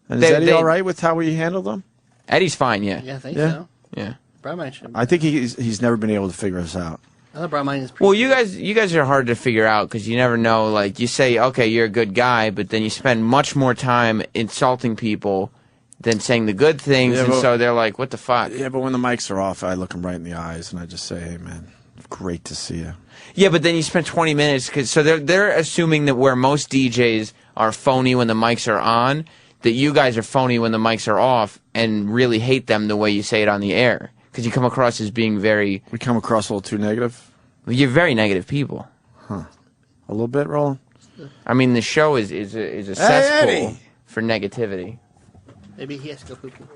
And is Eddie all right with how we handled them? Eddie's fine, yeah. Yeah, I think so. Yeah. Broadmine should. I think he's never been able to figure us out. Broadmine is pretty Well, you guys are hard to figure out because you never know. Like, you say, okay, you're a good guy, but then you spend much more time insulting people than saying the good things, Yeah, and but- so they're like, what the fuck? Yeah, but when the mics are off, I look them right in the eyes, and I just say, hey, man, great to see you. Yeah, but then you spend 20 minutes, so they're assuming that where most DJs are phony when the mics are on, that you guys are phony when the mics are off and really hate them the way you say it on the air. Because you come across as being very... We come across a little too negative? You're very negative people. Huh. A little bit, Roland? I mean, the show is a cesspool for negativity. Maybe he has to go poo-poo.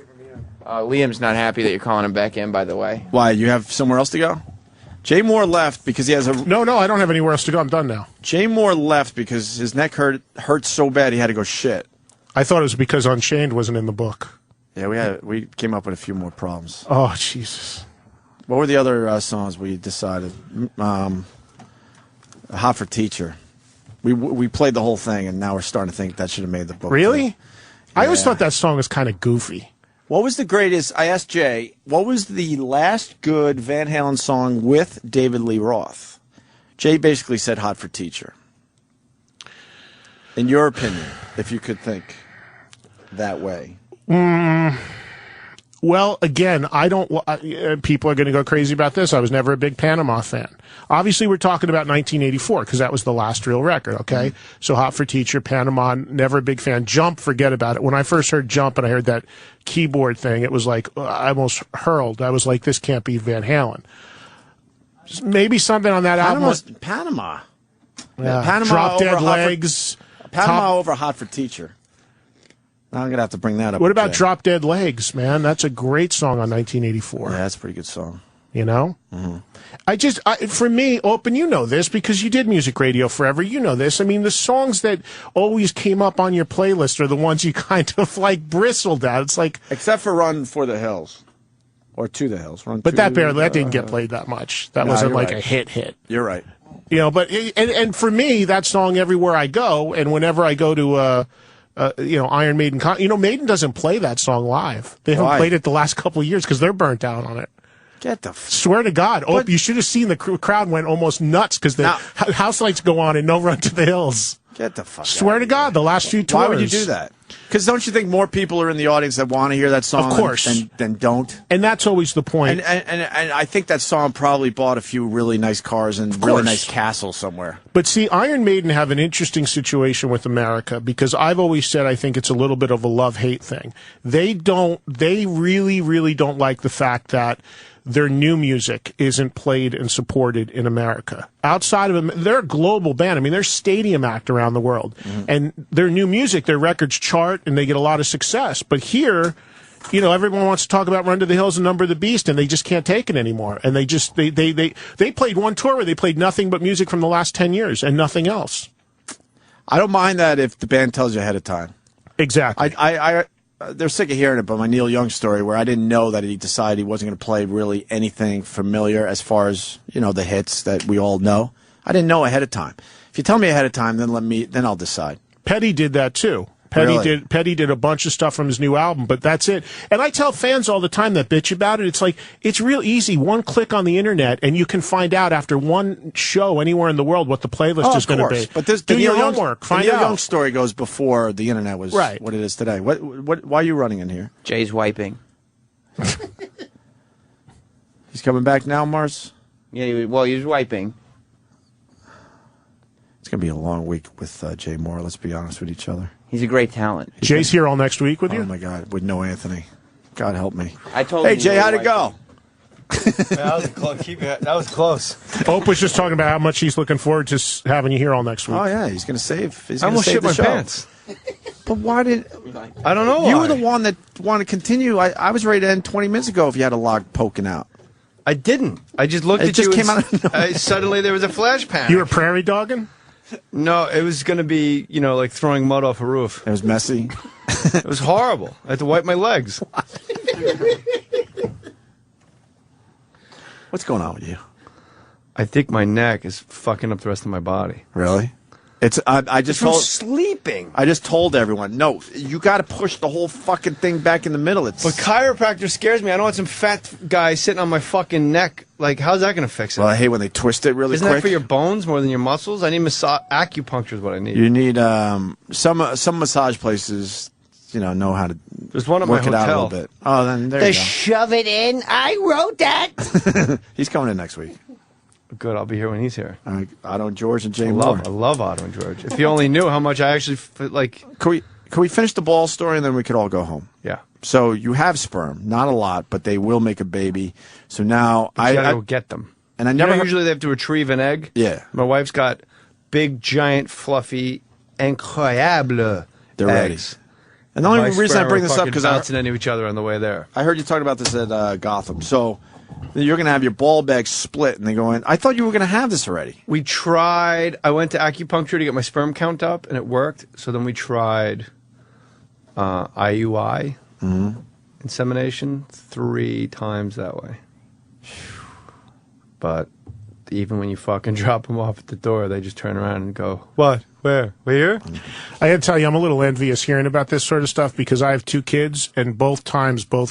Liam's not happy that you're calling him back in, by the way. Why, you have somewhere else to go? Jay Mohr left because he has a... No, I don't have anywhere else to go. I'm done now. Jay Mohr left because his neck hurt so bad he had to go shit. I thought it was because Unchained wasn't in the book. Yeah, we came up with a few more problems. Oh, Jesus. What were the other songs we decided? Hot for Teacher. We played the whole thing, and now we're starting to think that should have made the book. Really? Too. I always thought that song was kind of goofy. What was the greatest? I asked Jay, what was the last good Van Halen song with David Lee Roth? Jay basically said Hot for Teacher. In your opinion, if you could think that way. Well, again, I don't. People are going to go crazy about this. I was never a big Panama fan. Obviously, we're talking about 1984 because that was the last real record. Okay, so Hot for Teacher, Panama, never a big fan. Jump, forget about it. When I first heard Jump and I heard that keyboard thing, it was like I almost hurled. I was like, this can't be Van Halen. Maybe something on that album. Panama. Panama. Drop Dead Legs. Panama over Hot for Teacher. I'm going to have to bring that up. What about Drop Dead Legs, man? That's a great song on 1984. Yeah, that's a pretty good song. You know? Mm-hmm. For me, Open, you know this because you did music radio forever. You know this. I mean, the songs that always came up on your playlist are the ones you kind of like bristled at. It's like. Except for Run for the Hills. Or To the Hills. But that didn't get played that much. That wasn't like a hit. You're right. You know, but, and for me, that song everywhere I go, and whenever I go to, Iron Maiden. Maiden doesn't play that song live. They haven't played it the last couple of years because they're burnt out on it. Swear to God. You should have seen the crowd went almost nuts because the house lights go on and No Run to the Hills. Get the fuck Swear to God, the last few tours. Why would you do that? Because don't you think more people are in the audience that want to hear that song of course. than don't? And that's always the point. And I think that song probably bought a few really nice cars and really nice castles somewhere. But see, Iron Maiden have an interesting situation with America because I've always said I think it's a little bit of a love-hate thing. They really, really don't like the fact that their new music isn't played and supported in America. Outside of them, they're a global band. I mean, they're stadium act around the world. Mm-hmm. And their new music, their records chart, and they get a lot of success. But here, everyone wants to talk about Run to the Hills and Number of the Beast, and they just can't take it anymore. And they played one tour where they played nothing but music from the last 10 years and nothing else. I don't mind that if the band tells you ahead of time. Exactly. They're sick of hearing it, but my Neil Young story where I didn't know that he decided he wasn't going to play really anything familiar as far as, the hits that we all know. I didn't know ahead of time. If you tell me ahead of time, then I'll decide. Petty did that too. Petty did a bunch of stuff from his new album, but that's it. And I tell fans all the time that bitch about it. It's like, it's real easy. One click on the internet, and you can find out after one show anywhere in the world what the playlist is going to be. But do your homework. Find out. The Neil Young story goes before the internet was what it is today. Why are you running in here? Jay's wiping. He's coming back now, Mars? Yeah, he was wiping. It's going to be a long week with Jay Mohr, let's be honest with each other. He's a great talent. Jay's here all next week with you? Oh, my God. With no Anthony. God help me. I told Hey, Jay, how'd it go? That was close. Ope was just talking about how much he's looking forward to having you here all next week. Oh, yeah. He's going to save. I almost shit my pants. But why did... I don't know You why. were the one that wanted to continue. I was ready to end 20 minutes ago if you had a log poking out. I didn't. I just looked at you. It just came out. Suddenly there was a flash panic. You were prairie dogging? No, it was going to be, like throwing mud off a roof. It was messy. It was horrible. I had to wipe my legs. What's going on with you? I think my neck is fucking up the rest of my body. Really? I just from told sleeping. I just told everyone, no, you got to push the whole fucking thing back in the middle. But chiropractor scares me. I don't want some fat guy sitting on my fucking neck. Like, how's that going to fix it? Well, I hate when they twist it really Isn't quick. that for your bones more than your muscles? I need acupuncture is what I need. You need some massage places, know how to There's one at work my it out a hotel. little bit. Oh, then there you go. Shove it in. I wrote that. He's coming in next week. Good, I'll be here when he's here. Otto and George and Jay I Mohr. love Otto and George. If you only knew how much I actually like. Can we finish the ball story and then we could all go home? Yeah. So you have sperm, not a lot, but they will make a baby. So now I gotta go get them. And I never usually they have to retrieve an egg. Yeah. My wife's got big, giant, fluffy, incroyable They're eggs. ready. And the only reason I bring this up because bouncing into each other on the way there. I heard you talking about this at Gotham. So you're going to have your ball bag split and they go in. I thought you were going to have this already. We tried. I went to acupuncture to get my sperm count up, and it worked. So then we tried IUI, insemination, 3 times that way. But even when you fucking drop them off at the door, they just turn around and go, "What? Where? We're here?" I got to tell you, I'm a little envious hearing about this sort of stuff because I have 2 kids, and both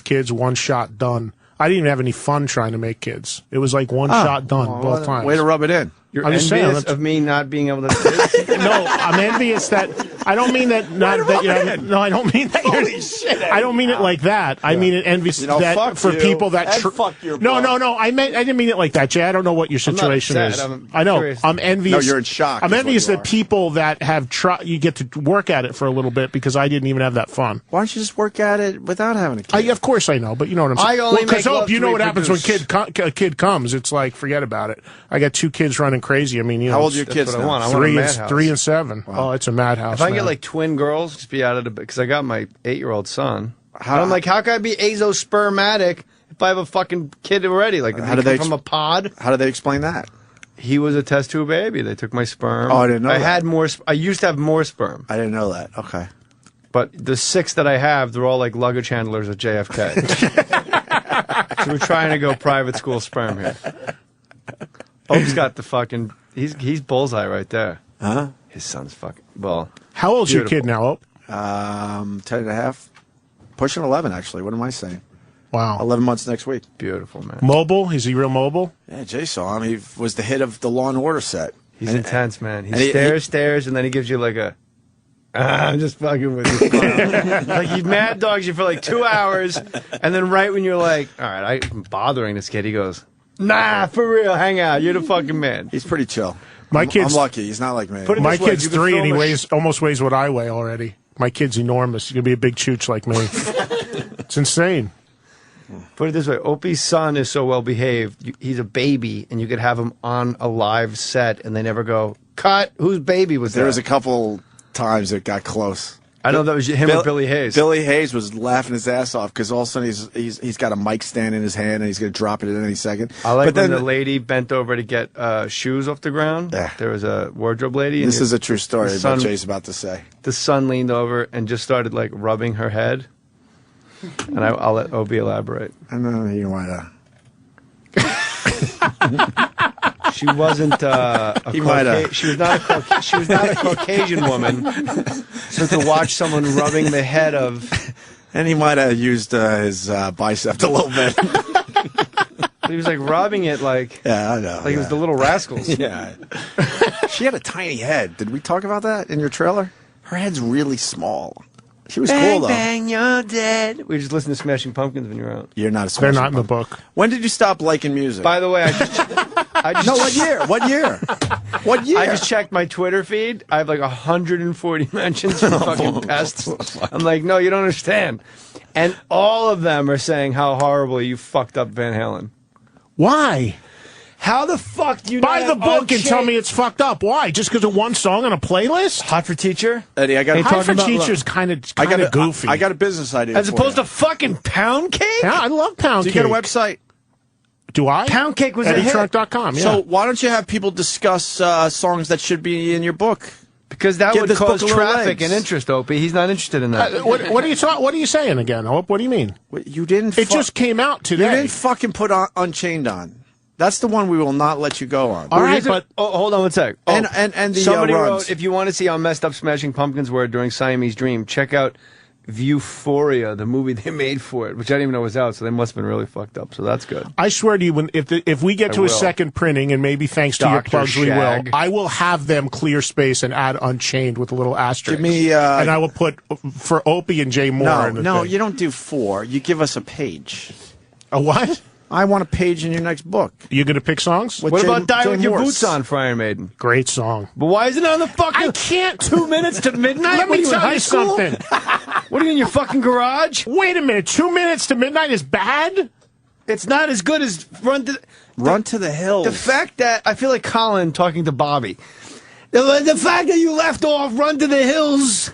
kids, one shot done. I didn't even have any fun trying to make kids. It was like one shot done both times. Way to rub it in. You're envious of me not being able to. No, I'm envious that I don't mean that. Not that. No, I don't mean that. Holy shit! I don't mean it like that. I mean it envious that for people that. Fuck your no. I didn't mean it like that, Jay. I don't know what your situation is. I know. Curious. I'm envious. No, you're in shock. I'm envious that people that have you get to work at it for a little bit because I didn't even have that fun. Why don't you just work at it without having a kid? Of course I know, but you know what I'm saying. I only because make love you to know what happens when reproduce. a kid comes. It's like forget about it. I got 2 kids running crazy. I mean, you know. How old are your kids now? I want a madhouse. 3 and 7. Wow. Oh, it's a madhouse. If I man. get like twin girls, just be out of the because I got my 8-year-old son. I'm like, how can I be azospermatic if I have a fucking kid already? Like, how do they from a pod? How do they explain that? He was a test tube baby. They took my sperm. Oh, I didn't know. I had more. I used to have more sperm. I didn't know that. Okay. But the 6 that I have, they're all like luggage handlers at JFK. So we're trying to go private school sperm here. Ope's got the fucking. He's bullseye right there. Huh? His son's fucking. Well, how old's your kid now, Ope? 10 and a half. Pushing 11, actually. What am I saying? Wow. 11 months next week. Beautiful, man. Mobile? Is he real mobile? Yeah, Jay saw him. He was the hit of the Law and Order set. He's intense, man. He stares, and then he gives you like a. I'm just fucking with you. Like he mad dogs you for like 2 hours, and then right when you're like, all right, I'm bothering this kid, he goes, nah, for real, hang out. You're the fucking man. He's pretty chill. I'm lucky. He's not like me. My kid's 3 and he almost weighs what I weigh already. My kid's enormous. He's going to be a big chooch like me. It's insane. Put it this way, Opie's son is so well behaved. He's a baby, and you could have him on a live set, and they never go, cut, whose baby was that? There was a couple times it got close. I know that was him or Billy Hayes. Billy Hayes was laughing his ass off because all of a sudden he's got a mic stand in his hand and he's going to drop it at any second. I like but when then the lady bent over to get shoes off the ground. Yeah. There was a wardrobe lady. This is a true story the son, what Jay's about to say. The son leaned over and just started like rubbing her head. And I'll let Opie elaborate. I know you want to. She wasn't she was not a Caucasian woman. So to watch someone rubbing the head of, and he might have used his bicep a little bit. He was like rubbing it like I know. Like it was the Little Rascals. Yeah. She had a tiny head. Did we talk about that in your trailer? Her head's really small. She was cool though. Bang, you're dead. We just listened to Smashing Pumpkins when you were out. You're not a Smashing They're not in the book. When did you stop liking music? By the way, I just no, what year? What year? What year? I just checked my Twitter feed. I have like 140 mentions for fucking pests. I'm like, no, you don't understand. And all of them are saying how horribly you fucked up Van Halen. Why? How the fuck do you buy the book and tell me it's fucked up? Why? Just because of one song on a playlist? Hot for Teacher? Eddie, I got Hot for Teacher's kind of goofy. I got a business idea. As opposed to fucking Pound Cake? Yeah, I love Pound Cake. Do you get a website? Do I? Pound Cake was a hit. EddieTrunk.com, yeah. So why don't you have people discuss songs that should be in your book? Because that Give would this cause book a little traffic legs. and interest, Opie. He's not interested in that. What are you saying again, Hope? What do you mean? You didn't. It just came out today. You didn't fucking put Unchained on. That's the one we will not let you go on. All right, but hold on one sec. And the somebody runs. wrote, if you want to see how messed up Smashing Pumpkins were during Siamese Dream, check out Viewphoria, the movie they made for it, which I didn't even know was out, so they must have been really fucked up. So that's good. I swear to you, if we get to a second printing, and maybe thanks to your plugs we will, I will have them clear space and add Unchained with a little asterisk. Give me, and I will put for Opie and Jay Mohr. No, you don't do 4. You give us a page. A what? I want a page in your next book. You going to pick songs? What about Die With Your Boots On for Iron Maiden? Great song. But why isn't it on the fucking... I can't. 2 minutes to midnight? Let me tell you something. What are you in your fucking garage? Wait a minute. 2 minutes to midnight is bad? It's not as good as Run to the Hills. The fact that... I feel like Colin talking to Bobby. The fact that you left off Run to the Hills...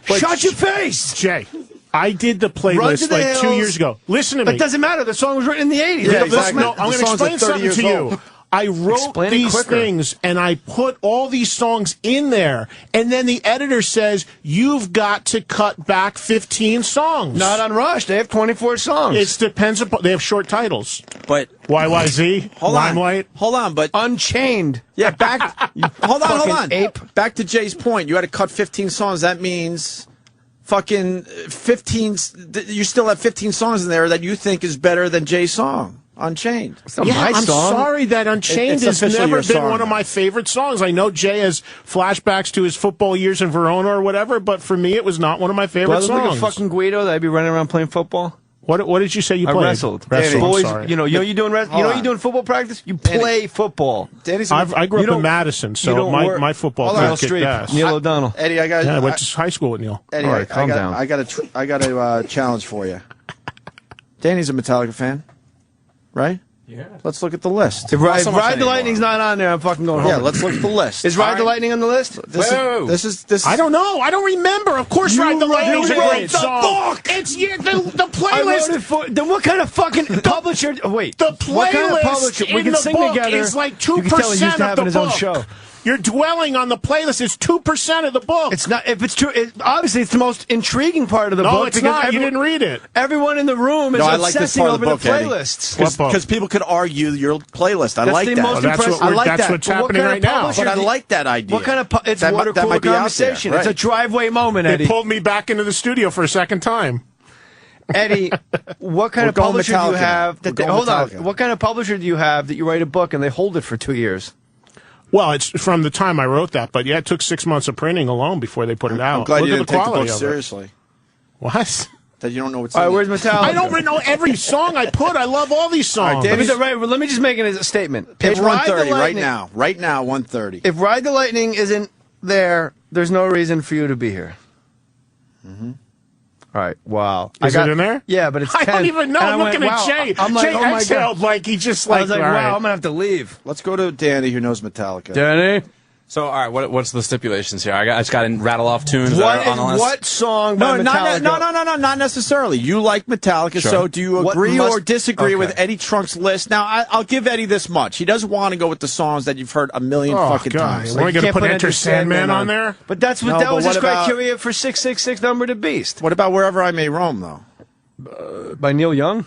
Shut your face! Jay... I did the playlist like 2 years ago. Listen to me. It doesn't matter. The song was written in the 80s. Yeah, exactly. No, I'm going to explain something to you. I wrote these things, and I put all these songs in there, and then the editor says, you've got to cut back 15 songs. Not on Rush. They have 24 songs. It depends upon... They have short titles. But... YYZ, Limelight. Hold on, but... Unchained. Yeah, back... hold on. Ape. Back to Jay's point. You had to cut 15 songs. That means... Fucking 15, you still have 15 songs in there that you think is better than Jay's song. Unchained. Yeah, I'm sorry that Unchained has never been one of my favorite songs. I know Jay has flashbacks to his football years in Verona or whatever, but for me, it was not one of my favorite songs. Like a fucking Guido that I'd be running around playing football. What did you say you played? I wrestled. Boys, you know you doing football practice? You play football. I grew up in Madison, so my football career kicked ass. Neil O'Donnell. Eddie, I went to high school with Neil. Eddie, all right, calm down. I got a challenge for you. Danny's a Metallica fan, right? Yeah. Let's look at the list. If Ride the Lightning's not on there, I'm fucking going home. Yeah, let's look at the list. Is Ride the Lightning on the list? This is. I don't know. I don't remember. Of course, Ride the Lightning's a great song. It's the playlist. Then what kind of fucking publisher? Wait. The playlist we in can the sing book together. is like 2% of the book. Show. You're dwelling on the playlist. It's 2% of the book. It's not. If it's true, obviously it's the most intriguing part of the book. No, it's not. You didn't read it. Everyone in the room is obsessing over the playlists. Because people could argue your playlist. I like that. That's what's happening right now. But I like that idea. What kind of it's water cooler conversation? It's a driveway moment, Eddie. They pulled me back into the studio for a second time. Eddie, what kind of publisher do you have? Hold on. What kind of publisher do you have that you write a book and they hold it for 2 years? Well, it's from the time I wrote that, but yeah, it took 6 months of printing alone before they put it out. I'm glad Look you at didn't the take the quality book of seriously. What? That you don't know what's in it. Where's Metallica? I don't know every song I put. I love all these songs. Let me just make it as a statement. Page 130 right now. Right now, 130. If Ride the Lightning isn't there, there's no reason for you to be here. Mm-hmm. All right. Wow. Is it in there? Yeah, but it's 10. I don't even know. I'm looking at Jay. I'm like, Jay exhaled like he just I was like, all wow, right. I'm going to have to leave. Let's go to Danny, who knows Metallica. Danny? So, all right, what's the stipulations here? I just got to rattle off tunes that are on the list. What song by Metallica? No, not necessarily. You like Metallica, Sure. so do you agree or disagree with Eddie Trunk's list? Now, I'll give Eddie this much. He doesn't want to go with the songs that you've heard a million fucking times. Are we going to put Enter Sandman on there? But that was his criteria for 666 Number the Beast. What about Wherever I May Roam, though? By Neil Young?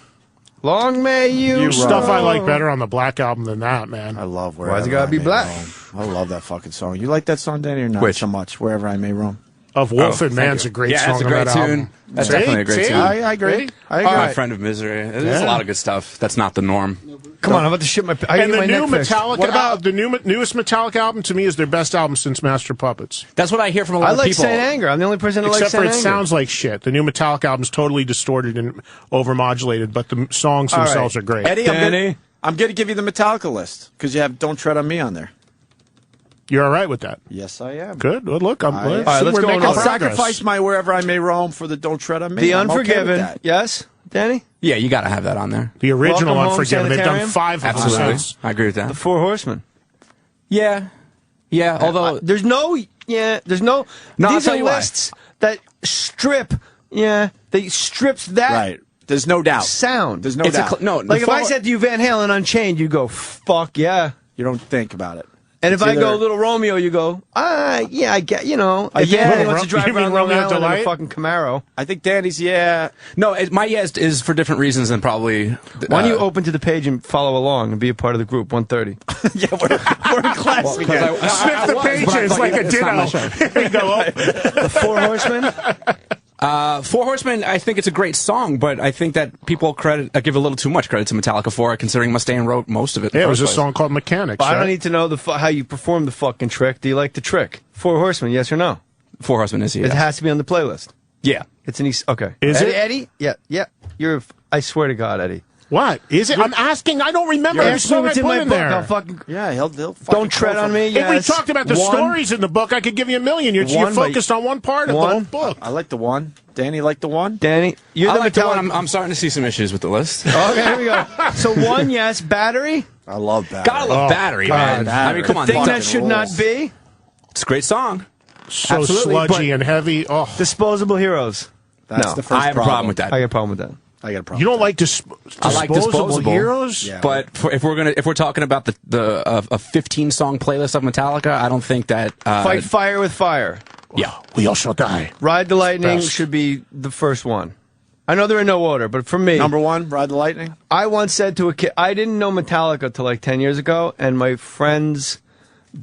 Long may you stuff I like better on the Black Album than that, man. I love Wherever Why's it gotta be black? I love that fucking song. You like that song, Danny, or not so much? Wherever I May roam. Of Wolford Man's a great song. It's a great on that tune. album. That's definitely a great tune. I agree. My Friend of Misery. There's a lot of good stuff. That's not the norm. Come on, I'm about to shit my. And the new Metallica. What about the newest Metallica album? To me, is their best album since Master Puppets. That's what I hear from a lot of people. I like Saint Anger. I'm the only person who likes Saint Anger. Except for it sounds like shit. The new Metallica album's totally distorted and overmodulated, but the songs themselves are great. Eddie, I'm going to give you the Metallica list because you have Don't Tread on Me on there. You're all right with that? Yes, I am. Good. Well, look, let's go on. I'll sacrifice my Wherever I May Roam for the Don't Tread on Me. The Unforgiven. Yes, Danny? Yeah, you got to have that on there. The original Welcome Unforgiven. They've done 5 of them. Absolutely. I agree with that. The Four Horsemen. Yeah. Although there's no. These are lists that strip. They strips that. Right. There's no doubt. Sound. There's no doubt. Like if I said to you Van Halen Unchained, you go, fuck yeah. You don't think about it. And if I go Little Romeo, you go, yeah, I get, if Danny wants to drive around Long Island in a fucking Camaro. I think Danny's No, my is for different reasons than probably. Why don't you open to the page and follow along and be a part of the group? 130. Yeah, we're in class again. Sniff the pages like a ditto. Here we go. The Four Horsemen. Four Horsemen, I think it's a great song, but I think that people give a little too much credit to Metallica for it, considering Mustaine wrote most of it. Yeah, it was a song called Mechanics. But I don't need to know how you perform the fucking trick. Do you like the trick? Four Horsemen, yes or no? Four Horsemen is It has to be on the playlist. Yeah. It's an East. Okay. Is it? Eddie? Yeah. I swear to God, Eddie. What? Is it? I'm asking. I don't remember every song I put in there. I'll fucking, he'll fucking don't tread on me. If we talked about the stories in the book, I could give you a million. You're focused on one part of the whole book. I like the one. Danny liked the one. Danny, you're the Metallica. I'm starting to see some issues with the list. Okay, here we go. So one, yes. Battery. I love Battery. Gotta love Battery, man. Battery. I mean, come on. The thing that should not be. It's a great song. So sludgy and heavy. Oh. Disposable Heroes. That's the first I have a problem with that. I got a problem with that. I got a problem. You don't like I like Disposable Heroes? Yeah. But if we're talking about the a 15 song playlist of Metallica, I don't think that Fight Fire with Fire. Yeah, we all shall die. Ride the Lightning should be the first one. I know they're in no order, but for me, number one, Ride the Lightning. I once said to a kid, I didn't know Metallica till like 10 years ago, and my friend's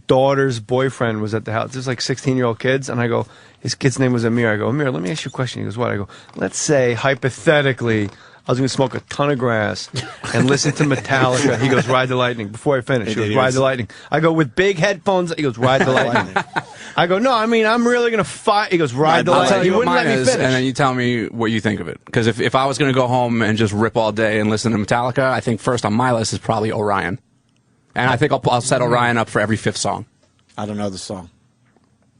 daughter's boyfriend was at the house. There's like 16-year-old kids, and I go, his kid's name was Amir. I go, Amir, let me ask you a question. He goes, what? I go, let's say, hypothetically, I was going to smoke a ton of grass and listen to Metallica. He goes, Ride the Lightning. Before I finish, he goes, Ride the Lightning. I go, with big headphones. He goes, Ride the Lightning. I go, no, I mean, I'm really going to fight. He goes, Ride the Lightning. I'll tell you He what wouldn't mine let me is, finish. and then you tell me what you think of it. Because if I was going to go home and just rip all day and listen to Metallica, I think first on my list is probably Orion. And I think I'll set Orion up for every 5th song. I don't know the song.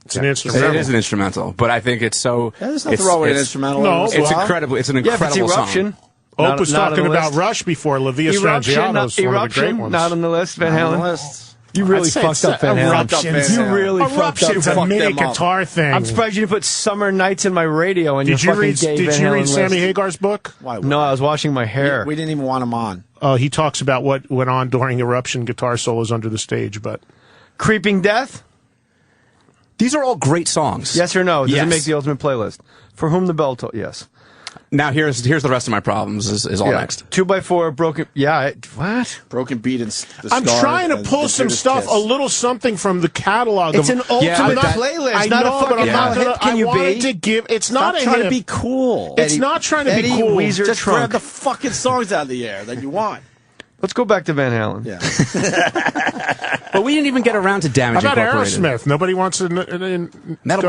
It's an instrumental. It is an instrumental, but I think it's so. Yeah, there's nothing wrong with an instrumental. No, it's incredible. It's an incredible song. Ope was talking about Rush before. La Via Strangiato's one of the great ones. Not on the list, Van Halen. You really fucked up Van Halen. You really fucked up. It's a mini guitar thing. I'm surprised you didn't put Summer Nights in my radio. And Did you read Sammy Hagar's book? No, I was washing my hair. We didn't even want him on. He talks about what went on during Eruption guitar solos under the stage, but Creeping Death. These are all great songs. Yes or no? Does Yes. it make the ultimate playlist? For Whom the Bell Tolls. Yes. Now here's the rest of my problems. Is all next. 2x4 broken. Yeah. What? Broken Beat and the I'm trying to pull some stuff, a little something from the catalog. It's an ultimate playlist. I not know, a fucking but I'm not hip. gonna, Can I you wanted be? to give. It's not Stop trying hip. to be cool. It's not trying to be cool. Weezer Just Trunk. grab the fucking songs out of the air that you want. Let's go back to Van Halen. Yeah. But we didn't even get around to Damage How about Incorporated. Aerosmith? Nobody wants to Metal.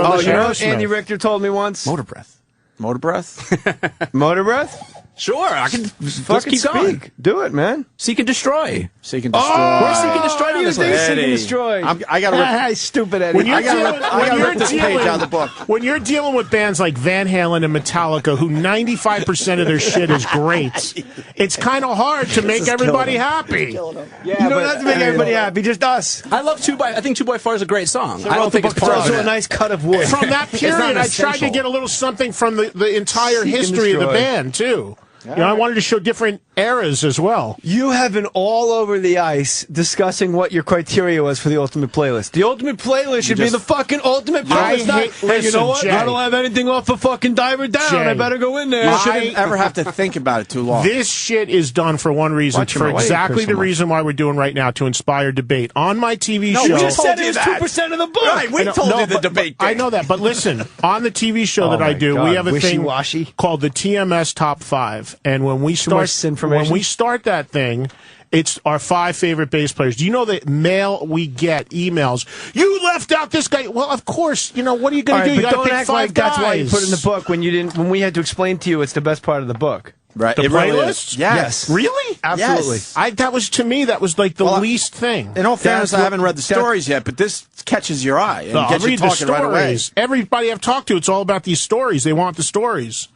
Oh, you know what Aerosmith. Andy Richter told me once? Motor Breath. Motor Breath? Motor Breath? Sure, I can Fucking keep going. speak. Do it, man. Seek and Destroy. Seek and Destroy. Where's Seek and Destroy? on You this think list? Seek and Eddie. Destroy? I got to Stupid Eddie. When you're I gotta rip this page out of the book. When you're dealing with bands like Van Halen and Metallica, who 95% of their shit is great, it's kind of hard to make everybody happy. You don't have to make everybody happy, just us. I love I think 2x4 is a great song. I wrote don't think the it's book. part It's of also it. a nice cut of wood. From that period, not I tried to essential. get a little something from the entire Seek and history of the Destroy. band, too. You know, I wanted to show different eras as well. You have been all over the ice discussing what your criteria was for the ultimate playlist. The ultimate playlist should be the fucking ultimate I playlist. Not, hate- hey, you listen, know what? Jay. I don't have anything off of fucking Diver Down. Jay. I better go in there. You shouldn't ever have to think about it too long. This shit is done for one reason, Watch for him away, exactly Chris the Lamar. reason why we're doing right now, to inspire debate. On my TV No, show... we just said it was that. 2% of the book. Right, we told you the but debate I thing. know that, but listen, on the TV show Oh that I my do, God, we have a thing wishy-washy. called the TMS Top 5. And when we much information. start that thing, it's our 5 favorite bass players. Do you know the mail we get, emails? You left out this guy. Well, of course, you know, what are you going to do? You but got to don't pick act 5 like guys. that's why you put it in the book when we had to explain to you it's the best part of the book. Right. The It really playlist? is. Yes. Really? Absolutely. Yes. That was, to me, that was like the Well, least thing. In all fairness, That's I haven't read the what- stories yet, but this catches your eye and I'll gets you read the talking right away. stories. Everybody I've talked to, it's all about these stories. They want the stories.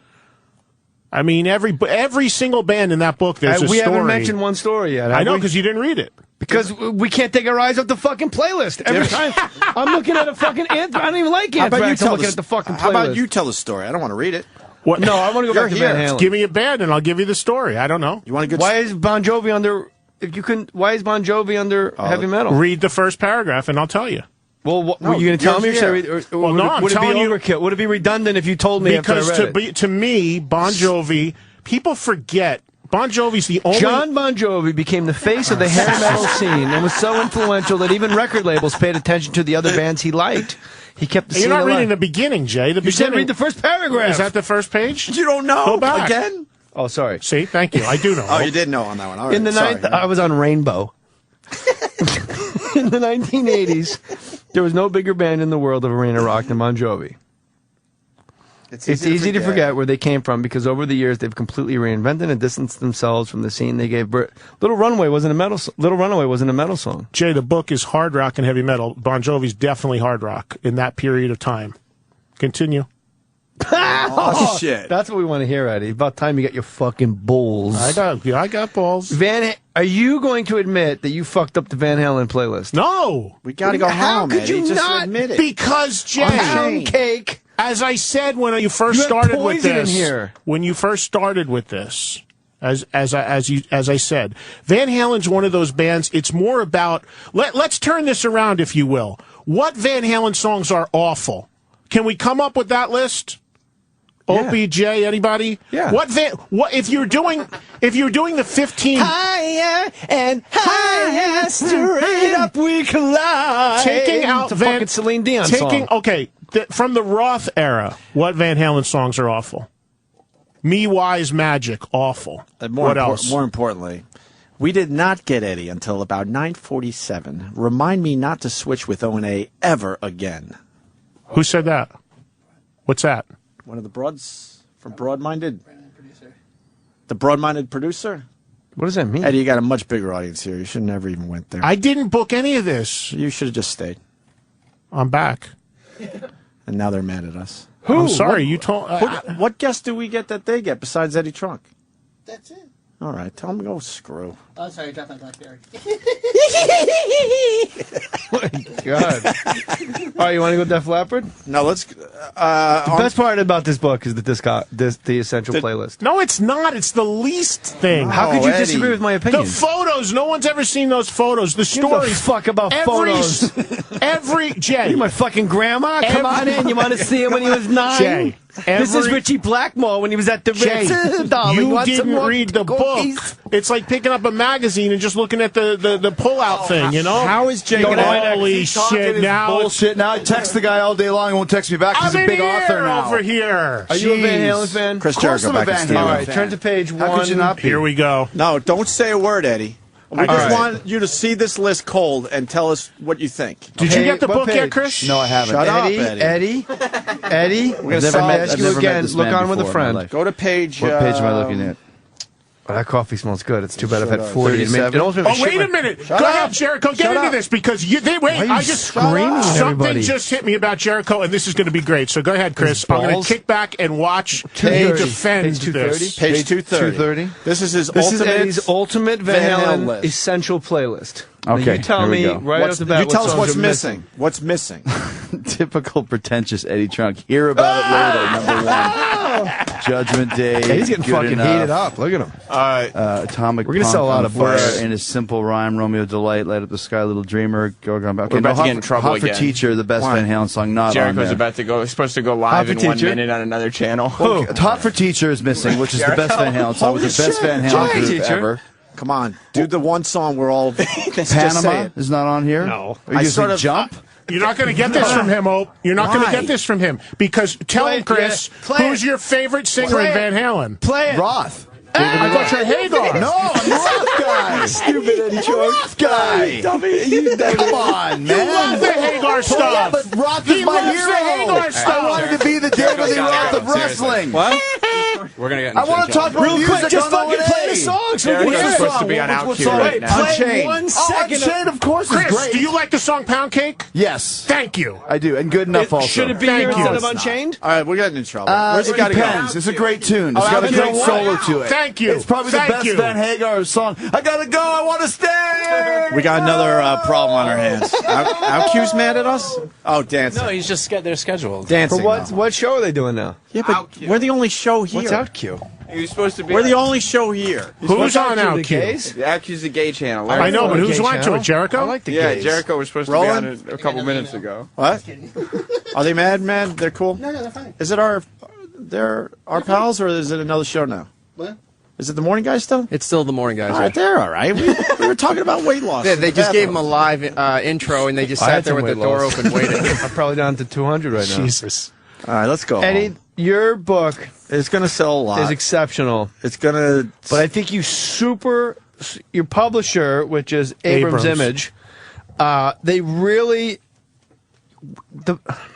I mean, every single band in that book, there's a we story. haven't mentioned one story yet. I know, have we? because you didn't read it. Because we can't take our eyes off the fucking playlist. Every time I'm looking at a fucking Anthrax. I don't even like How about you Anthrax. I'm tell looking at the fucking playlist. How about you tell the story? I don't want to read it. What? No, I want to go You're back to here. Van Halen. Give me a band, and I'll give you the story. I don't know. You want a good? Why is Bon Jovi under? If you couldn't, why is Bon Jovi under heavy metal? Read the first paragraph, and I'll tell you. Well, No, were you going to tell me, or, you're should I here. read, or Well, would, no, it, I'm would it be telling you- overkill? Would it be redundant if you told me Because after I read it? to me, Bon Jovi, people forget. Bon Jovi's the only... John Bon Jovi became the face of the hair metal scene and was so influential that even record labels paid attention to the other bands he liked. He kept the You're scene not alive. reading the beginning, Jay. The You said beginning. read the first paragraph. Is that the first page? You don't know Go back. again? Oh, sorry. See, thank you. I do know. Oh, you did know on that one. All right. In the Sorry. ninth, I was on Rainbow. In the 1980s, there was no bigger band in the world of arena rock than Bon Jovi. It's easy to forget where they came from because over the years they've completely reinvented and distanced themselves from the scene they gave birth. Little Runaway wasn't a metal song. Jay, the book is hard rock and heavy metal. Bon Jovi's definitely hard rock in that period of time. Continue. Oh, shit. That's what we want to hear, Eddie. About time you got your fucking balls. I got balls. Are you going to admit that you fucked up the Van Halen playlist? No. We got to go How home, could Eddie. you Just not? admit it. Because, Jay, Pound cake. as I said when you first You have started with poison in this, here. when you first started with this, as I said, Van Halen's one of those bands. It's more about let's turn this around, if you will. What Van Halen songs are awful? Can we come up with that list? Opie, Jay, anybody? Yeah. What if you're doing the 15 Higher and higher, straight up we collide. taking out it's a fucking Celine Dion song. from the Roth era, what Van Halen songs are awful? Me Wise Magic, awful. What else? More importantly, we did not get Eddie until about 9:47. Remind me not to switch with O&A ever again. Who said that? What's that? One of the broads from Broad-Minded. The Broad-Minded producer? What does that mean? Eddie, you got a much bigger audience here. You should never even went there. I didn't book any of this. You should have just stayed. I'm back. And now they're mad at us. Who? I'm sorry, you told... what guest do we get that they get besides Eddie Trunk? That's it. All right, tell them to go screw. Oh, sorry, drop my BlackBerry. God. All right, you want to go Def Leppard? No, let's... the best part about this book is the essential playlist. No, it's not. It's the least thing. How could you disagree with my opinion? The photos. No one's ever seen those photos. The Who gives a stories. fuck about photos? Jay. You my fucking grandma? Come on in. You want to see him when he was 9? Jay. This is Richie Blackmore when he was at the Jay, Ritz. Darling, you want some didn't more read the cookies? book. It's like picking up a magazine and just looking at the pull-out thing, you know? How is Jay gonna... Holy shit, now... Bullshit. Now I text the guy all day long and won't text me back. He's a big author now. over here. Are you a Van Halen fan? Chris Of course Jericho I'm a back in Van studio. Halen All right, fan. turn to page 1. How could you not be? Here we go. No, don't say a word, Eddie. We All just right. want you to see this list cold and tell us what you think. Did you get the book yet, Chris? No, I haven't. Shut up, Eddie. We're gonna I've never solve- ask I've you never met again. this Look man on with a before in my friend. life. Go to page... What page am I looking at? Oh, that coffee smells good. It's too bad I've had 40. 37? It almost makes me Oh, shit wait my- a minute. Shut Go up. ahead, Jericho. Get Shut into up. this because wait. Why are you I just screaming at something everybody? just hit me about Jericho, and this is going to be great. So go ahead, Chris. I'm going balls? to kick back and watch you 230. defend Page 230? this. Page 230. 230? This is his This is ultimate... Eddie's ultimate Van Van Halen Halen list. essential playlist. Now Okay, you tell here we me go. right off the bat you tell what us songs what's are missing. What's missing? Typical pretentious Eddie Trunk. Hear about it later, number 1. Judgment Day. Yeah, he's getting Good fucking enough. heated up. Look at him. All right. Atomic We're gonna Punk sell a lot on of Fire books. in a simple rhyme. Romeo Delight, Light Up the Sky, Little Dreamer. Go on back. Okay, We're about to Hot get in for- trouble Hot for again. Teacher, the best Why? Van Halen song, not on Jericho's there. about to go. Supposed to go live Hot in for 1 Teacher? minute on another channel. Hot for Teacher is missing, which is the best Van Halen song, with the best Van Halen Jay. group ever. Come on. Do the one song we're all... just say Panama it. is not on here. No. Are you I using sort of- Jump? You're not going to get this from him, Ope. You're not going to Why? get this from him because tell Play him, it, Chris, yeah. Play who's it. your favorite singer Play in it. Van Halen? Play it. Roth. I thought you're Hagar. No, I'm the Roth guy. Stupid Eddie Trunk. Roth guy. Come on, man. You love the Hagar stuff. Yeah, but Roth is He my loves hero. the Hagar stuff. I wanted to be the David Lee Roth of wrestling. What? We're going to get I want to talk about Real music quick, just on fucking play the song. So we Jericho's hear it. supposed to be on What Outcue song? right Wait, now. Play Unchained. 1 Oh, second. Unchained, of course, is Chris, great. do you like the song Pound Cake? Yes, Thank you. I do, and good enough also. Should it be Thank here you. instead It's of Unchained? All right, we're getting in trouble. Where's it It got to go? depends. It's a great tune. It's Oh, got a you great know what? solo to it. Thank you. It's probably Thank the best you. Van Hagar song. I gotta go. I want to stay. We got another problem on our hands. Outcue's mad at us? Oh, dancing. No, he's just they're scheduled. Dancing. For what show are they doing now? Yeah, but we're the only show here. What's Outcue? He was supposed to be. We're the only show here. Who's on Outcue, the Outcue? gays? Outcue's the gay channel. I know, but who's Gay on to channel? it? Jericho? I like the Yeah, gays. Jericho was supposed to Roland? be on it a couple minutes ago. What? Are they mad, man? They're cool? No, they're fine. Is it they're our pals, or is it another show now? What? Is it the morning guys still? It's still the morning guys. All right, they're all right. We were talking about weight loss. Yeah, they just gave him a live intro, and they just I sat had there some with the weight door loss. open waiting. I'm probably down to 200 right now. Jesus. All right, let's go. Eddie, your book It's going to sell a lot. is exceptional. It's going to... But I think your publisher, which is Abrams Image, they really...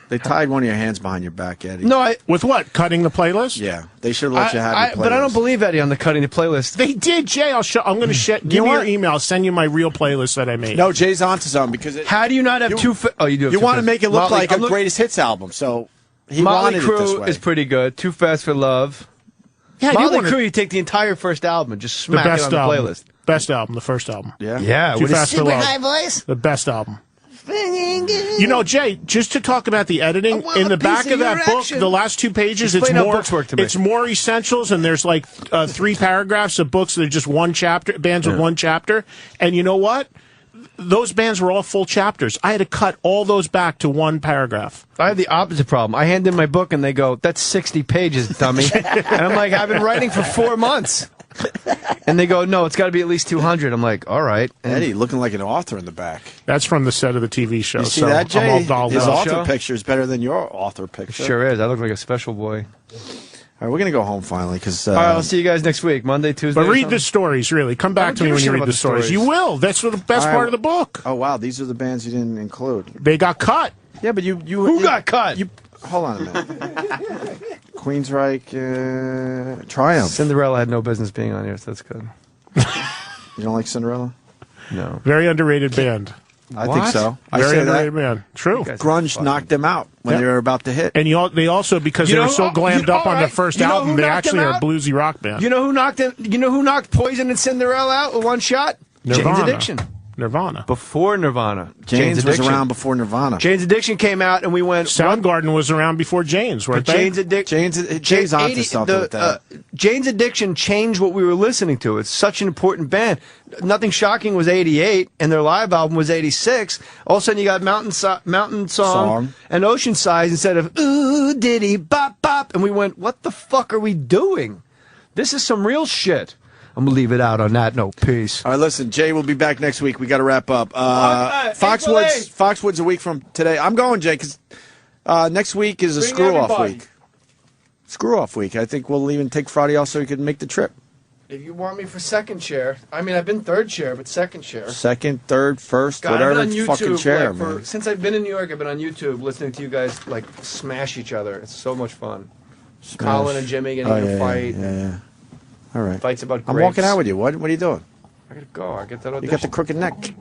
They tied one of your hands behind your back, Eddie. No, With what? Cutting the playlist? Yeah, they should have let you have your playlist. But I don't believe Eddie on the cutting the playlist. They did, Jay. I'm going to give me your email. I'll send you my real playlist that I made. No, Jay's onto something because How do you not have two? Oh, you do. Have You two want to fast- make it look Motley- like a I'm look- greatest hits album, so he Motley wanted it this Crue way. is pretty good. Too Fast for Love. Yeah, you Motley wanted- Crue, you take the entire first album and just The smack it best on the album. playlist. Best album, the first album. Yeah. Yeah. Too what is- Fast for Super Love. high voice. The best album. You know, Jay, just to talk about the editing, want in the a back piece of of that your book, action. the last 2 pages, Explain how books work to me. it's more essentials, and there's like 3 paragraphs of books that are just one chapter, bands with one chapter. And you know what? Those bands were all full chapters. I had to cut all those back to 1 paragraph. I have the opposite problem. I hand in my book and they go, "That's 60 pages, dummy." And I'm like, "I've been writing for 4 months." And they go, "No, it's got to be at least 200." I'm like, "All right." And Eddie looking like an author in the back. That's from the set of the TV show. You see so that, I'm all Jay? dolled His up. author Show? picture is better than your author picture. sure is. I look like a special boy. All right, we're going to go home finally because. All right, I'll see you guys next week, Monday, Tuesday. But read the stories, really. Come back to me when you read the stories. You will. That's the best part of the book. Oh, wow. These are the bands you didn't include. They got cut. Yeah, but Who got cut? Hold on a minute. Queensryche, Triumph. Cinderella had no business being on here, so that's good. You don't like Cinderella? No. Very underrated band. I think so. Very underrated band. True. Grunge knocked them out when they were about to hit. And they also, because they were so glammed up on their first album, they actually are a bluesy rock band. You know who knocked Poison and Cinderella out with one shot? Nirvana. Jane's Addiction. Nirvana. Before Nirvana. Jane's was around before Nirvana. Jane's Addiction came out, and we went. Soundgarden was around before Jane's, weren't they? Jane's onto something with that. Jane's Addiction changed what we were listening to. It's such an important band. Nothing Shocking was 88, and their live album was 86. All of a sudden, you got Mountain Song and Ocean Size instead of Ooh Diddy Bop Bop, and we went, what the fuck are we doing? This is some real shit. I'm going to leave it out on that note. Peace. All right, listen, Jay will be back next week. We got to wrap up. Foxwoods a week from today. I'm going, Jay, because next week is a screw-off week. Screw-off week. I think we'll even take Friday off so we can make the trip. If you want me for second chair, I mean, I've been third chair, but second chair. Second, third, first, God, whatever I've been on YouTube, fucking chair, man. Since I've been in New York, I've been on YouTube listening to you guys, smash each other. It's so much fun. Colin and Jimmy getting in a fight. Yeah. All right. Fights about grapes. I'm walking out with you. What are you doing? I gotta go. I get that audition. You got the crooked neck.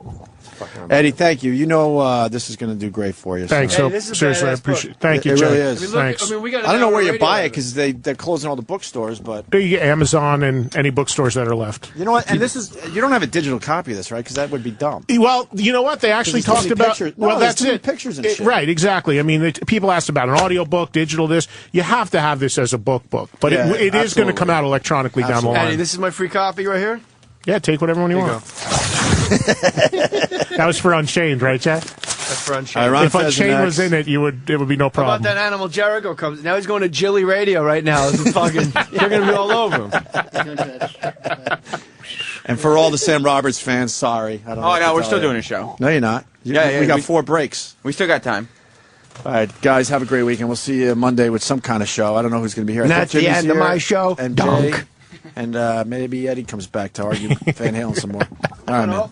Eddie, thank you. You know this is going to do great for you. Thanks. So. Hey, seriously, I appreciate it. Thank you, It Jay. really is. Thanks. I don't know where you buy it because they're closing all the bookstores, but you get Amazon and any bookstores that are left. You know what? And this is you don't have a digital copy of this, right? Because that would be dumb. Well, you know what? They actually talked about. No, that's it. Pictures and shit. Right, exactly. I mean, people asked about an audio book, digital this. You have to have this as a book, but it is going to come out electronically down the line. Eddie, this is my free copy right here. Yeah, take whatever one you want. That was for Unchained, right, Chad? That's for Unchained. If Unchained was in it, it would be no problem. How about that animal Jericho comes? Now he's going to Jilly Radio right now. This is fucking, they're going to be all over him. And for all the Sam Roberts fans, sorry. I don't know no, we're still doing a show. No, you're not. We got 4 breaks. We still got time. All right, guys, have a great weekend. We'll see you Monday with some kind of show. I don't know who's going to be here. And that's the end of my show. And Dunk. Jay, and maybe Eddie comes back to argue Van Halen some more. All right, man.